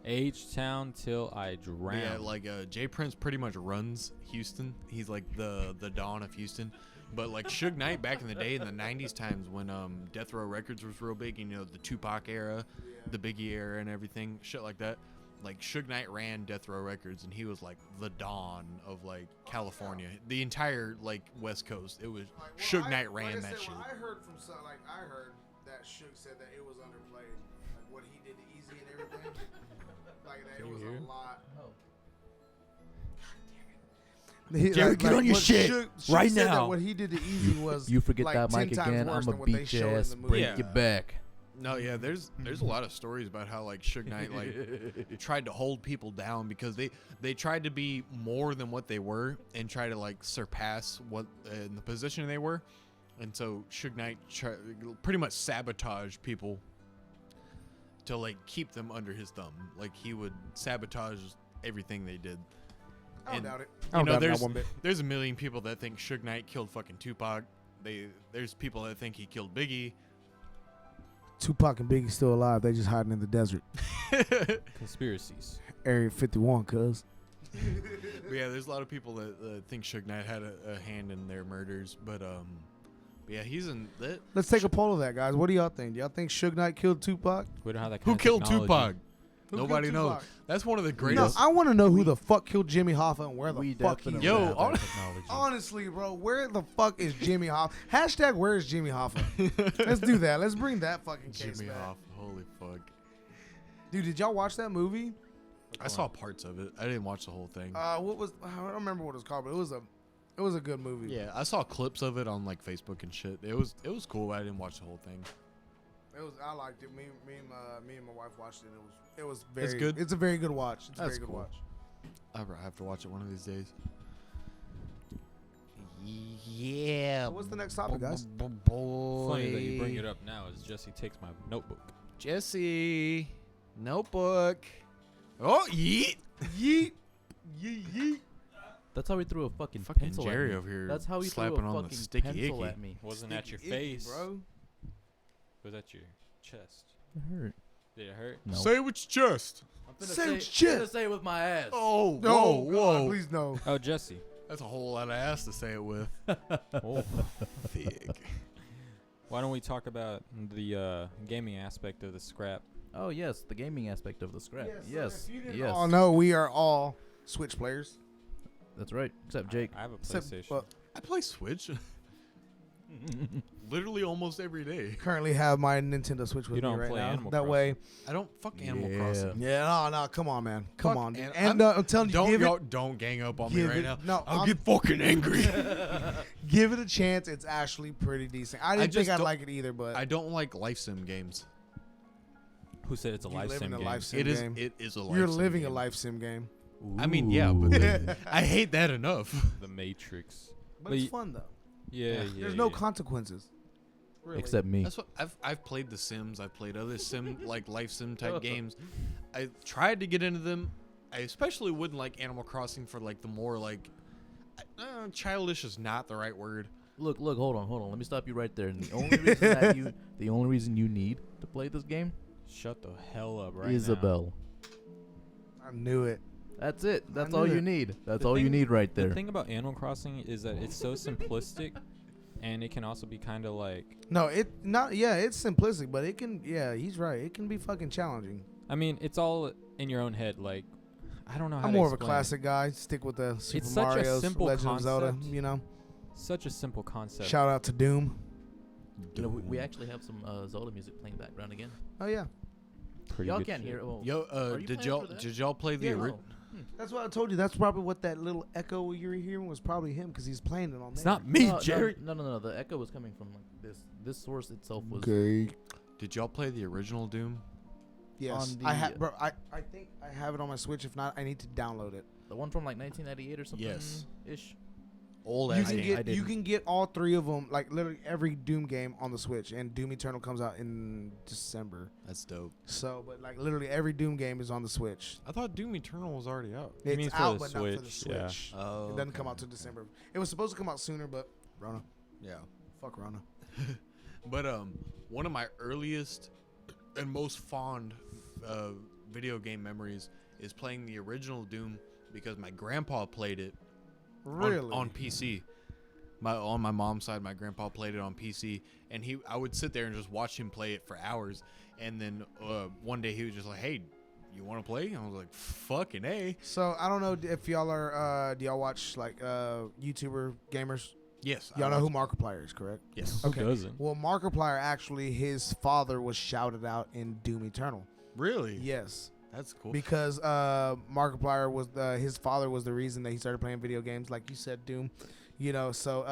Speaker 2: H-Town till I drown.
Speaker 1: Yeah, like Jay Prince pretty much runs Houston. He's like the Don of Houston. But like Suge Knight back in the day in the 90s times when Death Row Records was real big, you know, the Tupac era, the Biggie era and everything, shit like that. Like Suge Knight ran Death Row Records and he was like the Don of like California. The entire like West Coast. It was Suge Knight ran that shit.
Speaker 3: What I heard from some, like I heard that Suge said that it was underplayed, like what he did to Easy and everything. Like that, it was a lot.
Speaker 2: Jared, get on your
Speaker 3: what
Speaker 2: shit right
Speaker 3: said that
Speaker 2: now.
Speaker 3: what he did to Easy was
Speaker 4: You forget
Speaker 3: like
Speaker 4: that
Speaker 3: 10
Speaker 4: mic
Speaker 3: times
Speaker 4: again,
Speaker 3: worse
Speaker 4: I'ma
Speaker 3: than what they
Speaker 4: beat your
Speaker 3: showed in
Speaker 4: ass,
Speaker 3: the movie.
Speaker 4: break
Speaker 1: Yeah.
Speaker 4: your back.
Speaker 1: No, yeah, there's a lot of stories about how like Suge Knight like tried to hold people down because they tried to be more than what they were and try to like surpass what in the position they were, and so Suge Knight pretty much sabotage people to like keep them under his thumb. Like he would sabotage everything they did.
Speaker 3: I don't
Speaker 1: And,
Speaker 3: doubt it.
Speaker 1: You know, there's a million people that think Suge Knight killed fucking Tupac. There's people that think he killed Biggie.
Speaker 3: Tupac and Biggie still alive. They just hiding in the desert.
Speaker 2: Conspiracies.
Speaker 3: Area 51, cuz.
Speaker 1: But yeah, there's a lot of people that think Suge Knight had a hand in their murders, but yeah, he's in that.
Speaker 3: Let's take a poll of that, guys. What do y'all think? Do y'all think Suge Knight killed Tupac?
Speaker 2: We don't have that kind
Speaker 1: Who
Speaker 2: of
Speaker 1: killed
Speaker 2: technology.
Speaker 1: Tupac?
Speaker 3: Who
Speaker 1: Nobody
Speaker 3: killed
Speaker 1: knows.
Speaker 3: Tupac?
Speaker 1: That's one of the
Speaker 3: No,
Speaker 1: greatest.
Speaker 3: I want to know who the fuck killed Jimmy Hoffa and where the
Speaker 4: We
Speaker 3: fuck he
Speaker 4: definitely
Speaker 3: is.
Speaker 1: Yo,
Speaker 4: have
Speaker 1: hon-
Speaker 4: that technology.
Speaker 3: Honestly, bro, where the fuck is Jimmy Hoffa? Hashtag where is Jimmy Hoffa? Let's do that. Let's bring that fucking case
Speaker 1: Jimmy
Speaker 3: back.
Speaker 1: Hoffa. Holy fuck!
Speaker 3: Dude, did y'all watch that movie?
Speaker 1: I saw parts of it. I didn't watch the whole thing.
Speaker 3: What was I don't remember what it was called, but it was a good movie.
Speaker 1: Yeah, I saw clips of it on like Facebook and shit. It was cool, but I didn't watch the whole thing.
Speaker 3: I liked it. Me and my wife watched it. It was very
Speaker 1: good?
Speaker 3: It's a very good watch. It's a
Speaker 1: That's
Speaker 3: very good
Speaker 1: cool.
Speaker 3: watch.
Speaker 1: I have to watch it one of these days. Yeah.
Speaker 3: So what's the next topic, guys?
Speaker 1: Boy.
Speaker 2: Funny that you bring it up now as Jesse takes my notebook.
Speaker 1: Jesse, notebook. Oh, yeet.
Speaker 3: Yeet. Yeet. Yeet.
Speaker 4: That's how he threw a fucking
Speaker 1: Fucking
Speaker 4: pencil
Speaker 1: Jerry
Speaker 4: at me.
Speaker 1: over here
Speaker 4: That's how he
Speaker 1: slapping
Speaker 4: threw a
Speaker 1: on the
Speaker 4: fucking
Speaker 1: sticky
Speaker 4: pencil
Speaker 1: icky.
Speaker 4: at me.
Speaker 2: Wasn't at your
Speaker 3: Sticky icky,
Speaker 2: face,
Speaker 3: bro.
Speaker 2: It was at your chest.
Speaker 4: It hurt.
Speaker 2: Did it hurt?
Speaker 4: No.
Speaker 1: Say it with your chest.
Speaker 4: I'm
Speaker 3: Say
Speaker 4: finna
Speaker 3: what
Speaker 4: say,
Speaker 3: you
Speaker 4: finna
Speaker 3: just-
Speaker 4: say it with my ass.
Speaker 1: Oh,
Speaker 3: No,
Speaker 1: whoa,
Speaker 3: God,
Speaker 1: whoa.
Speaker 3: please no.
Speaker 2: Oh, Jesse.
Speaker 1: That's a whole lot of ass to say it with.
Speaker 2: Oh.
Speaker 1: Thick.
Speaker 2: Why don't we talk about the gaming aspect of the scrap?
Speaker 4: Oh yes, the gaming aspect of the scrap. Yes, yes.
Speaker 3: Oh no, we are all Switch players.
Speaker 4: That's right. Except Jake.
Speaker 2: I have a
Speaker 3: Except,
Speaker 2: PlayStation.
Speaker 3: well,
Speaker 1: I play Switch literally almost every day.
Speaker 3: currently have my Nintendo Switch with
Speaker 2: You
Speaker 3: me
Speaker 2: don't
Speaker 3: right
Speaker 2: play
Speaker 3: now.
Speaker 2: Animal
Speaker 3: That
Speaker 2: Crossing.
Speaker 3: way,
Speaker 1: I don't fuck Animal
Speaker 4: Yeah.
Speaker 1: Crossing.
Speaker 3: yeah, no, come on, man, come
Speaker 1: Fuck
Speaker 3: on.
Speaker 1: An-
Speaker 3: And I'm telling you, give it,
Speaker 1: don't gang up on me
Speaker 3: give
Speaker 1: right
Speaker 3: it-
Speaker 1: now.
Speaker 3: no,
Speaker 1: I'll
Speaker 3: I'm-
Speaker 1: get fucking angry.
Speaker 3: give it a chance. It's actually pretty decent. I didn't
Speaker 1: just
Speaker 3: think I'd
Speaker 1: don't-
Speaker 3: like it either, but
Speaker 1: I don't like life sim games.
Speaker 2: Who said it's a
Speaker 3: you
Speaker 2: life
Speaker 3: live
Speaker 2: sim
Speaker 3: in a
Speaker 2: game?
Speaker 3: life sim
Speaker 1: It is.
Speaker 3: game.
Speaker 1: It is a life.
Speaker 3: You're
Speaker 1: sim
Speaker 3: living a
Speaker 1: game.
Speaker 3: life sim game,
Speaker 1: I mean, yeah, but I hate that enough.
Speaker 2: The Matrix.
Speaker 3: but
Speaker 2: But
Speaker 3: it's
Speaker 2: y-
Speaker 3: fun though.
Speaker 2: Yeah, yeah.
Speaker 3: There's no
Speaker 2: yeah.
Speaker 3: consequences. Really.
Speaker 4: Except me.
Speaker 1: That's what I've played The Sims. I've played other sim like life sim type games. I tried to get into them. I especially wouldn't like Animal Crossing for like the more like childish is not the right word.
Speaker 4: Look, hold on. Let me stop you right there. And the only reason you need to play this game,
Speaker 2: Shut the hell up right
Speaker 4: Isabel.
Speaker 3: I knew it.
Speaker 4: That's it. That's
Speaker 3: knew
Speaker 4: all you
Speaker 3: it.
Speaker 4: need. That's
Speaker 2: The
Speaker 4: all you
Speaker 2: thing-
Speaker 4: need right
Speaker 2: now.
Speaker 4: there.
Speaker 2: The thing about Animal Crossing is that it's so simplistic, and it can also be kind of like.
Speaker 3: No, it's simplistic, but it can. Yeah, he's right. It can be fucking challenging.
Speaker 2: I mean, it's all in your own head. Like, I don't know how
Speaker 3: I'm
Speaker 2: to
Speaker 3: more of a
Speaker 2: explain it.
Speaker 3: classic guy. Stick with the Super
Speaker 2: It's such a
Speaker 3: Mario,
Speaker 2: simple
Speaker 3: Legend of Zelda.
Speaker 2: concept.
Speaker 3: You know.
Speaker 2: Such a simple concept.
Speaker 3: Shout out to Doom.
Speaker 4: You know, we actually have some Zelda music playing background again.
Speaker 3: Oh yeah.
Speaker 2: Pretty
Speaker 4: Y'all
Speaker 2: good
Speaker 4: can't
Speaker 2: shit.
Speaker 4: hear. Well,
Speaker 1: Yo,
Speaker 4: are you
Speaker 1: did
Speaker 4: playing
Speaker 1: y'all
Speaker 4: for that?
Speaker 1: did y'all play the
Speaker 3: Yeah.
Speaker 1: original?
Speaker 3: That's what I told you. That's probably what that little echo you were hearing was probably him because he's playing it on
Speaker 2: It's
Speaker 3: there.
Speaker 2: not me,
Speaker 4: No,
Speaker 2: Jerry.
Speaker 4: No. The echo was coming from like this. This source itself was.
Speaker 3: Okay.
Speaker 1: Did y'all play the original Doom?
Speaker 3: Yes.
Speaker 4: On
Speaker 3: I
Speaker 4: the-
Speaker 3: have, bro. I think I have it on my Switch. If not, I need to download it.
Speaker 4: The one from like 1998 or something.
Speaker 1: Yes.
Speaker 4: Ish.
Speaker 1: Old
Speaker 3: You
Speaker 1: ass
Speaker 3: can
Speaker 1: game.
Speaker 3: get you can get all three of them, like literally every Doom game on the Switch, and Doom Eternal comes out in December.
Speaker 1: That's dope.
Speaker 3: So, but like literally every Doom game is on the Switch.
Speaker 1: I thought Doom Eternal was already out.
Speaker 2: You
Speaker 3: It's
Speaker 2: mean for
Speaker 3: out,
Speaker 2: the
Speaker 3: but not for the
Speaker 2: Switch, yeah.
Speaker 3: Switch.
Speaker 1: Oh,
Speaker 3: It doesn't come
Speaker 1: okay.
Speaker 3: out till December. It was supposed to come out sooner, but Rona,
Speaker 1: Yeah.
Speaker 3: fuck Rona.
Speaker 1: But one of my earliest and most fond video game memories is playing the original Doom because my grandpa played it
Speaker 3: Really?
Speaker 1: on PC. On my mom's side, my grandpa played it on PC, and I would sit there and just watch him play it for hours. And then one day he was just like, "Hey, you want to play?" I was like, "Fucking A."
Speaker 3: So I don't know if y'all are. Do y'all watch like YouTuber gamers?
Speaker 1: Yes.
Speaker 3: Y'all know who Markiplier is, correct?
Speaker 1: Yes.
Speaker 2: Who
Speaker 3: Okay.
Speaker 2: doesn't?
Speaker 3: Well, Markiplier actually, his father was shouted out in Doom Eternal.
Speaker 1: Really?
Speaker 3: Yes,
Speaker 1: That's cool.
Speaker 3: because Markiplier was his father was the reason that he started playing video games, like you said, Doom. You know, so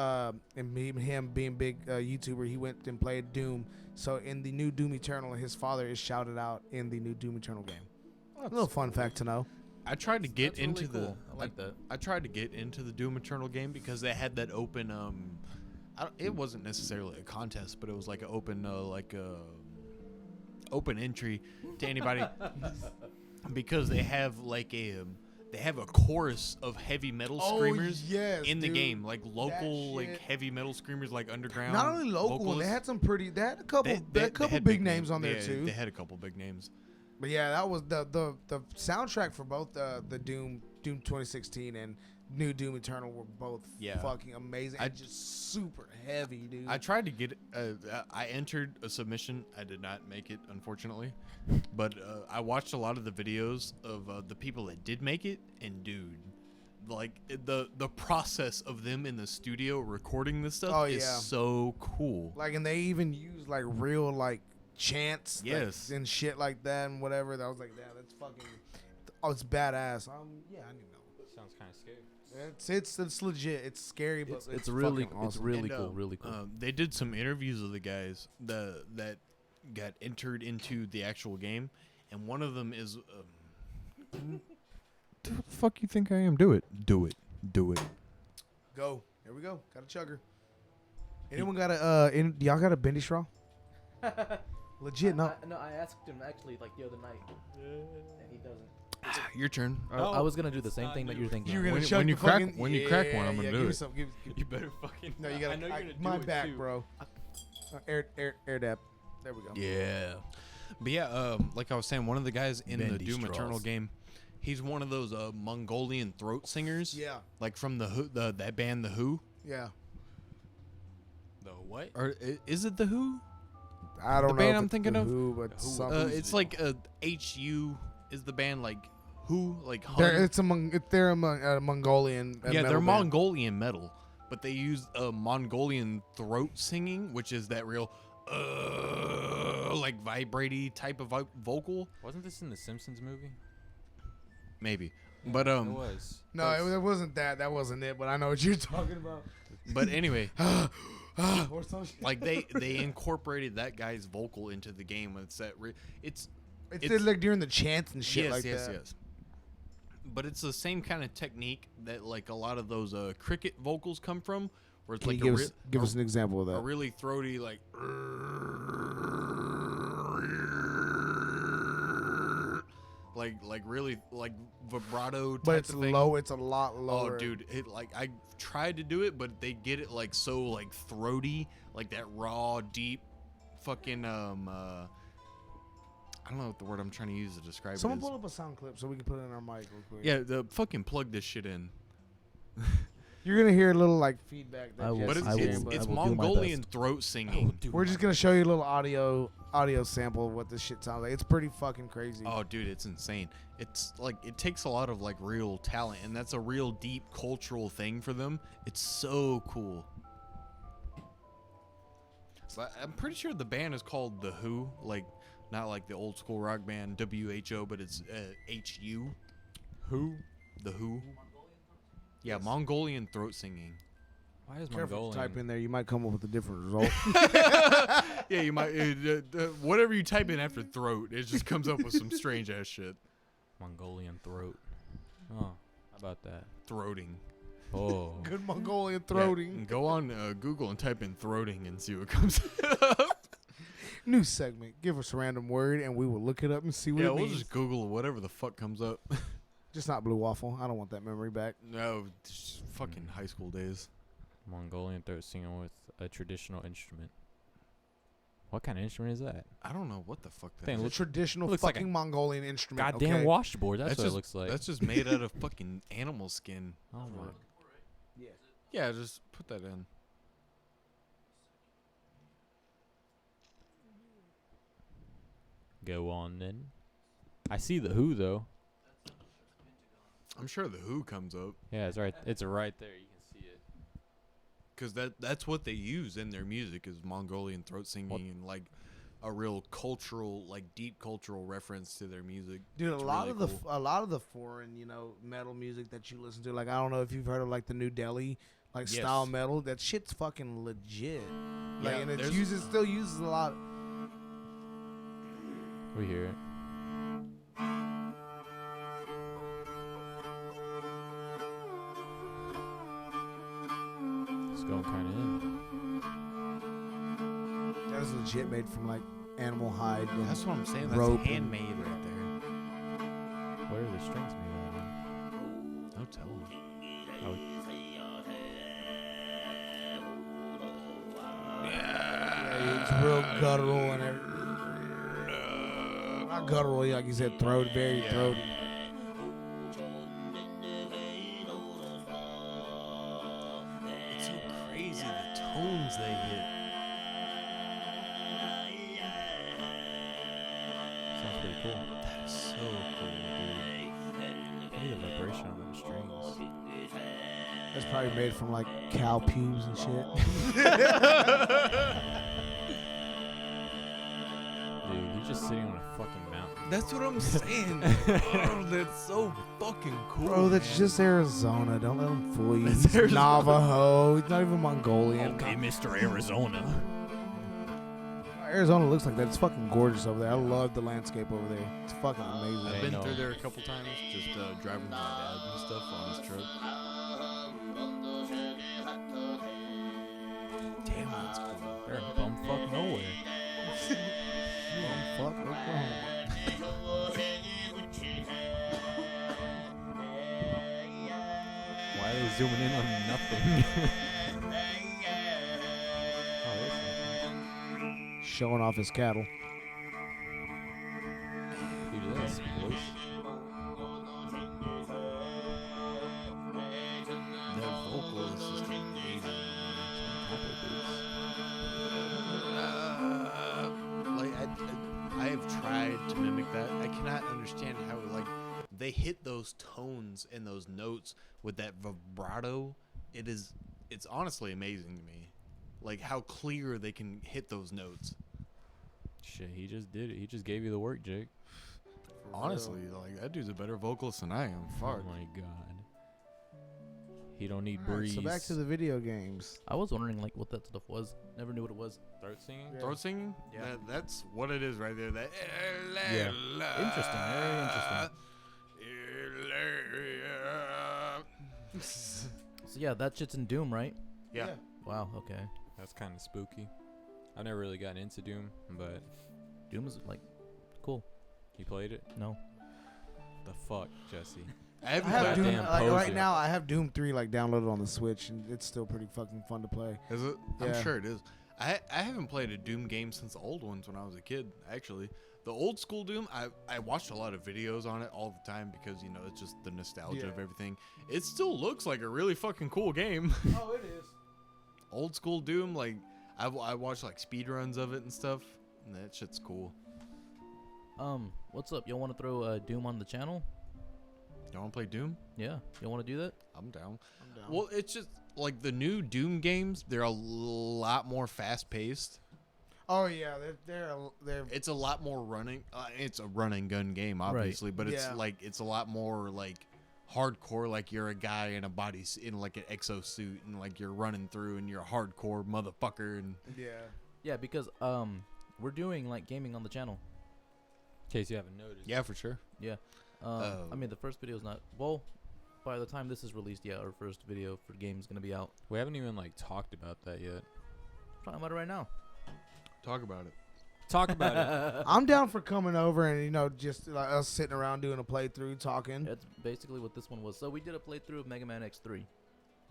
Speaker 3: and him being big YouTuber, he went and played Doom. So in the new Doom Eternal, his father is shouted out in the new Doom Eternal game. A little fun fact to know.
Speaker 1: I tried to get
Speaker 4: That's really
Speaker 1: into the.
Speaker 4: cool. I like that.
Speaker 1: I tried to get into the Doom Eternal game because they had that open. It wasn't necessarily a contest, but it was like an open, open entry to anybody because they have like they have a chorus of heavy metal screamers
Speaker 3: yes,
Speaker 1: in the
Speaker 3: dude.
Speaker 1: game, like local like
Speaker 3: shit-
Speaker 1: heavy metal screamers, like underground.
Speaker 3: Not only local,
Speaker 1: vocalists.
Speaker 3: they had some pretty. They had a couple. They had a couple
Speaker 1: had
Speaker 3: big names on there
Speaker 1: Yeah,
Speaker 3: too.
Speaker 1: They had a couple big names.
Speaker 3: But yeah, that was the soundtrack for both the Doom 2016 and new Doom Eternal were both
Speaker 1: Yeah.
Speaker 3: fucking amazing. And just super heavy, dude.
Speaker 1: I tried to get. I entered a submission. I did not make it, unfortunately. But I watched a lot of the videos of the people that did make it, and dude, like the process of them in the studio recording this stuff is
Speaker 3: yeah.
Speaker 1: so cool.
Speaker 3: Like, and they even use like real like chants, like,
Speaker 1: Yes.
Speaker 3: and shit like that and whatever. That was like, yeah, that's fucking. Oh, it's badass. Yeah, I need to know.
Speaker 2: Sounds kind of scary.
Speaker 3: It's legit. It's scary, but
Speaker 4: It's really
Speaker 3: fucking awesome.
Speaker 4: it's really
Speaker 1: And,
Speaker 4: cool. Really cool.
Speaker 1: They did some interviews of the guys that got entered into the actual game, and one of them is. The fuck you think I am? Do it. Do it. Do it.
Speaker 3: Go. Here we go. Got a chugger. Anyone got a y'all got a bendy straw? Legit, no.
Speaker 4: No, I asked him actually like the other night, and he doesn't.
Speaker 1: Your turn.
Speaker 4: I was gonna do the same thing that you're thinking.
Speaker 3: You're gonna
Speaker 1: When-
Speaker 3: chug
Speaker 1: when
Speaker 3: the
Speaker 1: you crack-
Speaker 3: fucking-
Speaker 1: when you crack one, I'm gonna
Speaker 3: yeah,
Speaker 1: do
Speaker 3: give me
Speaker 1: it.
Speaker 3: some,
Speaker 2: You better fucking.
Speaker 3: no, you gotta.
Speaker 2: I know you're gonna
Speaker 3: my
Speaker 2: do it
Speaker 3: back,
Speaker 2: too.
Speaker 3: bro. Air dab. There we go.
Speaker 4: Yeah.
Speaker 1: But yeah, like I was saying, one of the guys in the
Speaker 4: Bendy
Speaker 1: Doom
Speaker 4: straws.
Speaker 1: Eternal game, he's one of those Mongolian throat singers.
Speaker 3: Yeah.
Speaker 1: Like from the Who, that band, The Who.
Speaker 3: Yeah.
Speaker 2: The what?
Speaker 1: Or is it The Who?
Speaker 3: I don't
Speaker 1: The
Speaker 3: know.
Speaker 1: band
Speaker 3: if
Speaker 1: I'm
Speaker 3: it's
Speaker 1: thinking
Speaker 3: the
Speaker 1: of?
Speaker 3: Who, but something.
Speaker 1: It's like HU is the band, like Who, like Hun.
Speaker 3: they're a Mongolian.
Speaker 1: Yeah,
Speaker 3: metal
Speaker 1: they're
Speaker 3: band.
Speaker 1: Mongolian metal, but they use Mongolian throat singing, which is that real like vibraty type of vocal.
Speaker 2: Wasn't this in the Simpsons movie?
Speaker 1: Maybe. But
Speaker 2: It was.
Speaker 3: No, it wasn't that. That wasn't it. But I know what you're talking about.
Speaker 1: but anyway,
Speaker 3: Or some shit.
Speaker 1: like they incorporated that guy's vocal into the game. It's that it's
Speaker 3: It's like during the chants and shit
Speaker 1: yes,
Speaker 3: like
Speaker 1: yes,
Speaker 3: that.
Speaker 1: yes. But it's the same kind of technique that like a lot of those cricket vocals come from, where it's
Speaker 3: Can
Speaker 1: like
Speaker 3: you give us an example of
Speaker 1: a
Speaker 3: that?
Speaker 1: really throaty like like really like vibrato type
Speaker 3: But it's
Speaker 1: of thing.
Speaker 3: low. It's a lot lower.
Speaker 1: Oh, dude, it like I tried to do it, but they get it like so like throaty, like that raw, deep, fucking I don't know what the word I'm trying to use to describe
Speaker 3: Someone
Speaker 1: it is.
Speaker 3: pull up a sound clip so we can put it in our mic real quick.
Speaker 1: Yeah, the fucking plug this shit in.
Speaker 3: You're gonna hear a little like feedback. That
Speaker 4: I will-
Speaker 1: But
Speaker 3: Jesse's
Speaker 1: it's
Speaker 4: I will-
Speaker 3: hearing, but
Speaker 1: it's
Speaker 4: I will do my
Speaker 1: Mongolian
Speaker 4: best.
Speaker 1: throat singing.
Speaker 3: we're just gonna show you a little audio sample of what this shit sounds like. It's pretty fucking crazy.
Speaker 1: Oh, dude, it's insane. It's like it takes a lot of like real talent, and that's a real deep cultural thing for them. It's so cool. So I'm pretty sure the band is called The Who, like not like the old school rock band WHO, but it's HU.
Speaker 2: Who?
Speaker 1: The Who. Yeah, Mongolian throat singing.
Speaker 2: Why is
Speaker 3: Careful if you
Speaker 2: Mongolian?
Speaker 3: type in there, you might come up with a different result.
Speaker 1: Yeah, you might. Whatever you type in after throat, it just comes up with some strange ass shit.
Speaker 2: Mongolian throat. Oh, how about that?
Speaker 1: Throating.
Speaker 2: Oh.
Speaker 3: Good Mongolian
Speaker 1: Yeah,
Speaker 3: throating.
Speaker 1: go on Google and type in throating and see what comes up.
Speaker 3: New segment. Give us a random word and we will look it up and see what
Speaker 1: Yeah,
Speaker 3: it
Speaker 1: we'll
Speaker 3: means.
Speaker 1: just Google whatever the fuck comes up.
Speaker 3: Just not blue waffle. I don't want that memory back.
Speaker 1: No, just fucking high school days.
Speaker 2: Mongolian throat singing with a traditional instrument. What kind of instrument is that?
Speaker 1: I don't know what the fuck that
Speaker 2: Thing
Speaker 1: is.
Speaker 3: It's a traditional
Speaker 2: looks like a
Speaker 3: fucking Mongolian instrument.
Speaker 2: Goddamn
Speaker 3: okay?
Speaker 2: washboard. That's, what
Speaker 1: just,
Speaker 2: it looks like.
Speaker 1: That's just made out of fucking animal skin.
Speaker 2: Oh my.
Speaker 3: Yeah.
Speaker 1: Yeah, just put that in.
Speaker 2: Go on then. I see the Who though.
Speaker 1: I'm sure the Who comes up
Speaker 2: Yeah, it's right. It's right there. You can see it.
Speaker 1: because that's what they use in their music is Mongolian throat singing and like a real cultural, like deep cultural reference to their music.
Speaker 3: Dude,
Speaker 1: It's
Speaker 3: a lot
Speaker 1: really
Speaker 3: of
Speaker 1: cool.
Speaker 3: a lot of the foreign, metal music that you listen to, like I don't know if you've heard of like the New Delhi like
Speaker 1: Yes.
Speaker 3: style metal. That shit's fucking legit. Like,
Speaker 1: Yeah,
Speaker 3: and it
Speaker 1: there's-
Speaker 3: still uses a lot.
Speaker 2: We hear it. It's going kind of in.
Speaker 3: That is legit made from like animal hide. And
Speaker 1: That's what I'm saying. That's
Speaker 3: rope and-
Speaker 1: handmade right there.
Speaker 2: What are the strings made out of?
Speaker 1: No telling.
Speaker 3: Yeah, it's real guttural and everything. Not guttural, like you said, very throaty.
Speaker 1: It's so crazy the tones they hit.
Speaker 2: Sounds pretty cool.
Speaker 1: That is so cool, dude.
Speaker 2: Look at the vibration on those strings.
Speaker 3: That's probably made from like cow pubes and shit.
Speaker 2: Dude, he's just sitting on a fucking mountain.
Speaker 1: That's what I'm saying. Oh, that's so fucking cool.
Speaker 3: Bro, that's just Arizona. Don't let him fool you.
Speaker 1: That's
Speaker 3: He's
Speaker 1: Arizona.
Speaker 3: Navajo. He's not even Mongolian.
Speaker 2: Mr. Arizona.
Speaker 3: Arizona looks like that. It's fucking gorgeous over there. I love the landscape over there. It's fucking amazing.
Speaker 1: I've
Speaker 2: I
Speaker 1: been
Speaker 2: know.
Speaker 1: through there a couple times, just driving with my dad and stuff on his truck. Damn, that's cool.
Speaker 2: They're in bumfuck nowhere.
Speaker 3: Fuck Oklahoma.
Speaker 2: Why are they zooming in on nothing? Oh, there's something.
Speaker 3: Showing off his cattle.
Speaker 2: Dude, that's close.
Speaker 1: That vocal is just amazing. Like I have tried to mimic that. I cannot understand how like they hit those tones and those notes with that vibrato. It's honestly amazing to me, like how clear they can hit those notes.
Speaker 2: Shit, he just did it. He just gave you the work, Jake.
Speaker 1: Honestly, like that dude's a better vocalist than I am. Fuck.
Speaker 2: Oh my god. He don't need
Speaker 3: Alright,
Speaker 2: breeze.
Speaker 3: so back to the video games.
Speaker 4: I was wondering like what that stuff was. Never knew what it was.
Speaker 2: throat singing.
Speaker 3: Yeah.
Speaker 1: Throat singing?
Speaker 4: Yeah.
Speaker 1: That's what it is right there. That
Speaker 4: Yeah. Interesting,
Speaker 1: very
Speaker 4: So yeah, that shit's in Doom, right?
Speaker 1: Yeah.
Speaker 4: Wow. Okay.
Speaker 2: That's kind of spooky. I've never really gotten into Doom, but
Speaker 4: Doom is like cool.
Speaker 2: you played it.
Speaker 4: No.
Speaker 2: The fuck, Jesse?
Speaker 1: I
Speaker 3: I
Speaker 1: haven't
Speaker 3: have
Speaker 1: played
Speaker 3: Doom,
Speaker 2: Goddamn
Speaker 3: like, right
Speaker 2: poser.
Speaker 3: now. I have Doom 3 like downloaded on the Switch, and it's still pretty fucking fun to play.
Speaker 1: Is it?
Speaker 3: Yeah.
Speaker 1: I'm sure it is. I haven't played a Doom game since the old ones when I was a kid. Actually, the old school Doom, I watched a lot of videos on it all the time because it's just the nostalgia of
Speaker 3: Yeah.
Speaker 1: everything. It still looks like a really fucking cool game.
Speaker 3: Oh, it is.
Speaker 1: Old school Doom, like I watched like speed runs of it and stuff, and that shit's cool.
Speaker 4: What's up? Y'all want to throw Doom on the channel?
Speaker 1: Y'all want to play Doom?
Speaker 4: Yeah, y'all want to do that?
Speaker 1: I'm down.
Speaker 3: I'm down.
Speaker 1: Well, it's just like the new Doom games. They're a lot more fast paced.
Speaker 3: Oh yeah, they're
Speaker 1: It's a lot more running. It's a run and gun game, obviously, but it's
Speaker 3: Yeah.
Speaker 1: like it's a lot more like hardcore. Like you're a guy in a in like an exosuit, and like you're running through, and you're a hardcore motherfucker. And
Speaker 3: yeah.
Speaker 4: Yeah, because we're doing like gaming on the channel.
Speaker 2: In case you haven't noticed.
Speaker 1: yeah, for sure.
Speaker 4: Yeah. I mean, the first video is not well. By the time this is released, yeah, our first video for game is gonna be out.
Speaker 2: We haven't even like talked about that yet.
Speaker 4: Talking about it right now.
Speaker 1: Talk about it.
Speaker 2: Talk about it.
Speaker 3: I'm down for coming over and just like us sitting around doing a playthrough, talking.
Speaker 4: That's basically what this one was. So we did a playthrough of Mega Man X3,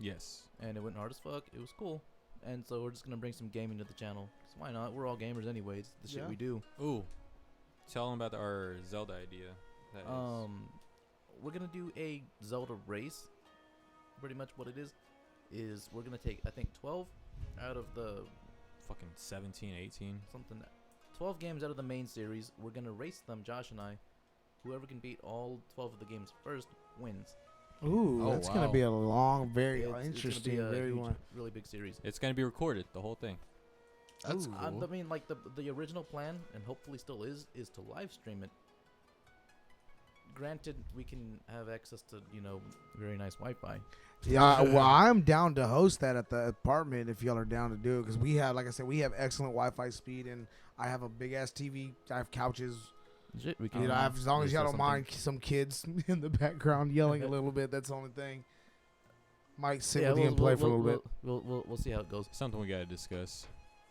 Speaker 2: Yes.
Speaker 4: and it went hard as fuck. It was cool, and so we're just gonna bring some gaming to the channel. 'Cause why not? We're all gamers anyways. The shit
Speaker 3: Yeah.
Speaker 4: we do.
Speaker 2: Ooh. Tell them about our Zelda idea. That is.
Speaker 4: We're gonna do a Zelda race. Pretty much what it is we're gonna take I think 12 out of the
Speaker 2: Fucking 17, 18.
Speaker 4: something 12 games out of the main series. We're gonna race them, Josh and I. Whoever can beat all 12 of the games first wins.
Speaker 3: Ooh,
Speaker 1: Oh,
Speaker 3: that's
Speaker 1: wow.
Speaker 3: gonna be a long, very
Speaker 4: It's gonna
Speaker 3: interesting,
Speaker 4: be a
Speaker 3: very
Speaker 4: huge,
Speaker 3: one.
Speaker 4: really big series.
Speaker 2: It's gonna be recorded, the whole thing.
Speaker 1: That's
Speaker 3: Ooh.
Speaker 1: cool.
Speaker 4: I mean, like the original plan, and hopefully still is to live stream it. Granted, we can have access to very nice Wi-Fi.
Speaker 3: Yeah, well, I'm down to host that at the apartment if y'all are down to do it because we have, like I said, we have excellent Wi-Fi speed, and I have a big ass TV. I have couches.
Speaker 4: Shit, we
Speaker 3: You know, I have, as long as y'all
Speaker 4: research
Speaker 3: don't mind some kids in the background yelling a little bit, that's the only thing. Might sit with you and play for a little bit.
Speaker 4: We'll see how it goes.
Speaker 2: Something we gotta discuss.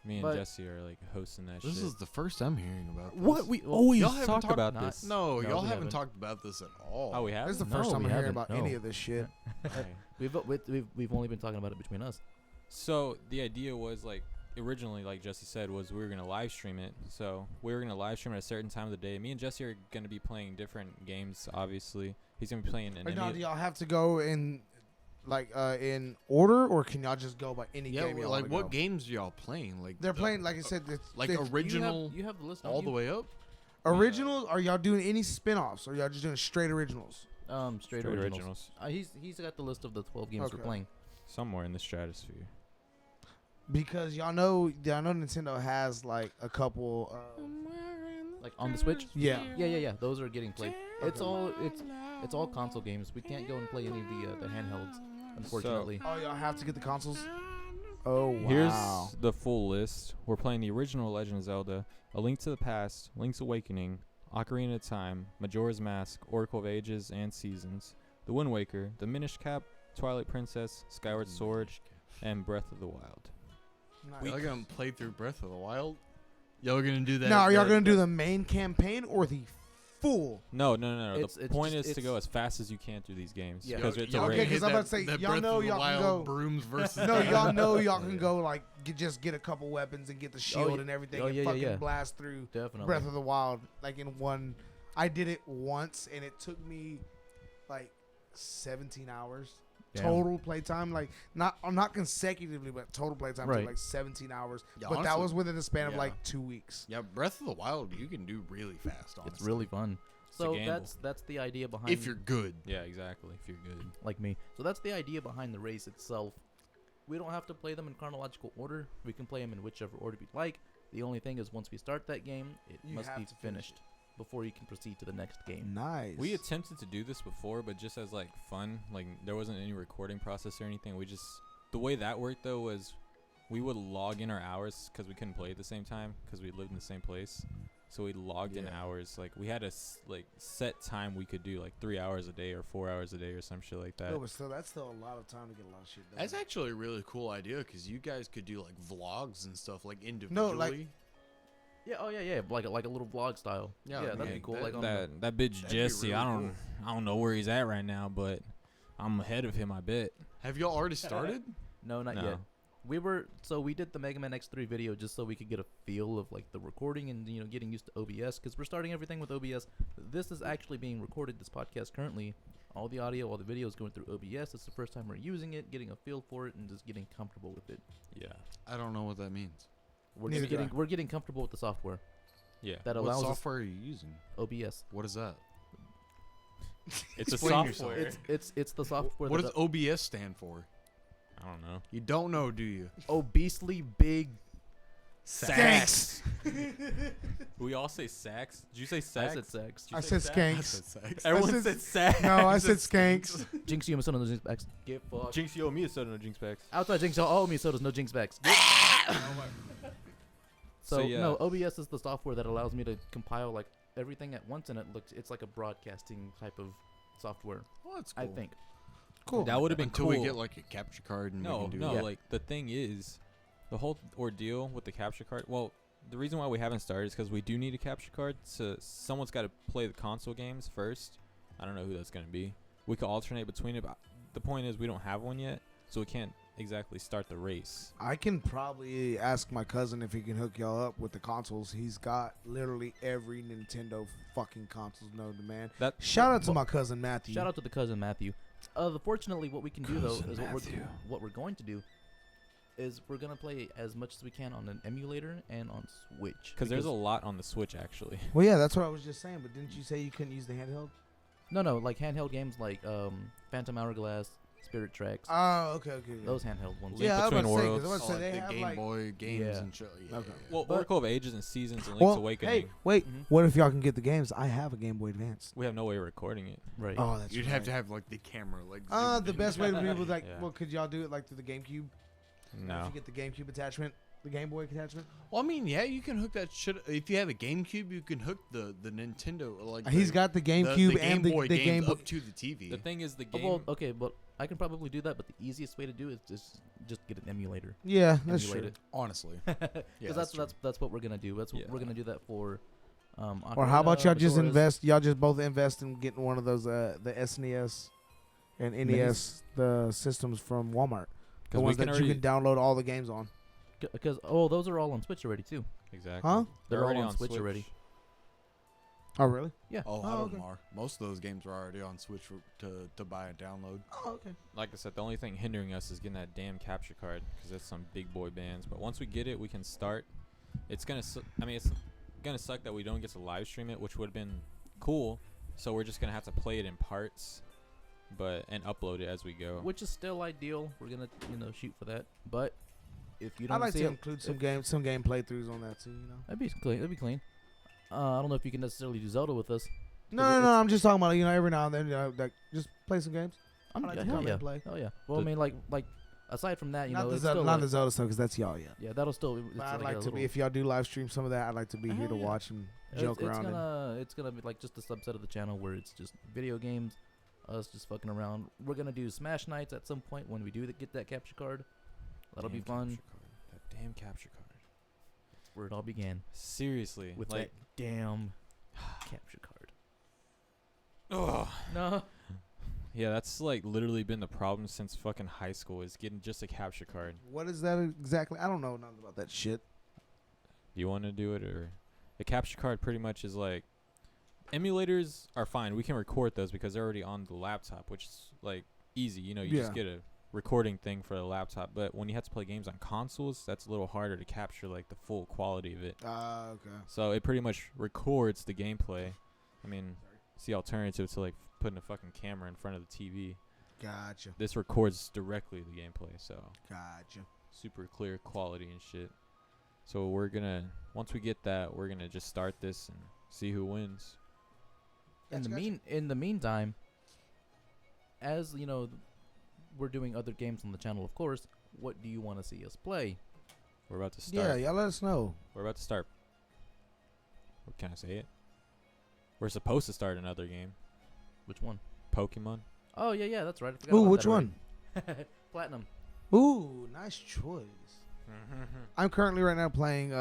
Speaker 2: Me and
Speaker 4: But-
Speaker 2: Jesse are like hosting that
Speaker 1: This
Speaker 2: shit.
Speaker 1: is the first I'm hearing about this.
Speaker 2: What we
Speaker 4: Well,
Speaker 2: always
Speaker 1: y'all haven't
Speaker 2: talk
Speaker 1: talked-
Speaker 2: about
Speaker 4: not-
Speaker 2: this.
Speaker 1: No,
Speaker 4: No,
Speaker 1: y'all
Speaker 4: we
Speaker 1: haven't
Speaker 4: haven't.
Speaker 1: talked about this at all.
Speaker 2: Oh, we have.
Speaker 3: This is the
Speaker 4: No,
Speaker 3: first time
Speaker 4: we
Speaker 3: I'm hearing
Speaker 4: haven't,
Speaker 3: about any
Speaker 4: no.
Speaker 3: of this shit.
Speaker 4: We've only been talking about it between us.
Speaker 2: So the idea was like originally, like Jesse said, was we were gonna live stream it. So we were gonna live stream at a certain time of the day. Me and Jesse are gonna be playing different games. Obviously, he's gonna be playing an
Speaker 3: Or now,
Speaker 2: India.
Speaker 3: do y'all have to go in in order, or can y'all just go by any
Speaker 1: Yeah,
Speaker 3: game? y'all
Speaker 1: like
Speaker 3: wanna
Speaker 1: what
Speaker 3: go?
Speaker 1: games are y'all playing? Like
Speaker 3: They're playing, like I said, it's,
Speaker 1: like
Speaker 3: it's
Speaker 1: original
Speaker 4: You have the list. don't
Speaker 1: all the
Speaker 4: you?
Speaker 1: way up.
Speaker 3: originals. Are y'all doing any spin-offs, or y'all just doing straight originals?
Speaker 4: Straight originals. He's got the list of the 12 games we're
Speaker 3: Okay.
Speaker 4: playing.
Speaker 2: Somewhere in the stratosphere.
Speaker 3: Because y'all know Nintendo has like a couple.
Speaker 4: Like on the Switch.
Speaker 3: Yeah.
Speaker 4: Yeah. Those are getting played. It's all console games. We can't go and play any of the handhelds, unfortunately.
Speaker 3: Oh, y'all have to get the consoles. Oh wow.
Speaker 2: Here's the full list. We're playing the original Legend of Zelda, A Link to the Past, Link's Awakening, Ocarina of Time, Majora's Mask, Oracle of Ages and Seasons, The Wind Waker, The Minish Cap, Twilight Princess, Skyward Sword, and Breath of the Wild.
Speaker 3: Nice.
Speaker 1: Y'all gonna play through Breath of the Wild? Y'all gonna do that?
Speaker 3: Now, are y'all
Speaker 1: that-
Speaker 3: gonna do the main campaign or the full?
Speaker 2: No.
Speaker 4: It's-
Speaker 2: The
Speaker 4: it's
Speaker 2: point
Speaker 4: just-
Speaker 2: is to go
Speaker 4: it's-
Speaker 2: as fast as you can through these games
Speaker 4: Yeah.
Speaker 2: because it's a
Speaker 1: y'all
Speaker 3: Okay,
Speaker 1: gonna
Speaker 2: race.
Speaker 3: because
Speaker 1: hit
Speaker 3: I'm about
Speaker 1: that-
Speaker 3: to say,
Speaker 1: that
Speaker 3: y'all
Speaker 1: Breath
Speaker 3: know
Speaker 1: of the
Speaker 3: y'all can
Speaker 1: Wild
Speaker 3: go-
Speaker 1: brooms versus.
Speaker 3: No, y'all know y'all can go like just get a couple weapons and get the shield
Speaker 4: yeah.
Speaker 3: and everything
Speaker 4: Oh,
Speaker 3: and
Speaker 4: yeah,
Speaker 3: fucking
Speaker 4: yeah.
Speaker 3: blast through
Speaker 4: Definitely.
Speaker 3: Breath of the Wild like in one. I did it once and it took me like 17 hours
Speaker 4: Damn.
Speaker 3: total playtime. Like not consecutively, but total playtime took
Speaker 4: Right.
Speaker 3: like 17 hours.
Speaker 1: Yeah,
Speaker 3: but that
Speaker 1: honestly,
Speaker 3: was within the span of
Speaker 1: yeah.
Speaker 3: like 2 weeks.
Speaker 1: Yeah, Breath of the Wild you can do really fast. Honestly,
Speaker 4: It's really fun.
Speaker 2: a
Speaker 4: So
Speaker 2: gamble.
Speaker 4: that's the idea behind.
Speaker 1: if you're good.
Speaker 2: Yeah, exactly. If you're good.
Speaker 4: like me. So that's the idea behind the race itself. We don't have to play them in chronological order. We can play them in whichever order we'd like. The only thing is once we start that game, it
Speaker 3: You
Speaker 4: must
Speaker 3: have
Speaker 4: be
Speaker 3: to finish
Speaker 4: finished before you can proceed to the next game.
Speaker 3: Nice.
Speaker 2: We attempted to do this before, but just as like fun. Like there wasn't any recording process or anything. We just the way that worked though was we would log in our hours because we couldn't play at the same time because we lived in the same place. So we logged in
Speaker 3: Yeah.
Speaker 2: hours. Like we had a set time we could do like 3 hours a day or 4 hours a day or some shit like that.
Speaker 3: No, but still, that's still a lot of time to get a lot of shit done.
Speaker 1: That's actually a really cool idea because you guys could do like vlogs and stuff like individually.
Speaker 3: No, like-
Speaker 4: Yeah. Oh yeah. Like a little vlog style.
Speaker 1: Yeah,
Speaker 4: Yeah,
Speaker 1: like,
Speaker 4: that'd be cool. Like on the,
Speaker 2: That bitch
Speaker 1: That'd be
Speaker 2: Jesse,
Speaker 1: really
Speaker 2: I don't know where he's at right now, but I'm ahead of him, I bet.
Speaker 1: Have y'all already started?
Speaker 4: no, not
Speaker 2: No.
Speaker 4: yet. We did the Mega Man X3 video just so we could get a feel of like the recording and getting used to OBS because we're starting everything with OBS. This is actually being recorded. This podcast currently, all the audio, all the videos going through OBS. It's the first time we're using it, getting a feel for it, and just getting comfortable with it.
Speaker 2: Yeah.
Speaker 1: I don't know what that means.
Speaker 3: Neither do I.
Speaker 4: We're getting comfortable with the software
Speaker 2: Yeah.
Speaker 4: that
Speaker 1: What
Speaker 4: allows us
Speaker 1: software are you using?
Speaker 4: OBS.
Speaker 1: What is that?
Speaker 2: It's a
Speaker 1: Explain yourself.
Speaker 2: software.
Speaker 4: It's the software.
Speaker 1: What
Speaker 4: that
Speaker 1: does OBS stand for?
Speaker 2: I don't know.
Speaker 1: You don't know, do you?
Speaker 4: obesely big.
Speaker 2: Sax. We all say sax. Did you say
Speaker 4: I
Speaker 2: sax?
Speaker 4: said sex.
Speaker 3: I said skanks.
Speaker 1: Sex.
Speaker 2: Everyone
Speaker 3: said-
Speaker 2: said sax.
Speaker 3: No, I said skanks.
Speaker 4: Jinx, you almost no jinx backs. Get fucked.
Speaker 2: Jinx, you owe me a soda, no Jinx packs.
Speaker 4: Outside Jinx, y'all owe me sodas, no Jinx backs. So
Speaker 2: yeah.
Speaker 4: no, OBS is the software that allows me to compile like everything at once, and it's like a broadcasting type of software.
Speaker 1: Well, that's cool.
Speaker 4: I think.
Speaker 3: Cool.
Speaker 2: That would have been
Speaker 1: Until
Speaker 2: cool.
Speaker 1: we get like a capture card and we
Speaker 2: No,
Speaker 1: can do
Speaker 2: no.
Speaker 1: it.
Speaker 2: Like the thing is, the whole ordeal with the capture card. Well, the reason why we haven't started is because we do need a capture card. So someone's got to play the console games first. I don't know who that's gonna be. We could alternate between it. But the point is, we don't have one yet, so we can't exactly start the race.
Speaker 3: I can probably ask my cousin if he can hook y'all up with the consoles. He's got literally every Nintendo fucking consoles known to man.
Speaker 2: That
Speaker 3: Shout out to my cousin Matthew.
Speaker 4: Shout out to the cousin Matthew. Fortunately, what we can do though
Speaker 1: Cousin
Speaker 4: is
Speaker 1: Matthew.
Speaker 4: what we're going to do is we're gonna play as much as we can on an emulator and on Switch.
Speaker 2: because there's a lot on the Switch actually.
Speaker 3: Well, yeah, that's what I was just saying. But didn't you say you couldn't use the handheld?
Speaker 4: no like handheld games like Phantom Hourglass, Spirit Tracks,
Speaker 3: Oh, okay.
Speaker 4: those handheld ones.
Speaker 2: Link
Speaker 3: Yeah, I was about
Speaker 2: Between
Speaker 3: to say, 'cause I
Speaker 2: Worlds.
Speaker 3: was about to
Speaker 1: Oh,
Speaker 3: say
Speaker 1: like
Speaker 3: they
Speaker 1: the
Speaker 3: have
Speaker 1: Game
Speaker 3: like.
Speaker 1: Boy games
Speaker 4: Yeah.
Speaker 1: and shit. Yeah,
Speaker 3: Okay.
Speaker 1: yeah, yeah.
Speaker 2: Well,
Speaker 4: But-
Speaker 2: Oracle of Ages and Seasons and Link's
Speaker 3: Well,
Speaker 2: Awakening.
Speaker 3: hey, wait.
Speaker 4: Mhm.
Speaker 3: What if y'all can get the games? I have a Game Boy Advance.
Speaker 2: We have no way of recording it.
Speaker 4: Right.
Speaker 3: Oh, that's
Speaker 1: You'd
Speaker 3: right.
Speaker 1: have to have like the camera, like.
Speaker 3: The
Speaker 1: zoomed in.
Speaker 3: best way to be able to like,
Speaker 2: Yeah.
Speaker 3: well, could y'all do it like through the GameCube? If
Speaker 2: No.
Speaker 3: you get the GameCube attachment, the Game Boy attachment.
Speaker 1: Well, I mean, yeah, you can hook that shit. If you have a GameCube, you can hook the Nintendo. Like
Speaker 3: He's
Speaker 1: the-
Speaker 3: got the
Speaker 1: the
Speaker 3: GameCube
Speaker 1: Game
Speaker 3: and the
Speaker 1: Boy
Speaker 3: Game
Speaker 1: games
Speaker 3: Boy.
Speaker 1: up to the TV.
Speaker 2: The thing is, the game.
Speaker 4: Well, okay, but I can probably do that. But the easiest way to do it is just get an emulator.
Speaker 3: Yeah, that's
Speaker 4: Emulate
Speaker 3: true.
Speaker 4: it.
Speaker 1: Honestly,
Speaker 4: Because
Speaker 1: yeah,
Speaker 4: that's what we're gonna do. That's what we're
Speaker 2: Yeah.
Speaker 4: gonna do that for.
Speaker 3: Or how about y'all just
Speaker 4: Majora's-
Speaker 3: invest? Y'all just both invest in getting one of those the SNES and NES the systems from Walmart. The
Speaker 2: 'Cause we
Speaker 3: ones
Speaker 2: can
Speaker 3: that
Speaker 2: already
Speaker 3: you can download all the games on.
Speaker 4: Because those are all on Switch already too.
Speaker 2: exactly.
Speaker 3: Huh?
Speaker 4: They're all
Speaker 2: already
Speaker 4: on Switch already.
Speaker 3: Oh, really?
Speaker 4: Yeah.
Speaker 1: Oh,
Speaker 3: Oh,
Speaker 1: a lot of
Speaker 3: okay.
Speaker 1: them are. Most of those games are already on Switch to buy and download.
Speaker 3: Oh, okay.
Speaker 2: Like I said, the only thing hindering us is getting that damn capture card because that's some big boy bands. But once we get it, we can start. It's gonna. It's gonna suck that we don't get to live stream it, which would have been cool. So we're just gonna have to play it in parts, and upload it as we go.
Speaker 4: Which is still ideal. We're gonna shoot for that. But if you
Speaker 3: I'd
Speaker 4: don't
Speaker 3: like
Speaker 4: see
Speaker 3: to
Speaker 4: it,
Speaker 3: include some game playthroughs on that too. You know.
Speaker 4: that'd be clean. That'd be clean. I don't know if you can necessarily do Zelda with us.
Speaker 3: No,
Speaker 4: it-
Speaker 3: I'm just talking about every now and then like just play some games.
Speaker 4: I'm
Speaker 3: I like to
Speaker 4: hell
Speaker 3: come
Speaker 4: yeah.
Speaker 3: and play.
Speaker 4: Hell yeah. Well, I
Speaker 2: The-
Speaker 4: mean, like aside from that,
Speaker 3: Not the
Speaker 4: it's
Speaker 3: Zelda,
Speaker 4: still
Speaker 3: not
Speaker 4: like-
Speaker 3: the Zelda stuff because that's y'all. Yeah.
Speaker 4: yeah, that'll still. It's
Speaker 3: But I'd
Speaker 4: like
Speaker 3: like
Speaker 4: a
Speaker 3: to be
Speaker 4: little-
Speaker 3: if y'all do live stream some of that. I'd like to be here to
Speaker 4: yeah.
Speaker 3: watch and
Speaker 4: It's-
Speaker 3: joke
Speaker 4: it's
Speaker 3: around.
Speaker 4: It's gonna be like just a subset of the channel where it's just video games, us just fucking around. We're gonna do Smash Nights at some point when we do get that capture card. That'll be
Speaker 2: Damn
Speaker 4: fun.
Speaker 2: capture card. That damn capture card.
Speaker 4: That's where it all began
Speaker 2: Seriously,
Speaker 4: with
Speaker 2: like,
Speaker 4: that damn capture card.
Speaker 2: oh
Speaker 4: No.
Speaker 2: yeah, that's like literally been the problem since fucking high school is getting just a capture card.
Speaker 3: What is that exactly? I don't know nothing about that shit.
Speaker 2: Do you want to do it or the capture card? Pretty much is like emulators are fine. We can record those because they're already on the laptop, which is like easy. You just
Speaker 3: Yeah.
Speaker 2: get a recording thing for the laptop. But when you have to play games on consoles, that's a little harder to capture like the full quality of it.
Speaker 3: Okay.
Speaker 2: So it pretty much records the gameplay. I mean, it's the alternative to like putting a fucking camera in front of the TV.
Speaker 3: Gotcha.
Speaker 2: This records directly the gameplay, so
Speaker 3: Gotcha.
Speaker 2: super clear quality and shit. So once we get that, we're gonna just start this and see who wins.
Speaker 4: In the meantime, as we're doing other games on the channel, of course. What do you want to see us play?
Speaker 2: We're about to
Speaker 3: Yeah,
Speaker 2: start.
Speaker 3: y'all let us know.
Speaker 2: We're about to start. What can I say it? We're supposed to start another game.
Speaker 4: Which one?
Speaker 2: Pokemon.
Speaker 4: Oh yeah, that's right. I forgot
Speaker 3: Ooh,
Speaker 4: about
Speaker 3: which
Speaker 4: that
Speaker 3: one?
Speaker 4: already. Platinum.
Speaker 3: Ooh, nice choice. I'm currently right now playing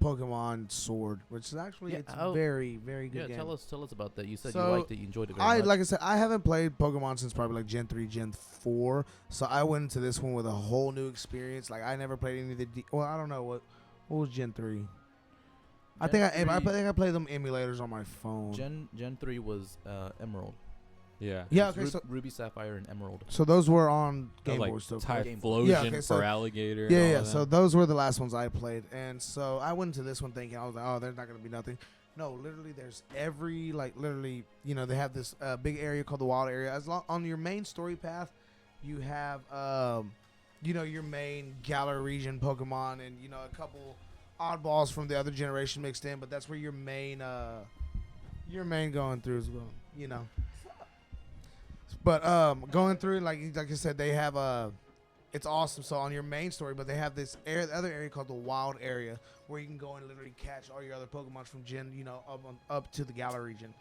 Speaker 3: Pokemon Sword, which is actually it's very very good
Speaker 4: Yeah,
Speaker 3: game.
Speaker 4: tell us about that. You said
Speaker 3: So,
Speaker 4: you liked it, you enjoyed it very much.
Speaker 3: Like I said, I haven't played Pokemon since probably like Gen 3, Gen 4. So I went into this one with a whole new experience. Like I never played any of the well, I don't know what was Gen 3. I think I played them emulators on my phone.
Speaker 4: Gen 3 was Emerald.
Speaker 2: Yeah.
Speaker 3: Yeah,
Speaker 4: It was
Speaker 3: okay, so
Speaker 4: Ruby, Sapphire, and Emerald.
Speaker 3: so those were on
Speaker 2: That was
Speaker 3: Game
Speaker 2: like
Speaker 3: Boy still.
Speaker 2: Typhlosion
Speaker 3: Yeah, okay, so-
Speaker 2: for alligator. and
Speaker 3: Yeah,
Speaker 2: all
Speaker 3: yeah.
Speaker 2: of
Speaker 3: So
Speaker 2: them.
Speaker 3: those were the last ones I played, and so I went into this one thinking I was like, oh, there's not gonna be nothing. No, literally, there's every they have this big area called the Wild Area. As long on your main story path, you have your main Galar region Pokemon, and a couple oddballs from the other generation mixed in, but that's where your main going through is going. But going through like I said, they have it's awesome. So on your main story, but they have this other area called the Wild Area where you can go and literally catch all your other Pokemon from Gen, up to the Galar region,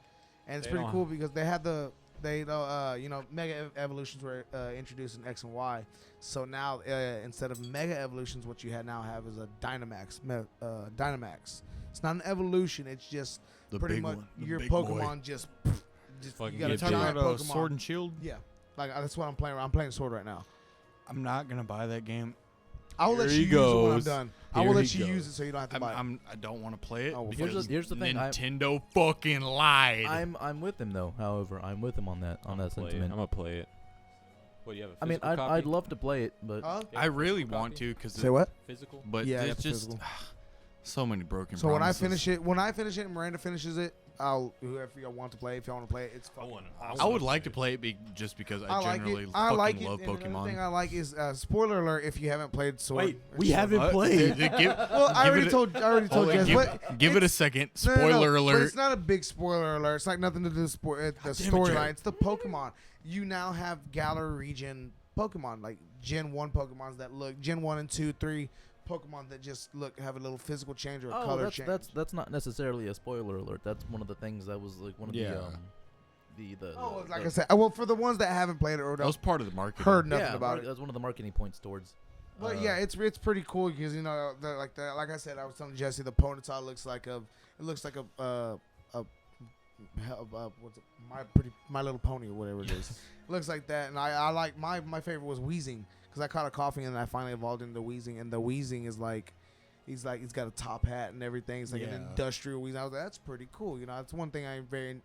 Speaker 3: and it's
Speaker 2: They
Speaker 3: pretty
Speaker 2: don't
Speaker 3: cool because they have Mega Evolutions were introduced in X and Y. So now instead of Mega Evolutions, what you now have is a Dynamax. Dynamax. It's not an evolution. It's just
Speaker 1: The
Speaker 3: pretty
Speaker 1: big
Speaker 3: much
Speaker 1: one, the
Speaker 3: your
Speaker 1: big boy.
Speaker 3: Pokemon just
Speaker 2: Fucking
Speaker 3: you gotta
Speaker 2: get
Speaker 1: Talking
Speaker 2: big.
Speaker 3: giant
Speaker 1: about
Speaker 3: Pokemon.
Speaker 1: Sword and Shield.
Speaker 3: Yeah, like that's what I'm playing. I'm playing Sword right now.
Speaker 1: I'm not gonna buy that game.
Speaker 3: I will let
Speaker 2: Here
Speaker 3: you
Speaker 2: he
Speaker 3: use it when I'm
Speaker 2: goes.
Speaker 3: done. I
Speaker 2: Here
Speaker 3: will
Speaker 2: he
Speaker 3: let you use
Speaker 2: goes.
Speaker 3: it so you don't have to buy it.
Speaker 1: I don't want to play it
Speaker 3: Oh, well,
Speaker 1: because
Speaker 4: here's the thing,
Speaker 1: Nintendo fucking lied.
Speaker 4: I'm with him though. However, I'm with him on that
Speaker 2: I'm gonna
Speaker 4: sentiment.
Speaker 2: play it. What do you have? A
Speaker 4: I mean,
Speaker 2: physical copy?
Speaker 4: I'd love to play it, but
Speaker 3: Huh?
Speaker 2: You
Speaker 1: I
Speaker 2: have a
Speaker 1: really
Speaker 2: physical
Speaker 1: want
Speaker 2: copy?
Speaker 1: to because
Speaker 3: Say what?
Speaker 2: Physical.
Speaker 1: but
Speaker 3: Yeah, I got
Speaker 1: it's
Speaker 3: the
Speaker 1: just
Speaker 3: physical.
Speaker 1: so many broken.
Speaker 3: So when I
Speaker 1: promises.
Speaker 3: finish it, and Miranda finishes it, whoever y'all want to play, if y'all want to play it, it's fucking awesome.
Speaker 1: I would like to play it just because I
Speaker 3: like
Speaker 1: generally
Speaker 3: it. I
Speaker 1: fucking
Speaker 3: like it.
Speaker 1: love
Speaker 3: And another thing
Speaker 1: Pokemon.
Speaker 3: I like is spoiler alert if you haven't played Sword.
Speaker 2: Wait,
Speaker 3: or
Speaker 2: we
Speaker 3: Shield.
Speaker 2: haven't
Speaker 1: What?
Speaker 2: played.
Speaker 3: Well, I already told
Speaker 1: Hold on,
Speaker 3: Jess.
Speaker 1: give it a second. Spoiler
Speaker 3: But
Speaker 1: alert.
Speaker 3: it's not a big spoiler alert. It's like nothing to do with the
Speaker 1: damn it,
Speaker 3: storyline.
Speaker 1: Jared.
Speaker 3: It's the Pokemon. You now have Galar region Pokemon, like Gen 1 Pokemons that look Gen 1 and 2, 3 Pokemon that just have a little physical change or a color change.
Speaker 4: that's not necessarily a spoiler alert. That's one of the things that was like one of
Speaker 1: Yeah.
Speaker 3: Like I said, well, for the ones that haven't played it or
Speaker 1: That was part of the marketing.
Speaker 3: heard nothing about it.
Speaker 4: That's one of the marketing points towards.
Speaker 3: But yeah, it's pretty cool because like I said, I was telling Jesse the Ponyta looks like a what's it, My Little Pony or whatever it is. It looks like that, and I like my favorite was Weezing because I caught a coughing and I finally evolved into Weezing, and the Weezing is like he's got a top hat and everything. It's like an
Speaker 1: Yeah.
Speaker 3: industrial Weezing. I was like, that's pretty cool. That's one thing I very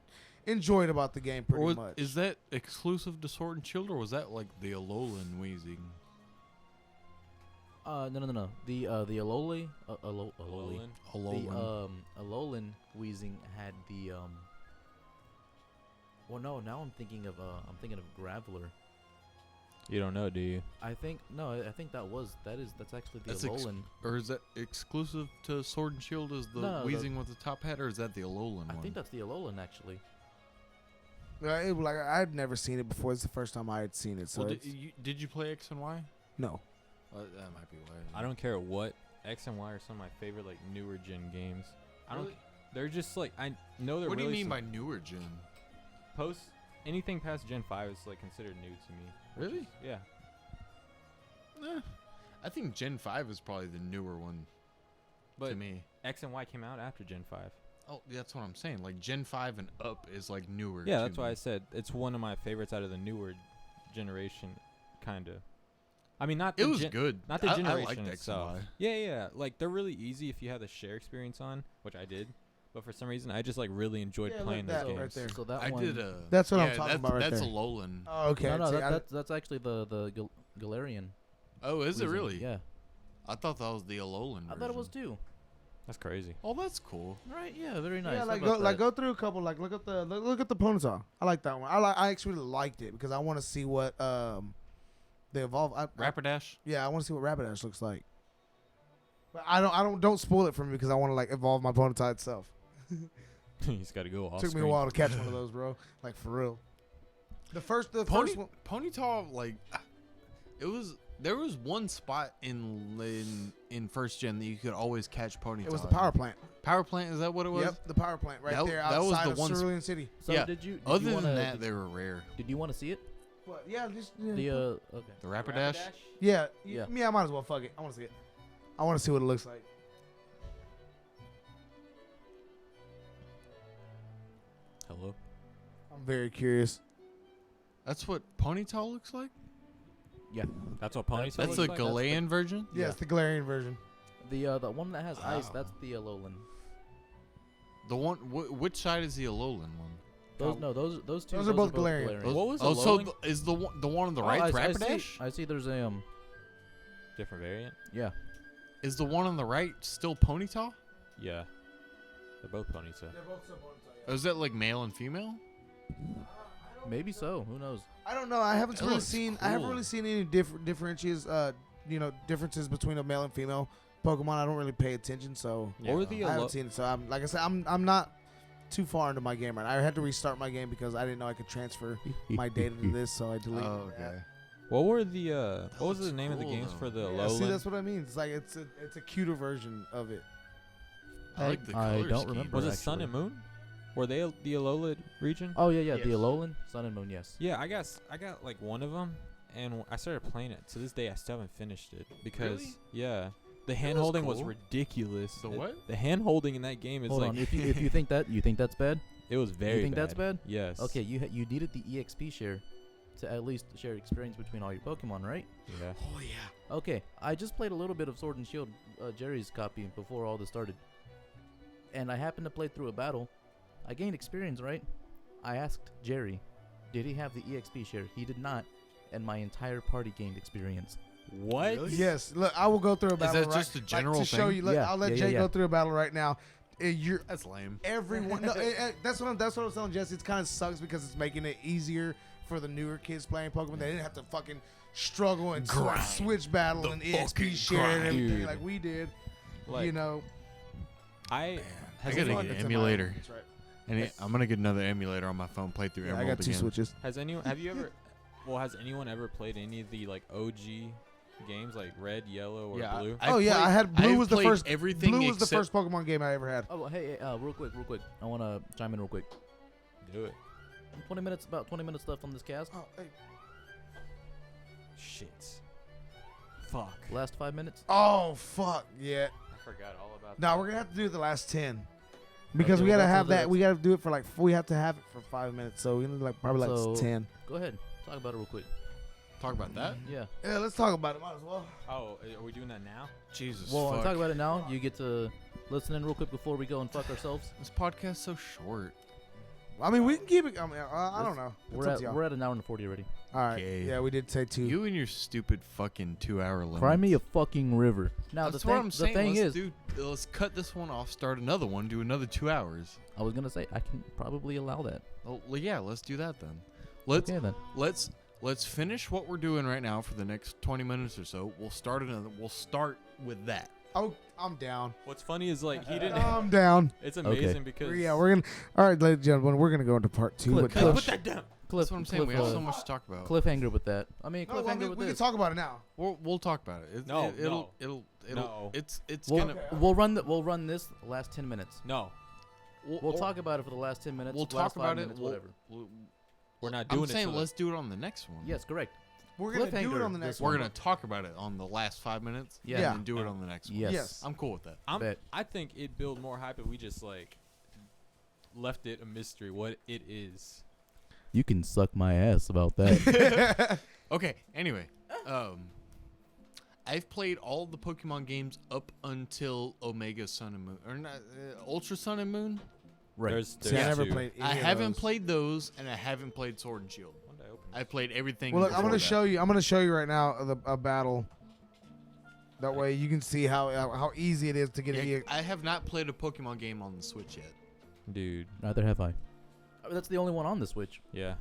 Speaker 3: enjoyed about the game pretty much.
Speaker 1: Is that exclusive to Sword and Shield, or was that like the Alolan Weezing?
Speaker 4: No. The Alolan,
Speaker 2: Alolan.
Speaker 1: Alolan.
Speaker 4: Alolan Weezing had the Well, no. Now I'm thinking of Graveler.
Speaker 2: You don't know, do you?
Speaker 4: I think that's actually the
Speaker 1: That's
Speaker 4: Alolan.
Speaker 1: Or is that exclusive to Sword and Shield? Is the
Speaker 4: No,
Speaker 1: Weezing with the top hat, or is that the Alolan
Speaker 4: I
Speaker 1: one?
Speaker 4: think that's the Alolan actually.
Speaker 3: Like I'd never seen it before. It's the first time I had seen it. So
Speaker 1: Well,
Speaker 3: it's-
Speaker 1: did you play X and Y?
Speaker 3: no.
Speaker 1: That might be why.
Speaker 2: I don't care what. X and Y are some of my favorite like newer gen games. I don't.
Speaker 1: Really?
Speaker 2: They're just like I know they're.
Speaker 1: What do you
Speaker 2: really
Speaker 1: mean
Speaker 2: some
Speaker 1: by newer gen?
Speaker 2: post? Anything past Gen 5 is like considered new to me. which
Speaker 1: Really?
Speaker 2: is- yeah.
Speaker 1: I think Gen 5 is probably the newer one
Speaker 2: But
Speaker 1: to me.
Speaker 2: X and Y came out after Gen 5.
Speaker 1: Oh, that's what I'm saying. Like Gen 5 and up is like newer.
Speaker 2: Yeah,
Speaker 1: to
Speaker 2: that's why
Speaker 1: me.
Speaker 2: I said it's one of my favorites out of the newer generation, kind of. I mean, not
Speaker 1: It
Speaker 2: the
Speaker 1: was
Speaker 2: gen-
Speaker 1: good.
Speaker 2: not the
Speaker 1: I
Speaker 2: generation
Speaker 1: liked X and
Speaker 2: itself.
Speaker 1: Y.
Speaker 2: Yeah. Like they're really easy if you have the share experience on, which I did. But for some reason, I just like really enjoyed
Speaker 3: Yeah, look
Speaker 2: playing
Speaker 3: at
Speaker 2: those
Speaker 3: that
Speaker 2: games.
Speaker 3: right there.
Speaker 4: So that
Speaker 1: I
Speaker 4: one.
Speaker 1: did a.
Speaker 3: That's what I'm
Speaker 1: yeah,
Speaker 3: talking
Speaker 1: that's,
Speaker 3: about right
Speaker 1: that's
Speaker 3: there.
Speaker 1: a Alolan.
Speaker 3: Oh, okay.
Speaker 4: No,
Speaker 3: See,
Speaker 4: that's actually the Galarian.
Speaker 1: Oh, is it
Speaker 4: Weezing.
Speaker 1: really?
Speaker 4: Yeah,
Speaker 1: I thought that was the Alolan.
Speaker 4: I thought it was
Speaker 1: version.
Speaker 4: too.
Speaker 2: That's crazy.
Speaker 1: Oh, that's cool.
Speaker 4: Right? Yeah, very nice.
Speaker 3: yeah,
Speaker 4: How
Speaker 3: like
Speaker 4: about
Speaker 3: go
Speaker 4: that?
Speaker 3: through a couple. Like look at the Ponyta. I like that one. I actually liked it because I want to see what they evolve.
Speaker 1: Rapidash.
Speaker 3: Yeah, I want to see what Rapidash looks like. But don't spoil it for me because I want to like evolve my Ponyta itself.
Speaker 2: You just got to go off.
Speaker 3: Took me a while to catch one of those, bro. Like for real. The first one.
Speaker 1: Ponyta, like, there was one spot in first gen that you could always catch Ponyta.
Speaker 3: It was the power plant.
Speaker 1: Power plant. Is that what it was?
Speaker 3: Yep, the power plant right
Speaker 1: That-
Speaker 3: there
Speaker 1: that was
Speaker 3: outside
Speaker 1: the
Speaker 3: of
Speaker 1: one
Speaker 3: Cerulean City.
Speaker 4: So
Speaker 1: yeah.
Speaker 4: did you?
Speaker 1: Other
Speaker 4: you wanna,
Speaker 1: than that, they were rare.
Speaker 4: did you want to see it?
Speaker 3: What? Yeah, just
Speaker 4: The okay.
Speaker 1: The Rapidash.
Speaker 3: yeah,
Speaker 4: Yeah.
Speaker 3: I might as well fuck it. I want to see it. I want to see what it looks like.
Speaker 2: Hello.
Speaker 3: I'm very curious.
Speaker 1: That's what Ponyta looks like?
Speaker 4: Yeah.
Speaker 2: That's what Ponyta
Speaker 1: That's
Speaker 2: looks
Speaker 1: the
Speaker 2: like?
Speaker 1: Galean version?
Speaker 3: Yeah, it's the Galarian version.
Speaker 4: The one that has ice,
Speaker 1: Wow.
Speaker 4: that's the Alolan.
Speaker 1: The one, which side is the Alolan one?
Speaker 4: Those two.
Speaker 3: Those are both Galarian.
Speaker 1: Those-
Speaker 2: What was
Speaker 1: oh, so
Speaker 2: Alolan?
Speaker 1: is the one on the
Speaker 4: Oh,
Speaker 1: right
Speaker 4: I
Speaker 1: Rapidash?
Speaker 4: see there's a
Speaker 2: Different variant?
Speaker 4: yeah.
Speaker 1: Is the one on the right still Ponyta?
Speaker 2: Yeah. They're both Ponyta.
Speaker 1: Or is that like male and female?
Speaker 4: Maybe so. Who knows?
Speaker 3: I don't know. I haven't
Speaker 1: That
Speaker 3: really
Speaker 1: looks
Speaker 3: seen. I haven't
Speaker 1: cool.
Speaker 3: really seen any differences between a male and female Pokemon. I don't really pay attention, so
Speaker 2: What were the
Speaker 3: I haven't
Speaker 2: Alo-
Speaker 3: seen it. So I'm like I said, I'm not too far into my game right now. I had to restart my game because I didn't know I could transfer my data to this, so I deleted. that.
Speaker 2: What were the what was
Speaker 1: looks
Speaker 2: the name of the
Speaker 1: cool,
Speaker 2: games
Speaker 1: though.
Speaker 2: for the
Speaker 3: Yeah, see,
Speaker 2: Alolan?
Speaker 3: that's what I mean. It's like it's a cuter version of it.
Speaker 1: I like the
Speaker 4: I
Speaker 1: color
Speaker 4: don't
Speaker 1: scheme.
Speaker 4: remember.
Speaker 2: Was it Sun
Speaker 4: actually.
Speaker 2: and Moon? Were they the Alola region?
Speaker 4: Oh yeah, the
Speaker 1: Yes.
Speaker 4: Alolan, Sun and Moon. Yes.
Speaker 2: Yeah, I got like one of them, and I started playing it. To this day, I still haven't finished it because
Speaker 1: Really?
Speaker 2: yeah, the hand holding was
Speaker 1: cool.
Speaker 2: ridiculous.
Speaker 1: The what?
Speaker 2: The hand holding in that game is
Speaker 4: Hold
Speaker 2: like
Speaker 4: on. If you think that's bad,
Speaker 2: it was very.
Speaker 4: you think that's bad?
Speaker 2: Yes.
Speaker 4: Okay, you needed the EXP share to at least share experience between all your Pokemon, right?
Speaker 2: Yeah.
Speaker 1: Oh yeah.
Speaker 4: Okay, I just played a little bit of Sword and Shield, Jerry's copy before all this started, and I happened to play through a battle. I gained experience, right? I asked Jerry, did he have the EXP share? He did not, and my entire party gained experience.
Speaker 2: What?
Speaker 1: Really?
Speaker 3: Yes, look, I will go through a battle.
Speaker 1: that just a general
Speaker 3: to show
Speaker 1: thing?
Speaker 3: you? Look,
Speaker 4: Yeah,
Speaker 3: I'll let
Speaker 4: yeah,
Speaker 3: Jay
Speaker 4: yeah,
Speaker 3: go
Speaker 4: yeah.
Speaker 3: through a battle right now. You're
Speaker 1: That's lame.
Speaker 3: everyone. No, that's what I was telling Jesse. It kind of sucks because it's making it easier for the newer kids playing Pokemon. They didn't have to fucking struggle and
Speaker 1: Grind.
Speaker 3: switch battle
Speaker 1: The
Speaker 3: and EXP
Speaker 1: fucking
Speaker 3: share and
Speaker 1: grind.
Speaker 3: everything
Speaker 2: Dude.
Speaker 3: like we did.
Speaker 2: Like,
Speaker 3: You know,
Speaker 2: I
Speaker 1: I
Speaker 2: has
Speaker 1: gotta
Speaker 2: anyone,
Speaker 1: get an
Speaker 3: It's in my-
Speaker 1: emulator.
Speaker 3: that's right.
Speaker 1: And I'm gonna get another emulator on my phone. Play through
Speaker 3: Yeah, I
Speaker 1: Emerald
Speaker 3: got two
Speaker 1: again.
Speaker 3: switches.
Speaker 2: has anyone have you ever has anyone ever played any of the like OG games like Red, Yellow, or
Speaker 1: Yeah,
Speaker 2: Blue?
Speaker 3: Oh yeah, I had Blue
Speaker 1: I've
Speaker 3: was the
Speaker 1: played
Speaker 3: first.
Speaker 1: Everything
Speaker 3: Blue was the
Speaker 1: except-
Speaker 3: first Pokemon game I ever had.
Speaker 4: Oh, hey, real quick. I want to chime in real quick.
Speaker 2: Do it.
Speaker 4: 20 minutes, about 20 minutes left on this cast.
Speaker 3: Oh, hey.
Speaker 2: Shit. Fuck.
Speaker 4: Last 5 minutes.
Speaker 3: Oh fuck yeah.
Speaker 2: I forgot all about
Speaker 3: No, we're gonna have to do the last 10 because
Speaker 4: Okay,
Speaker 3: we
Speaker 4: well,
Speaker 3: gotta
Speaker 4: that's
Speaker 3: have
Speaker 4: the-
Speaker 3: that. We gotta do it for like. We have to have it for 5 minutes, so we need like probably like
Speaker 4: So-
Speaker 3: 10.
Speaker 4: Go ahead. Talk about it real quick.
Speaker 1: Talk about that.
Speaker 4: Yeah.
Speaker 3: Yeah, let's talk about it. Might as well.
Speaker 2: Oh, are we doing that now?
Speaker 1: Jesus.
Speaker 4: Well,
Speaker 1: fuck.
Speaker 4: I'm talking about it now. You get to listen in real quick before we go and fuck ourselves.
Speaker 1: This podcast's so short.
Speaker 3: I mean, we can keep it. I mean, I don't know. It's
Speaker 4: We're
Speaker 3: up
Speaker 4: at
Speaker 3: to y'all.
Speaker 4: we're at an hour and 40 already.
Speaker 3: All right.
Speaker 1: Okay.
Speaker 3: Yeah, we did say 2.
Speaker 1: You and your stupid fucking 2-hour limit.
Speaker 4: Cry me a fucking river. Now
Speaker 1: That's
Speaker 4: the
Speaker 1: what
Speaker 4: thing,
Speaker 1: I'm saying.
Speaker 4: the thing
Speaker 1: let's
Speaker 4: is,
Speaker 1: let's cut this one off. Start another one. Do another 2 hours.
Speaker 4: I was gonna say I can probably allow that.
Speaker 1: Well, yeah, let's do that then. Let's
Speaker 4: Okay then.
Speaker 1: let's finish what we're doing right now for the next 20 minutes or so. We'll start another. We'll start with that.
Speaker 3: Oh, I'm down.
Speaker 2: What's funny is like he didn't.
Speaker 3: I'm down.
Speaker 2: It's amazing
Speaker 4: Okay.
Speaker 2: because
Speaker 3: Yeah, we're gonna. All right, ladies and gentlemen, we're gonna go into part 2.
Speaker 4: Cliff,
Speaker 3: But
Speaker 2: Hey,
Speaker 4: Cliff,
Speaker 2: put that down.
Speaker 4: Cliff,
Speaker 1: That's what I'm saying. We have
Speaker 4: Cliff,
Speaker 1: so much to talk about.
Speaker 4: cliffhanger with that. I mean,
Speaker 3: no, well,
Speaker 4: cliffhanger
Speaker 3: we
Speaker 4: with
Speaker 3: can
Speaker 4: this.
Speaker 3: talk about it now.
Speaker 1: We'll talk about it.
Speaker 2: No,
Speaker 1: It'll
Speaker 2: No.
Speaker 1: it's
Speaker 4: We'll,
Speaker 1: gonna.
Speaker 4: we'll run this last 10 minutes.
Speaker 2: No,
Speaker 4: We'll talk about it for the last 10 minutes.
Speaker 1: We'll
Speaker 4: last
Speaker 1: talk
Speaker 4: 5
Speaker 1: about it.
Speaker 4: minutes,
Speaker 1: We'll-
Speaker 4: whatever.
Speaker 2: we're not doing
Speaker 1: I'm
Speaker 2: it.
Speaker 1: saying
Speaker 2: till the-
Speaker 1: let's do it on the next one.
Speaker 4: Yes, correct.
Speaker 3: We're gonna do it
Speaker 4: Cliffhanger
Speaker 3: on the
Speaker 4: this
Speaker 3: next
Speaker 1: We're
Speaker 3: one.
Speaker 1: gonna talk about it on the last 5 minutes.
Speaker 4: Yeah.
Speaker 3: Yeah.
Speaker 1: And then do it on the next one.
Speaker 4: Yes.
Speaker 3: Yes.
Speaker 1: I'm cool with that.
Speaker 4: Bet.
Speaker 2: I think it build more hype if we just like left it a mystery what it is.
Speaker 4: You can suck my ass about that.
Speaker 1: Okay. Anyway, I've played all the Pokemon games up until Omega Sun and Moon, or not, Ultra Sun and Moon.
Speaker 4: right.
Speaker 2: There's
Speaker 3: See, I never
Speaker 2: two.
Speaker 3: played.
Speaker 1: I
Speaker 3: any of
Speaker 1: haven't
Speaker 3: those.
Speaker 1: played those, and I haven't played Sword and Shield.
Speaker 2: When did I open
Speaker 1: I played everything.
Speaker 3: Well, look, I'm
Speaker 1: before
Speaker 3: gonna
Speaker 1: that.
Speaker 3: show you. I'm gonna show you right now a battle. That way you can see how easy it is to get
Speaker 1: Yeah,
Speaker 3: it.
Speaker 1: I have not played a Pokemon game on the Switch yet.
Speaker 2: Dude,
Speaker 4: Neither have I. That's the only one on the Switch.
Speaker 2: yeah.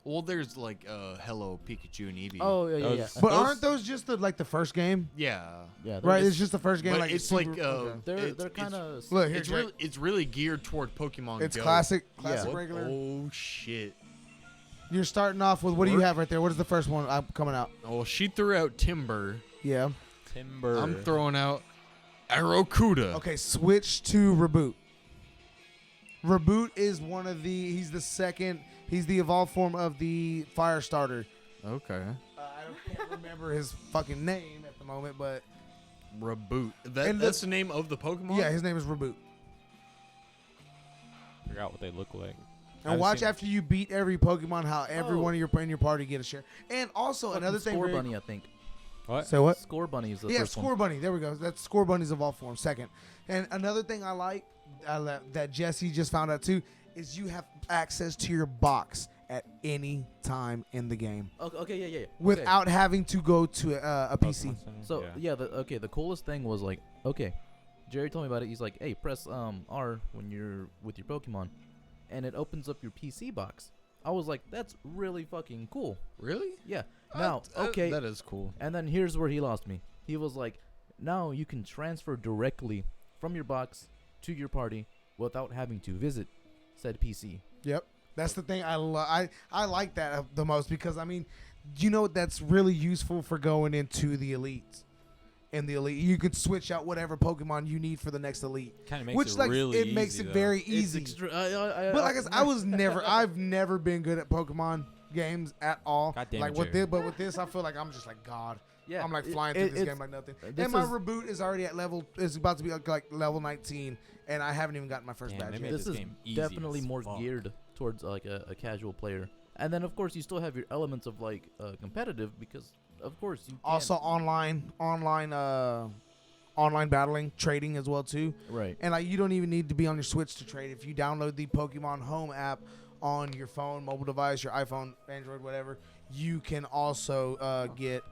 Speaker 1: Well, there's like Hello Pikachu and Eevee.
Speaker 4: Oh yeah, yeah, yeah.
Speaker 2: Those-
Speaker 3: But
Speaker 2: Those-
Speaker 3: aren't those just the first game?
Speaker 1: yeah.
Speaker 4: Yeah, they're
Speaker 3: Right,
Speaker 4: just-
Speaker 3: it's just the first game.
Speaker 1: But
Speaker 3: like
Speaker 1: it's
Speaker 3: super-
Speaker 1: like
Speaker 3: okay.
Speaker 4: they're kind of.
Speaker 3: Look here,
Speaker 1: It's
Speaker 3: Jake.
Speaker 1: really geared toward Pokemon
Speaker 3: It's
Speaker 1: Go.
Speaker 3: classic
Speaker 4: Yeah.
Speaker 3: regular.
Speaker 1: Oh shit!
Speaker 3: You're starting off with what do you have right there? What is the first one coming out?
Speaker 1: Oh, she threw out Timber.
Speaker 3: Yeah.
Speaker 2: Timber.
Speaker 1: I'm throwing out Aerocuda.
Speaker 3: Okay, switch to Reboot. Reboot is one of the. He's the second. He's the evolved form of the Fire Starter.
Speaker 1: Okay.
Speaker 3: I can't remember his fucking name at the moment, but
Speaker 1: Reboot.
Speaker 3: And
Speaker 1: That's the name of the Pokemon.
Speaker 3: yeah, his name is Reboot.
Speaker 2: forgot what they look like.
Speaker 3: And
Speaker 2: I've
Speaker 3: watch
Speaker 2: seen-
Speaker 3: after you beat every Pokemon, how every
Speaker 4: Oh.
Speaker 3: one of your in your party get a share. And also
Speaker 4: Fucking
Speaker 3: another thing.
Speaker 4: Score
Speaker 3: very-
Speaker 4: Bunny, I think.
Speaker 2: What?
Speaker 3: Say what?
Speaker 4: Score Bunny is the
Speaker 3: Yeah,
Speaker 4: first
Speaker 3: Score
Speaker 4: one.
Speaker 3: Bunny. There we go. That's Score Bunnies of all forms. Second. And another thing I like that Jesse just found out too is you have access to your box at any time in the game
Speaker 4: Okay, yeah. Okay.
Speaker 3: without having to go to a PC.
Speaker 2: Pokemon Center?
Speaker 4: So yeah, the coolest thing was like, okay, Jerry told me about it. He's like, hey, press R when you're with your Pokemon, and it opens up your PC box. I was like, that's really fucking cool.
Speaker 1: Really?
Speaker 4: Yeah. Now, okay,
Speaker 1: That is cool.
Speaker 4: and then here's where he lost me. He was like, now you can transfer directly from your box to your party without having to visit said PC.
Speaker 3: Yep. That's the thing I like that the most because I mean, you know that's really useful for going into the elites. In the elite, you can switch out whatever Pokemon you need for the next elite,
Speaker 2: Kind of makes
Speaker 3: which
Speaker 2: it
Speaker 3: like
Speaker 2: really
Speaker 3: it makes
Speaker 2: easy,
Speaker 3: it
Speaker 2: though.
Speaker 3: very
Speaker 4: It's
Speaker 3: easy. But like I said, I've never been good at Pokemon games at all.
Speaker 2: God damn
Speaker 3: like
Speaker 2: it,
Speaker 3: with
Speaker 2: Jerry.
Speaker 3: this, but with this, I feel like I'm just like God.
Speaker 4: Yeah,
Speaker 3: I'm like
Speaker 4: it-
Speaker 3: flying through
Speaker 4: it-
Speaker 3: this
Speaker 4: it's-
Speaker 3: game like nothing.
Speaker 4: this
Speaker 3: And my
Speaker 4: is-
Speaker 3: reboot is already at level. It's about to be like level 19, and I haven't even gotten my first
Speaker 2: Damn,
Speaker 3: badge
Speaker 2: they
Speaker 3: yet.
Speaker 2: made
Speaker 4: This
Speaker 2: this
Speaker 4: is
Speaker 2: game easy
Speaker 4: definitely
Speaker 2: as
Speaker 4: more
Speaker 2: fuck.
Speaker 4: geared towards like a casual player. And then of course you still have your elements of like competitive because of course you can't-
Speaker 3: Also online battling, trading as well too.
Speaker 4: right.
Speaker 3: And like you don't even need to be on your Switch to trade. If you download the Pokemon Home app on your phone, mobile device, your iPhone, Android, whatever, you can also get.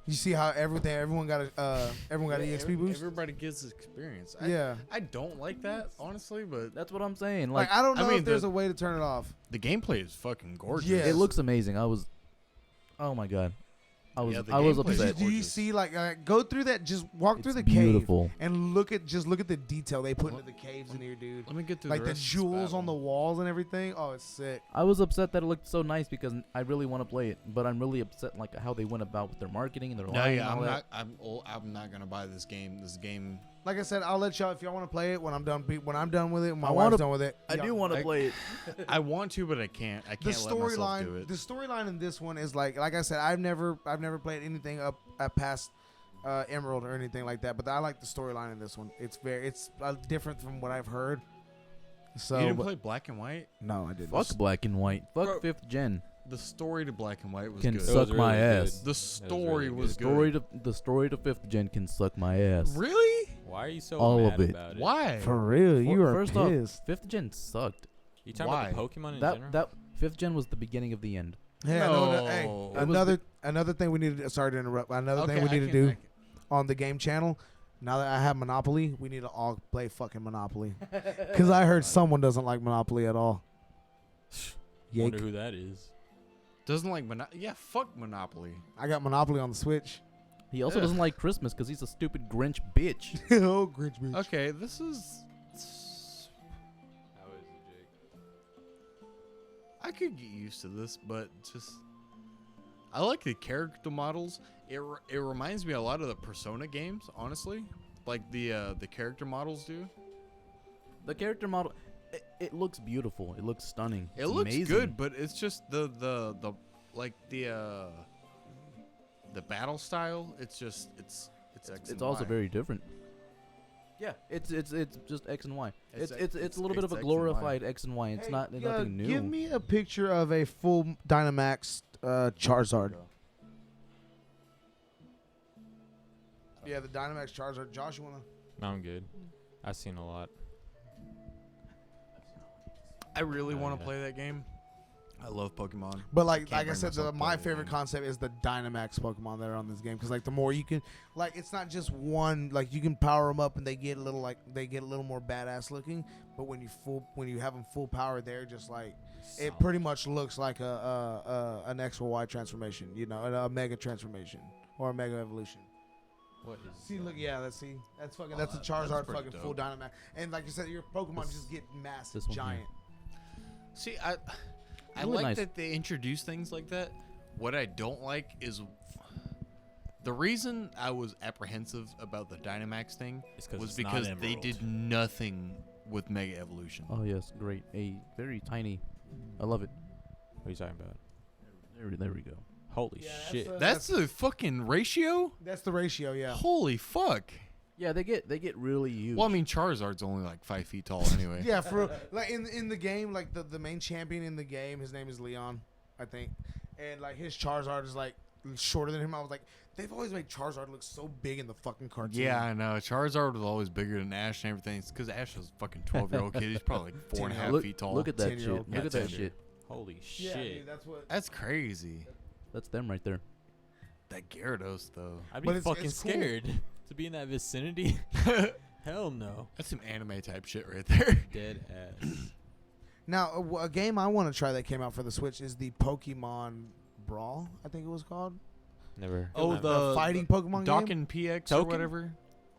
Speaker 3: You see how everyone got a EXP boost.
Speaker 1: Everybody gets this experience.
Speaker 3: Yeah.
Speaker 1: I don't like that honestly, but
Speaker 4: That's what I'm saying.
Speaker 3: Like
Speaker 4: Like,
Speaker 3: I don't know
Speaker 1: mean,
Speaker 3: if there's
Speaker 1: the-
Speaker 3: a way to turn it off.
Speaker 1: the gameplay is fucking gorgeous.
Speaker 3: Yeah.
Speaker 4: it looks amazing. Oh my god, I was
Speaker 1: Yeah, the
Speaker 4: I was
Speaker 1: gameplay is
Speaker 4: upset.
Speaker 3: Do you
Speaker 1: gorgeous.
Speaker 3: see like go through that? Just walk through
Speaker 4: It's
Speaker 3: the
Speaker 4: beautiful.
Speaker 3: cave and look at the detail they put into the caves in here, dude.
Speaker 1: Let me get through
Speaker 3: Like
Speaker 1: the
Speaker 3: the
Speaker 1: rest of this
Speaker 3: jewels on the
Speaker 1: battle.
Speaker 3: walls and everything. Oh, it's sick.
Speaker 4: I was upset that it looked so nice because I really want to play it, but I'm really upset like how they went about with their marketing and their
Speaker 1: No,
Speaker 4: line
Speaker 1: yeah,
Speaker 4: and all that.
Speaker 1: I'm not gonna buy this game. This game.
Speaker 3: Like I said, I'll let y'all if y'all want to play it when I'm done. When I'm done with it, when my
Speaker 4: I
Speaker 3: wife's
Speaker 4: wanna-
Speaker 3: done with it.
Speaker 4: I
Speaker 3: y'all-
Speaker 4: do want to
Speaker 1: I-
Speaker 4: play it.
Speaker 1: I want to, but I can't. I
Speaker 3: The
Speaker 1: can't let myself do
Speaker 3: storyline.
Speaker 1: it.
Speaker 3: The storyline in this one is like I said, I've never played anything up at past Emerald or anything like that. But I like the storyline in this one. It's different from what I've heard. So
Speaker 1: you didn't
Speaker 3: but-
Speaker 1: play Black and White.
Speaker 3: No, I didn't.
Speaker 4: Fuck black and white. Fuck
Speaker 1: Bro.
Speaker 4: 5th gen.
Speaker 1: The story to Black and White was
Speaker 4: Can
Speaker 1: good.
Speaker 2: It
Speaker 4: suck
Speaker 2: was
Speaker 4: my
Speaker 2: really
Speaker 4: ass.
Speaker 2: good.
Speaker 1: The story
Speaker 2: really
Speaker 1: was
Speaker 2: good.
Speaker 1: good.
Speaker 4: The story to 5th gen can suck my ass.
Speaker 1: Really?
Speaker 2: Why are you so
Speaker 4: All
Speaker 2: mad
Speaker 4: of it.
Speaker 2: about it?
Speaker 1: Why?
Speaker 3: For real, you are
Speaker 4: First
Speaker 3: pissed.
Speaker 4: off, 5th gen sucked.
Speaker 2: You talking
Speaker 1: Why?
Speaker 2: about the Pokemon in
Speaker 4: That
Speaker 2: general?
Speaker 4: that 5th gen was the beginning of the end.
Speaker 3: Hey,
Speaker 1: No.
Speaker 3: hey,
Speaker 1: It was
Speaker 3: another thing we need to sorry to interrupt. Another thing we
Speaker 1: I
Speaker 3: need to
Speaker 1: can-
Speaker 3: do
Speaker 1: I can-
Speaker 3: on the game channel. Now that I have Monopoly, we need to all play fucking Monopoly. Because I heard someone doesn't like Monopoly at all.
Speaker 2: Wonder
Speaker 3: Yake.
Speaker 2: who that is.
Speaker 1: Doesn't like Yeah, fuck Monopoly.
Speaker 3: I got Monopoly on the Switch.
Speaker 4: He also
Speaker 1: Ugh.
Speaker 4: doesn't like Christmas because he's a stupid Grinch bitch.
Speaker 3: Oh, Grinch bitch.
Speaker 1: Okay, this is.
Speaker 2: How is it, Jake?
Speaker 1: I could get used to this, but just. I like the character models. It reminds me a lot of the Persona games, honestly. Like the character models do.
Speaker 4: The character model, it looks beautiful. It looks stunning.
Speaker 1: It
Speaker 4: It's
Speaker 1: looks
Speaker 4: amazing.
Speaker 1: good, but it's just the battle style. It's just it's X
Speaker 4: It's
Speaker 1: and
Speaker 4: also
Speaker 1: Y.
Speaker 4: very different. Yeah, it's just X and Y.
Speaker 1: It's
Speaker 4: It's a little bit of a
Speaker 1: X and Y.
Speaker 4: glorified X and Y. It's
Speaker 3: Hey,
Speaker 4: not nothing new.
Speaker 3: Give me a picture of a full Dynamax Charizard. Yeah, the Dynamax Charizard. Josh, you wanna?
Speaker 2: No, I'm good. I've seen a lot.
Speaker 1: I really
Speaker 2: Oh,
Speaker 1: want to
Speaker 2: yeah.
Speaker 1: play that game. I love Pokemon.
Speaker 3: But like
Speaker 1: Can't
Speaker 3: I
Speaker 1: bring
Speaker 3: said,
Speaker 1: myself to play
Speaker 3: my
Speaker 1: that
Speaker 3: favorite
Speaker 1: game.
Speaker 3: concept is the Dynamax Pokemon that are on this game because like the more you can, like it's not just one. Like you can power them up and they get a little more badass looking. But when you have them full power, they're just like it
Speaker 2: Solid.
Speaker 3: pretty much looks like an X or Y transformation. You know, a Mega transformation or a Mega evolution.
Speaker 2: What is?
Speaker 3: See, look, yeah, that's fucking
Speaker 1: Oh,
Speaker 3: that's a
Speaker 1: that's
Speaker 3: Charizard
Speaker 1: pretty
Speaker 3: fucking full
Speaker 1: dope.
Speaker 3: Dynamax. And like you said, your Pokemon just get massive,
Speaker 4: this one here.
Speaker 3: giant.
Speaker 1: See, I
Speaker 4: Really
Speaker 1: like
Speaker 4: nice.
Speaker 1: that they introduce things like that. What I don't like is the reason I was apprehensive about the Dynamax thing
Speaker 2: It's 'cause
Speaker 1: was
Speaker 2: it's not
Speaker 1: because they
Speaker 2: Emerald.
Speaker 1: did nothing with Mega Evolution.
Speaker 4: Oh yes, great. A very tiny. I love it.
Speaker 2: What are you talking about?
Speaker 4: There we go.
Speaker 2: Holy
Speaker 3: Yeah,
Speaker 2: shit!
Speaker 3: that's
Speaker 1: That's the fucking ratio?
Speaker 3: That's the ratio, yeah.
Speaker 1: Holy fuck.
Speaker 4: Yeah, they get really huge.
Speaker 1: Well, I mean, Charizard's only like 5 feet tall anyway.
Speaker 3: Yeah, for like in the game, like the main champion in the game, his name is Leon, I think, and like his Charizard is like shorter than him. I was like, they've always made Charizard look so big in the fucking cartoon.
Speaker 1: Yeah, I know. Charizard was always bigger than Ash and everything. It's because Ash was a fucking 12-year-old kid. He's probably like 4.5
Speaker 4: look,
Speaker 1: feet tall.
Speaker 4: Look at that shit.
Speaker 3: 10-year-old.
Speaker 4: Look at that
Speaker 1: 10-year.
Speaker 4: shit.
Speaker 2: Holy
Speaker 3: Yeah,
Speaker 2: shit.
Speaker 3: dude, that's what.
Speaker 1: That's crazy.
Speaker 4: That's them right there.
Speaker 1: That Gyarados, though.
Speaker 2: I'd
Speaker 3: But
Speaker 2: be
Speaker 3: it's
Speaker 2: fucking
Speaker 3: cool.
Speaker 2: scared to be in that vicinity. Hell no.
Speaker 1: That's some anime type shit right there.
Speaker 2: Dead ass.
Speaker 3: Now, a game I want to try that came out for the Switch is the Pokemon Brawl. I think it was called.
Speaker 2: Never.
Speaker 1: Oh,
Speaker 2: never.
Speaker 1: the
Speaker 3: fighting Pokemon game.
Speaker 1: Dokkan PX or
Speaker 2: Token?
Speaker 1: whatever.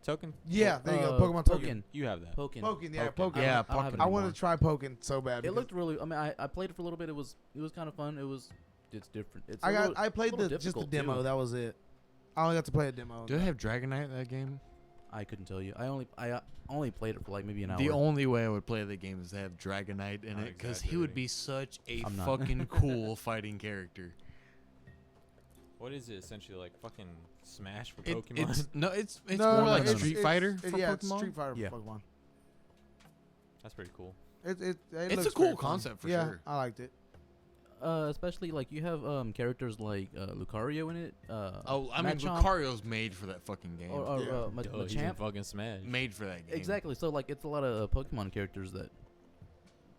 Speaker 2: token.
Speaker 3: Yeah, there you go. Pokemon Token.
Speaker 2: You have that.
Speaker 4: Pokin.
Speaker 3: Pokken, yeah,
Speaker 2: Pokken.
Speaker 3: Pokken.
Speaker 1: Yeah,
Speaker 4: I don't have it
Speaker 3: I
Speaker 4: anymore.
Speaker 3: wanted to try Pokken so bad.
Speaker 4: It
Speaker 3: because
Speaker 4: looked really. I mean, I played it for a little bit. It was kind of fun. It's different. It's a
Speaker 3: I
Speaker 4: little-
Speaker 3: played
Speaker 4: little
Speaker 3: just the
Speaker 4: difficult,
Speaker 3: demo.
Speaker 4: too.
Speaker 3: That was it. I only got to play a demo.
Speaker 1: Do they have Dragonite in that game?
Speaker 4: I couldn't tell you. I only played it for like maybe an hour.
Speaker 1: The only way I would play the game is to have Dragonite in
Speaker 2: Oh,
Speaker 1: it because he would
Speaker 2: exactly.
Speaker 1: be such a
Speaker 4: I'm not.
Speaker 1: fucking cool fighting character.
Speaker 2: What is it essentially like? Fucking Smash for
Speaker 1: It,
Speaker 2: Pokemon?
Speaker 1: it's
Speaker 3: No,
Speaker 1: more like
Speaker 3: it's-
Speaker 1: Street
Speaker 3: it's-
Speaker 1: Fighter for
Speaker 3: yeah, it's
Speaker 1: Pokemon.
Speaker 3: Street Fighter
Speaker 4: Yeah.
Speaker 3: for Pokemon.
Speaker 2: That's pretty cool.
Speaker 3: It
Speaker 1: It's
Speaker 3: looks
Speaker 1: a cool
Speaker 3: very fun.
Speaker 1: concept for
Speaker 3: yeah,
Speaker 1: sure.
Speaker 3: I liked it.
Speaker 4: Especially like you have characters like Lucario in it.
Speaker 1: Oh, I mean,
Speaker 4: Machamp,
Speaker 1: Lucario's made for that fucking game.
Speaker 4: or
Speaker 3: Yeah.
Speaker 2: Duh, he's in
Speaker 4: Machamp.
Speaker 2: fucking Smash.
Speaker 1: Made for that game.
Speaker 4: Exactly. So like it's a lot of Pokemon characters that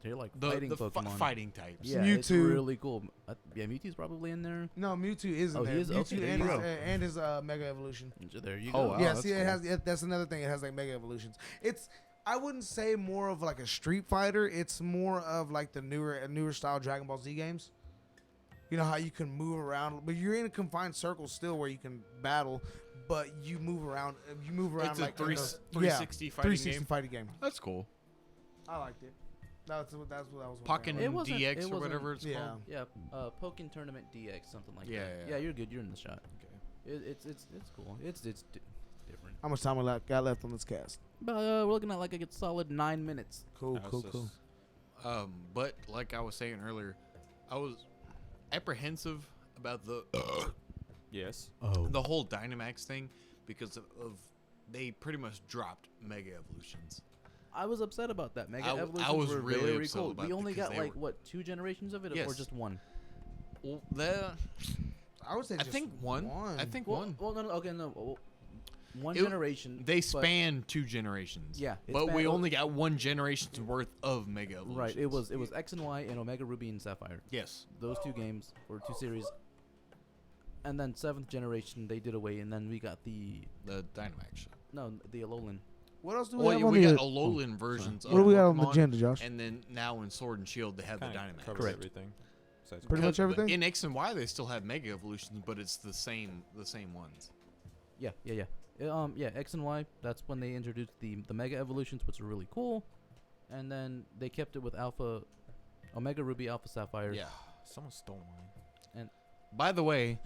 Speaker 4: they're like fighting
Speaker 1: The
Speaker 4: Pokemon.
Speaker 1: fighting types.
Speaker 4: Yeah, it's
Speaker 3: Mewtwo.
Speaker 4: really cool. Yeah, Mewtwo's probably in there.
Speaker 3: No, Mewtwo isn't
Speaker 4: Oh,
Speaker 3: there.
Speaker 4: he is?
Speaker 3: Mewtwo
Speaker 4: Okay, there
Speaker 3: and,
Speaker 4: you
Speaker 3: his,
Speaker 4: go.
Speaker 3: and his Mega Evolution.
Speaker 4: There you
Speaker 1: Oh,
Speaker 4: go.
Speaker 1: wow.
Speaker 3: yeah,
Speaker 1: that's
Speaker 3: see, it
Speaker 1: cool.
Speaker 3: has. That's another thing. It has like Mega Evolutions. It's. I wouldn't say more of like a Street Fighter. It's more of like the newer style Dragon Ball Z games. You know how you can move around, but you're in a confined circle still where you can battle, but you move around. You move around
Speaker 1: It's a
Speaker 3: like in a-
Speaker 1: 360 fighting
Speaker 3: 360
Speaker 1: game.
Speaker 3: fighting game.
Speaker 1: That's cool.
Speaker 3: I liked it. That's what I was.
Speaker 1: Pokken
Speaker 4: It wasn't-
Speaker 1: DX
Speaker 4: it
Speaker 1: or
Speaker 4: wasn't-
Speaker 1: whatever it's
Speaker 3: Yeah.
Speaker 1: called.
Speaker 4: Yeah, Pokken Tournament DX, something like
Speaker 1: Yeah,
Speaker 4: that.
Speaker 1: yeah,
Speaker 4: Yeah,
Speaker 1: yeah.
Speaker 4: you're good. You're in the shot.
Speaker 1: Okay.
Speaker 4: It's cool. It's different.
Speaker 3: How much time got left on this cast?
Speaker 4: But we're looking at like a good solid 9 minutes.
Speaker 3: Cool,
Speaker 2: That
Speaker 3: cool,
Speaker 2: was
Speaker 3: cool.
Speaker 2: just-
Speaker 1: But like I was saying earlier, I was apprehensive about
Speaker 2: Yes.
Speaker 4: Oh.
Speaker 1: the whole Dynamax thing because of they pretty much dropped Mega Evolutions.
Speaker 4: I was upset about that. Mega
Speaker 1: I
Speaker 4: Evolutions
Speaker 1: was
Speaker 4: were
Speaker 1: really
Speaker 4: very
Speaker 1: upset
Speaker 4: cool.
Speaker 1: about
Speaker 4: We
Speaker 1: it
Speaker 4: only
Speaker 1: because
Speaker 4: got
Speaker 1: they
Speaker 4: like
Speaker 1: were-
Speaker 4: what 2 generations of it, or
Speaker 1: Yes.
Speaker 4: just one?
Speaker 1: Well,
Speaker 3: I would say
Speaker 1: I
Speaker 3: just
Speaker 1: think one. I think
Speaker 4: Well,
Speaker 1: one.
Speaker 4: well, no, okay, no. One
Speaker 1: It-
Speaker 4: generation.
Speaker 1: They
Speaker 4: but-
Speaker 1: span 2 generations.
Speaker 4: Yeah, it
Speaker 1: but we
Speaker 4: span-
Speaker 1: only got 1 generation's worth of Mega Evolutions.
Speaker 4: Right. It was X and Y and Omega Ruby and Sapphire.
Speaker 1: Yes.
Speaker 4: Those 2 games or 2 series. And then 7th generation they did away, and then we got the
Speaker 1: Dynamax shit.
Speaker 4: Alolan.
Speaker 3: What else do we
Speaker 1: Well,
Speaker 3: have
Speaker 1: yeah,
Speaker 3: on
Speaker 1: we
Speaker 3: the?
Speaker 1: got Alolan versions of
Speaker 3: What do we got on the
Speaker 1: Pokemon,
Speaker 3: agenda, Josh?
Speaker 1: And then now in Sword and Shield they have the
Speaker 2: Kinda
Speaker 1: Dynamax.
Speaker 2: covers
Speaker 4: Correct.
Speaker 2: everything. besides
Speaker 3: Pretty
Speaker 2: Pokemon.
Speaker 3: much everything?
Speaker 1: In X and Y they still have Mega Evolutions, but it's the same ones.
Speaker 4: Yeah. Yeah, X and Y. That's when they introduced the Mega Evolutions, which are really cool. And then they kept it with Alpha, Omega Ruby, Alpha Sapphire.
Speaker 1: Yeah.
Speaker 2: Someone stole mine.
Speaker 1: By the way,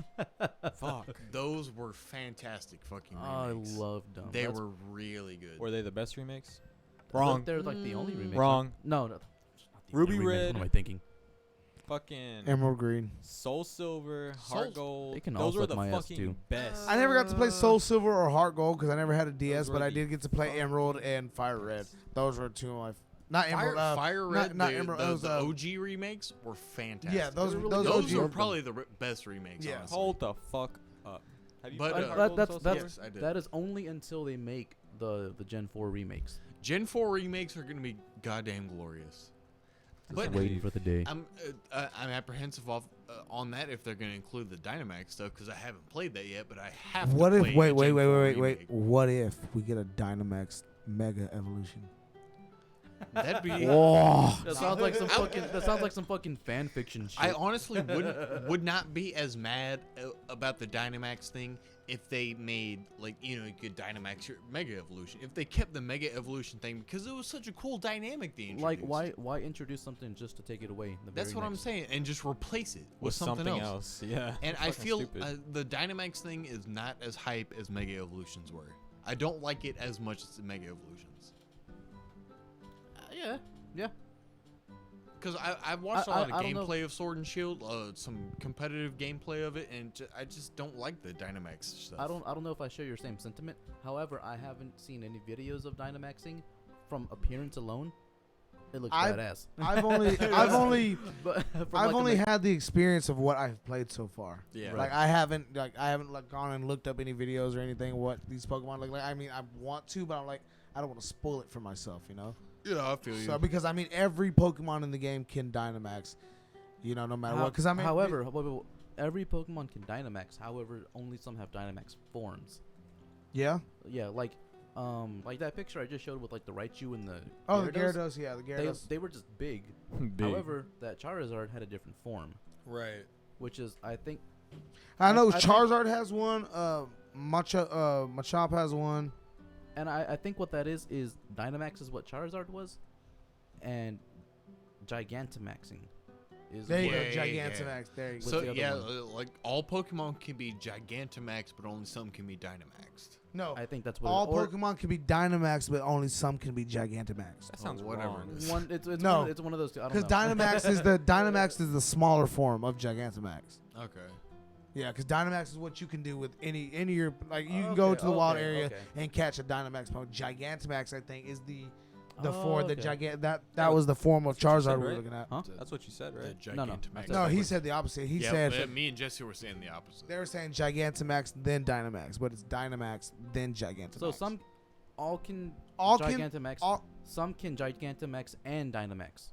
Speaker 2: Fuck.
Speaker 1: those were fantastic fucking
Speaker 4: I
Speaker 1: remakes.
Speaker 4: loved them.
Speaker 1: They
Speaker 4: That's-
Speaker 1: were really good.
Speaker 2: Were they the best remakes?
Speaker 4: they're-
Speaker 2: Wrong.
Speaker 4: They're like the only remakes.
Speaker 2: Wrong.
Speaker 4: No. Not the
Speaker 2: Ruby
Speaker 4: only remakes.
Speaker 2: Red.
Speaker 4: What am I thinking?
Speaker 2: Fucking
Speaker 3: Emerald Green.
Speaker 2: Soul Silver,
Speaker 1: Soul-
Speaker 2: Heart Gold.
Speaker 4: They can all
Speaker 2: Those were
Speaker 4: suck
Speaker 2: the
Speaker 4: my ass,
Speaker 2: fucking
Speaker 4: too.
Speaker 2: best.
Speaker 3: I never got to play Soul Silver or Heart Gold because I never had a DS,
Speaker 2: were
Speaker 3: but I
Speaker 2: the
Speaker 3: did get to play Emerald and Fire Red. Those were 2 of my. Not
Speaker 1: Fire,
Speaker 3: Emerald.
Speaker 1: Fire Red,
Speaker 3: not
Speaker 1: the,
Speaker 3: Emerald.
Speaker 1: the,
Speaker 3: those,
Speaker 1: the OG remakes were fantastic.
Speaker 3: yeah, those
Speaker 4: They were
Speaker 3: those,
Speaker 4: really
Speaker 1: those
Speaker 3: OG
Speaker 1: were
Speaker 3: were
Speaker 1: probably the best remakes.
Speaker 3: Yeah.
Speaker 1: honestly.
Speaker 2: Hold the fuck up. Have you
Speaker 1: But,
Speaker 2: played
Speaker 1: uh,
Speaker 2: Heart
Speaker 4: That-
Speaker 2: Gold
Speaker 4: that's
Speaker 2: and Soul
Speaker 4: that's
Speaker 2: Silver?
Speaker 1: Yes, I did.
Speaker 4: that is only until they make the Gen 4 remakes.
Speaker 1: Gen 4 remakes are going to be goddamn glorious.
Speaker 4: Just
Speaker 1: But
Speaker 4: waiting for the day.
Speaker 1: I'm apprehensive on that if they're going to include the Dynamax stuff because I haven't played that yet. But I have.
Speaker 3: What
Speaker 1: to
Speaker 3: if?
Speaker 1: play
Speaker 3: Wait,
Speaker 1: a
Speaker 3: wait,
Speaker 1: Gen
Speaker 3: wait,
Speaker 1: 4
Speaker 3: wait, wait.
Speaker 1: remake.
Speaker 3: What if we get a Dynamax Mega Evolution?
Speaker 1: That'd be.
Speaker 3: Oh,
Speaker 4: That sounds like some fucking. That sounds like some fucking fan fiction shit.
Speaker 1: I honestly would not be as mad about the Dynamax thing if they made you could Dynamax your Mega Evolution. If they kept the Mega Evolution thing because it was such a cool dynamic they introduced.
Speaker 4: like why introduce something just to take it away? The
Speaker 1: That's
Speaker 4: very
Speaker 1: what I'm
Speaker 4: next-
Speaker 1: saying, and just replace it with
Speaker 2: with
Speaker 1: something else.
Speaker 2: Yeah.
Speaker 1: And I
Speaker 2: Fucking
Speaker 1: feel
Speaker 2: stupid.
Speaker 1: the Dynamax thing is not as hype as Mega Evolutions were. I don't like it as much as the Mega Evolutions.
Speaker 4: Yeah.
Speaker 1: Because I've watched a
Speaker 4: I-
Speaker 1: lot of
Speaker 4: I don't know.
Speaker 1: gameplay of Sword and Shield, some competitive gameplay of it, and I just don't like the Dynamax stuff.
Speaker 4: I don't know if I share your same sentiment. However, I haven't seen any videos of Dynamaxing. From appearance alone, it looks
Speaker 3: I've-
Speaker 4: badass.
Speaker 3: I've only
Speaker 4: But from
Speaker 3: I've
Speaker 4: like
Speaker 3: only had the experience of what I've played so far.
Speaker 1: Yeah.
Speaker 3: Like I haven't like gone and looked up any videos or anything what these Pokemon look like. I mean, I want to, but I'm like I don't want to spoil it for myself, you know.
Speaker 1: Yeah, I feel you.
Speaker 3: So because I mean every Pokemon in the game can Dynamax, you know, no matter what. Because I mean,
Speaker 4: however, every Pokemon can Dynamax. However, only some have Dynamax forms.
Speaker 3: yeah.
Speaker 4: Yeah, like that picture I just showed with like the Raichu and the
Speaker 3: Oh, the
Speaker 4: Gyarados,
Speaker 3: Gyarados, yeah, the
Speaker 4: They,
Speaker 3: Gyarados.
Speaker 4: they were just big.
Speaker 2: Big.
Speaker 4: However, that Charizard had a different form,
Speaker 1: right.
Speaker 4: which is I think
Speaker 3: I know
Speaker 4: I think-
Speaker 3: Charizard has one. Machop has one.
Speaker 4: And I think what that is Dynamax is what Charizard was, and Gigantamaxing is
Speaker 3: There you
Speaker 4: what,
Speaker 3: go,
Speaker 1: Yeah,
Speaker 3: Gigantamax. There you go.
Speaker 1: So
Speaker 4: the other
Speaker 1: yeah,
Speaker 4: one?
Speaker 1: like all Pokemon can be Gigantamax, but only some can be Dynamaxed.
Speaker 3: No,
Speaker 4: I think that's what
Speaker 3: all
Speaker 4: or
Speaker 3: Pokemon can be Dynamax, but only some can be Gigantamax.
Speaker 2: That sounds
Speaker 1: whatever
Speaker 2: wrong.
Speaker 1: it is.
Speaker 4: one it's
Speaker 3: No.
Speaker 4: it's one of those two. I don't
Speaker 3: Because
Speaker 4: know.
Speaker 3: Dynamax is the smaller form of Gigantamax.
Speaker 1: Okay.
Speaker 3: Yeah, because Dynamax is what you can do with any of your like you can go to the wild
Speaker 4: okay,
Speaker 3: area
Speaker 4: okay.
Speaker 3: and catch a Dynamax Pokemon. Gigantamax, I think, is the
Speaker 4: Oh,
Speaker 3: form the
Speaker 4: okay.
Speaker 3: gigant that was the form of
Speaker 2: That's what you
Speaker 3: Charizard
Speaker 2: said,
Speaker 3: we were
Speaker 2: right?
Speaker 3: looking at.
Speaker 4: Huh?
Speaker 2: That's what you said,
Speaker 1: The
Speaker 2: right?
Speaker 4: No, no, I
Speaker 1: Gigantamax.
Speaker 4: said
Speaker 3: No, he
Speaker 4: backwards.
Speaker 3: said the opposite. He
Speaker 1: Yeah,
Speaker 3: said
Speaker 1: but me and Jesse were saying the opposite.
Speaker 3: they were saying Gigantamax then Dynamax, but it's Dynamax then Gigantamax.
Speaker 4: So some all can
Speaker 3: All can-
Speaker 4: Gigantamax.
Speaker 3: all-
Speaker 4: Some can Gigantamax and Dynamax.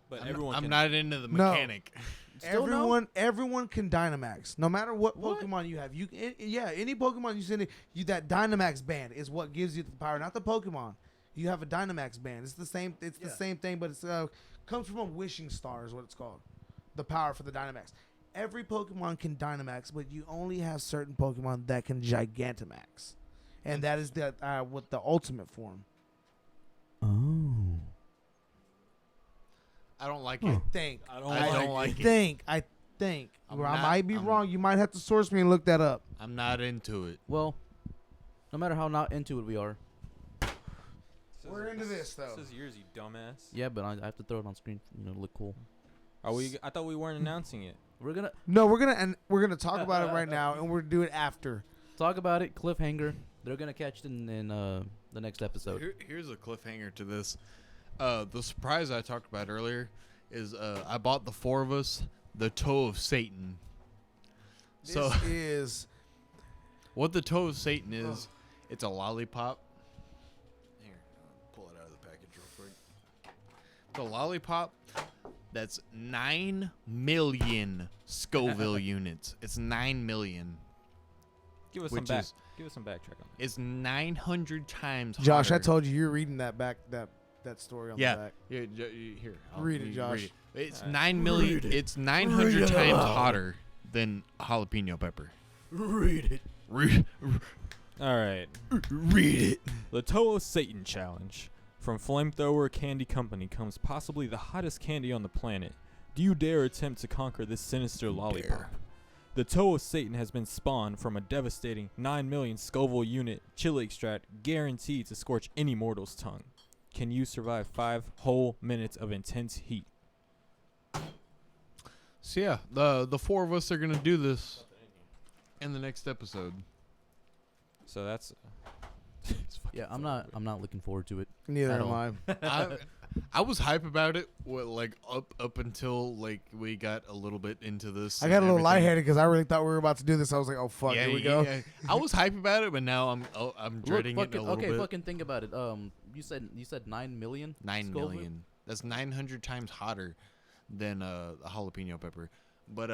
Speaker 2: But
Speaker 1: I'm,
Speaker 2: everyone
Speaker 1: I'm
Speaker 2: can.
Speaker 1: not into the
Speaker 3: No.
Speaker 1: mechanic.
Speaker 4: Still no?
Speaker 3: everyone can Dynamax, no matter what
Speaker 4: What?
Speaker 3: Pokemon you have. Any Pokemon you send, that Dynamax band is what gives you the power, not the Pokemon. You have a Dynamax band. It's the same. It's the same thing, but it's comes from a wishing star, is what it's called. The power for the Dynamax. Every Pokemon can Dynamax, but you only have certain Pokemon that can Gigantamax, and that is the with the ultimate form.
Speaker 4: Oh.
Speaker 1: I don't like it.
Speaker 3: Think.
Speaker 2: I don't
Speaker 1: I
Speaker 2: like
Speaker 1: don't like it.
Speaker 3: I think.
Speaker 1: I'm
Speaker 3: Well, I
Speaker 1: not-
Speaker 3: might be
Speaker 1: I'm-
Speaker 3: wrong. You might have to source me and look that up.
Speaker 1: I'm not into it.
Speaker 4: Well, no matter how not into it we are.
Speaker 3: We're into this, though.
Speaker 2: This is yours, you dumbass.
Speaker 4: Yeah, but I have to throw it on screen, to look cool.
Speaker 2: Are we? I thought we weren't announcing it.
Speaker 4: We're gonna
Speaker 3: No, we're gonna talk about it right now, and we're do it after.
Speaker 4: talk about it. Cliffhanger. They're gonna catch it in the next episode.
Speaker 1: Here's a cliffhanger to this. The surprise I talked about earlier is I bought the four of us the Toe of Satan. So
Speaker 3: This is
Speaker 1: what the Toe of Satan is, it's a lollipop. Here, I'll pull it out of the package real quick. It's a lollipop that's 9 million Scoville units. It's 9 million.
Speaker 2: Give us some
Speaker 1: Which
Speaker 2: back.
Speaker 1: is-
Speaker 2: Give us some backtrack on that.
Speaker 1: It's 900 times
Speaker 3: Josh. I
Speaker 1: hotter.
Speaker 3: told you you're reading that story on the
Speaker 1: Yeah.
Speaker 3: back.
Speaker 1: Here.
Speaker 3: Read it, Josh.
Speaker 1: It's
Speaker 2: Alright.
Speaker 1: 9 million. It's 900 times hotter than jalapeno pepper.
Speaker 4: Read it.
Speaker 1: Read
Speaker 2: All right.
Speaker 1: it.
Speaker 2: The Toe of Satan challenge from Flamethrower Candy Company comes possibly the hottest candy on the planet. Do you dare attempt to conquer this sinister lollipop? The Toe of Satan has been spawned from a devastating 9 million Scoville unit chili extract guaranteed to scorch any mortal's tongue. Can you survive 5 whole minutes of intense heat?
Speaker 1: So yeah, the four of us are gonna do this in the next episode.
Speaker 2: So that's
Speaker 4: Yeah, I'm not looking forward to it.
Speaker 3: Neither
Speaker 4: At
Speaker 3: am
Speaker 4: all.
Speaker 3: I.
Speaker 1: I was hype about it, like up until like we got a little bit into this.
Speaker 3: I got a
Speaker 1: and
Speaker 3: little
Speaker 1: everything.
Speaker 3: lightheaded because I really thought we were about to do this. I was like, oh fuck,
Speaker 1: Yeah,
Speaker 3: here we go.
Speaker 1: yeah. I was hype about it, but now I'm dreading it a
Speaker 4: fucking,
Speaker 1: little
Speaker 4: okay,
Speaker 1: bit.
Speaker 4: fucking think about it. You said 9 million.
Speaker 1: 9
Speaker 4: Scoville?
Speaker 1: million. That's 900 times hotter than a jalapeno pepper. But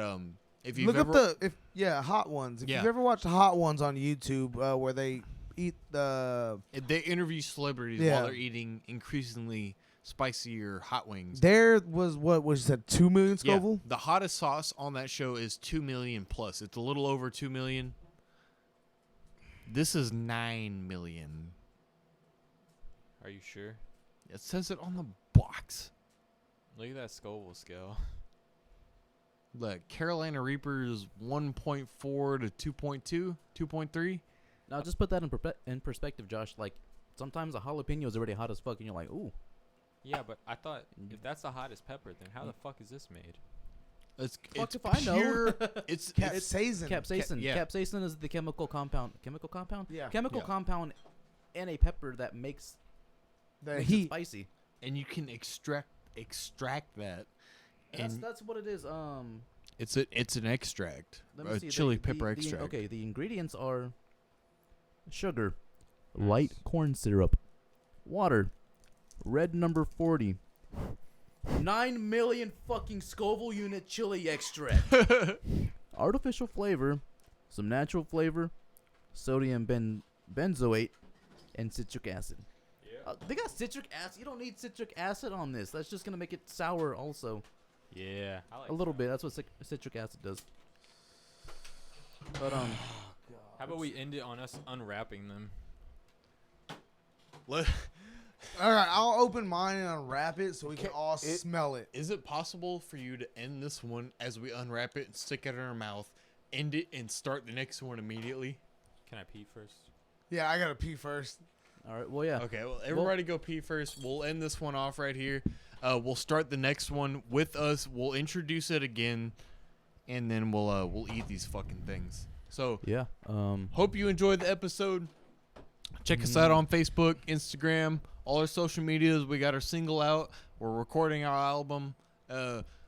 Speaker 1: if you
Speaker 3: Look
Speaker 1: ever
Speaker 3: up hot ones. If
Speaker 1: Yeah.
Speaker 3: you've ever watched hot ones on YouTube, where they eat
Speaker 1: they interview celebrities
Speaker 3: Yeah.
Speaker 1: while they're eating increasingly spicier hot wings.
Speaker 3: there was what was said 2 million
Speaker 1: Yeah,
Speaker 3: Scoville.
Speaker 1: the hottest sauce on that show is 2 million plus. It's a little over 2 million. This is 9 million.
Speaker 2: Are you sure?
Speaker 1: It says it on the box.
Speaker 2: Look at that Scoville scale.
Speaker 1: The Carolina Reaper is 1.4 to 2.2, 2.3.
Speaker 4: Now just put that in perspective, Josh. Like sometimes a jalapeno is already hot as fuck, and you're like, ooh.
Speaker 2: Yeah, but I thought if that's the hottest pepper, then how the fuck is this made?
Speaker 1: It's
Speaker 4: Fuck
Speaker 1: it's
Speaker 4: if I know.
Speaker 1: pure. It's
Speaker 3: Capsaicin.
Speaker 4: Capsaicin.
Speaker 1: yeah.
Speaker 4: Capsaicin is the chemical compound. Chemical compound?
Speaker 3: Yeah.
Speaker 4: Chemical
Speaker 1: Yeah.
Speaker 4: compound in a pepper that makes
Speaker 3: The
Speaker 4: it
Speaker 3: heat.
Speaker 4: spicy.
Speaker 1: and you can extract that, and
Speaker 4: That's what it is.
Speaker 1: it's an extract,
Speaker 4: Let me
Speaker 1: a
Speaker 4: see.
Speaker 1: chili pepper extract.
Speaker 4: Okay, the ingredients are sugar, light corn syrup, water, red number 40, 9 million fucking Scoville unit chili extract, artificial flavor, some natural flavor, sodium benzoate, and citric acid. They got citric acid. You don't need citric acid on this. That's just gonna make it sour. Also,
Speaker 2: Yeah, I like
Speaker 4: a little bit. That's what citric acid does. But
Speaker 2: How about we end it on us unwrapping them?
Speaker 1: Let-
Speaker 3: All right, I'll open mine and unwrap it so we can all smell it.
Speaker 1: Is it possible for you to end this one as we unwrap it and stick it in our mouth, end it, and start the next one immediately?
Speaker 2: Can I pee first?
Speaker 3: Yeah, I gotta pee first.
Speaker 4: all right. Well, yeah.
Speaker 1: Okay, well, everybody go pee first. We'll end this one off right here. We'll start the next one with us. We'll introduce it again, and then we'll eat these fucking things. So,
Speaker 4: Yeah.
Speaker 1: hope you enjoyed the episode. Check us out on Facebook, Instagram, all our social medias. We got our single out. We're recording our album.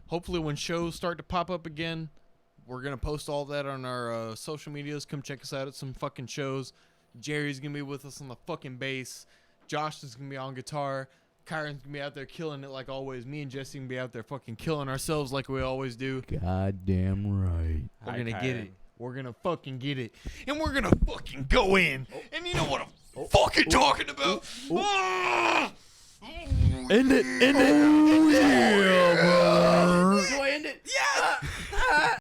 Speaker 1: Hopefully, when shows start to pop up again, we're gonna post all that on our social medias. Come check us out at some fucking shows. Jerry's gonna be with us on the fucking bass. Josh is gonna be on guitar. Kyron's gonna be out there killing it like always. Me and Jesse gonna be out there fucking killing ourselves like we always do.
Speaker 4: Goddamn right.
Speaker 1: We're
Speaker 2: Hi,
Speaker 1: gonna get
Speaker 2: Kyron.
Speaker 1: it. We're gonna fucking get it. And we're gonna fucking go in. And you know what I'm fucking talking about? Ah!
Speaker 4: End it. End it. Yeah, bro. Do I end it? Yeah.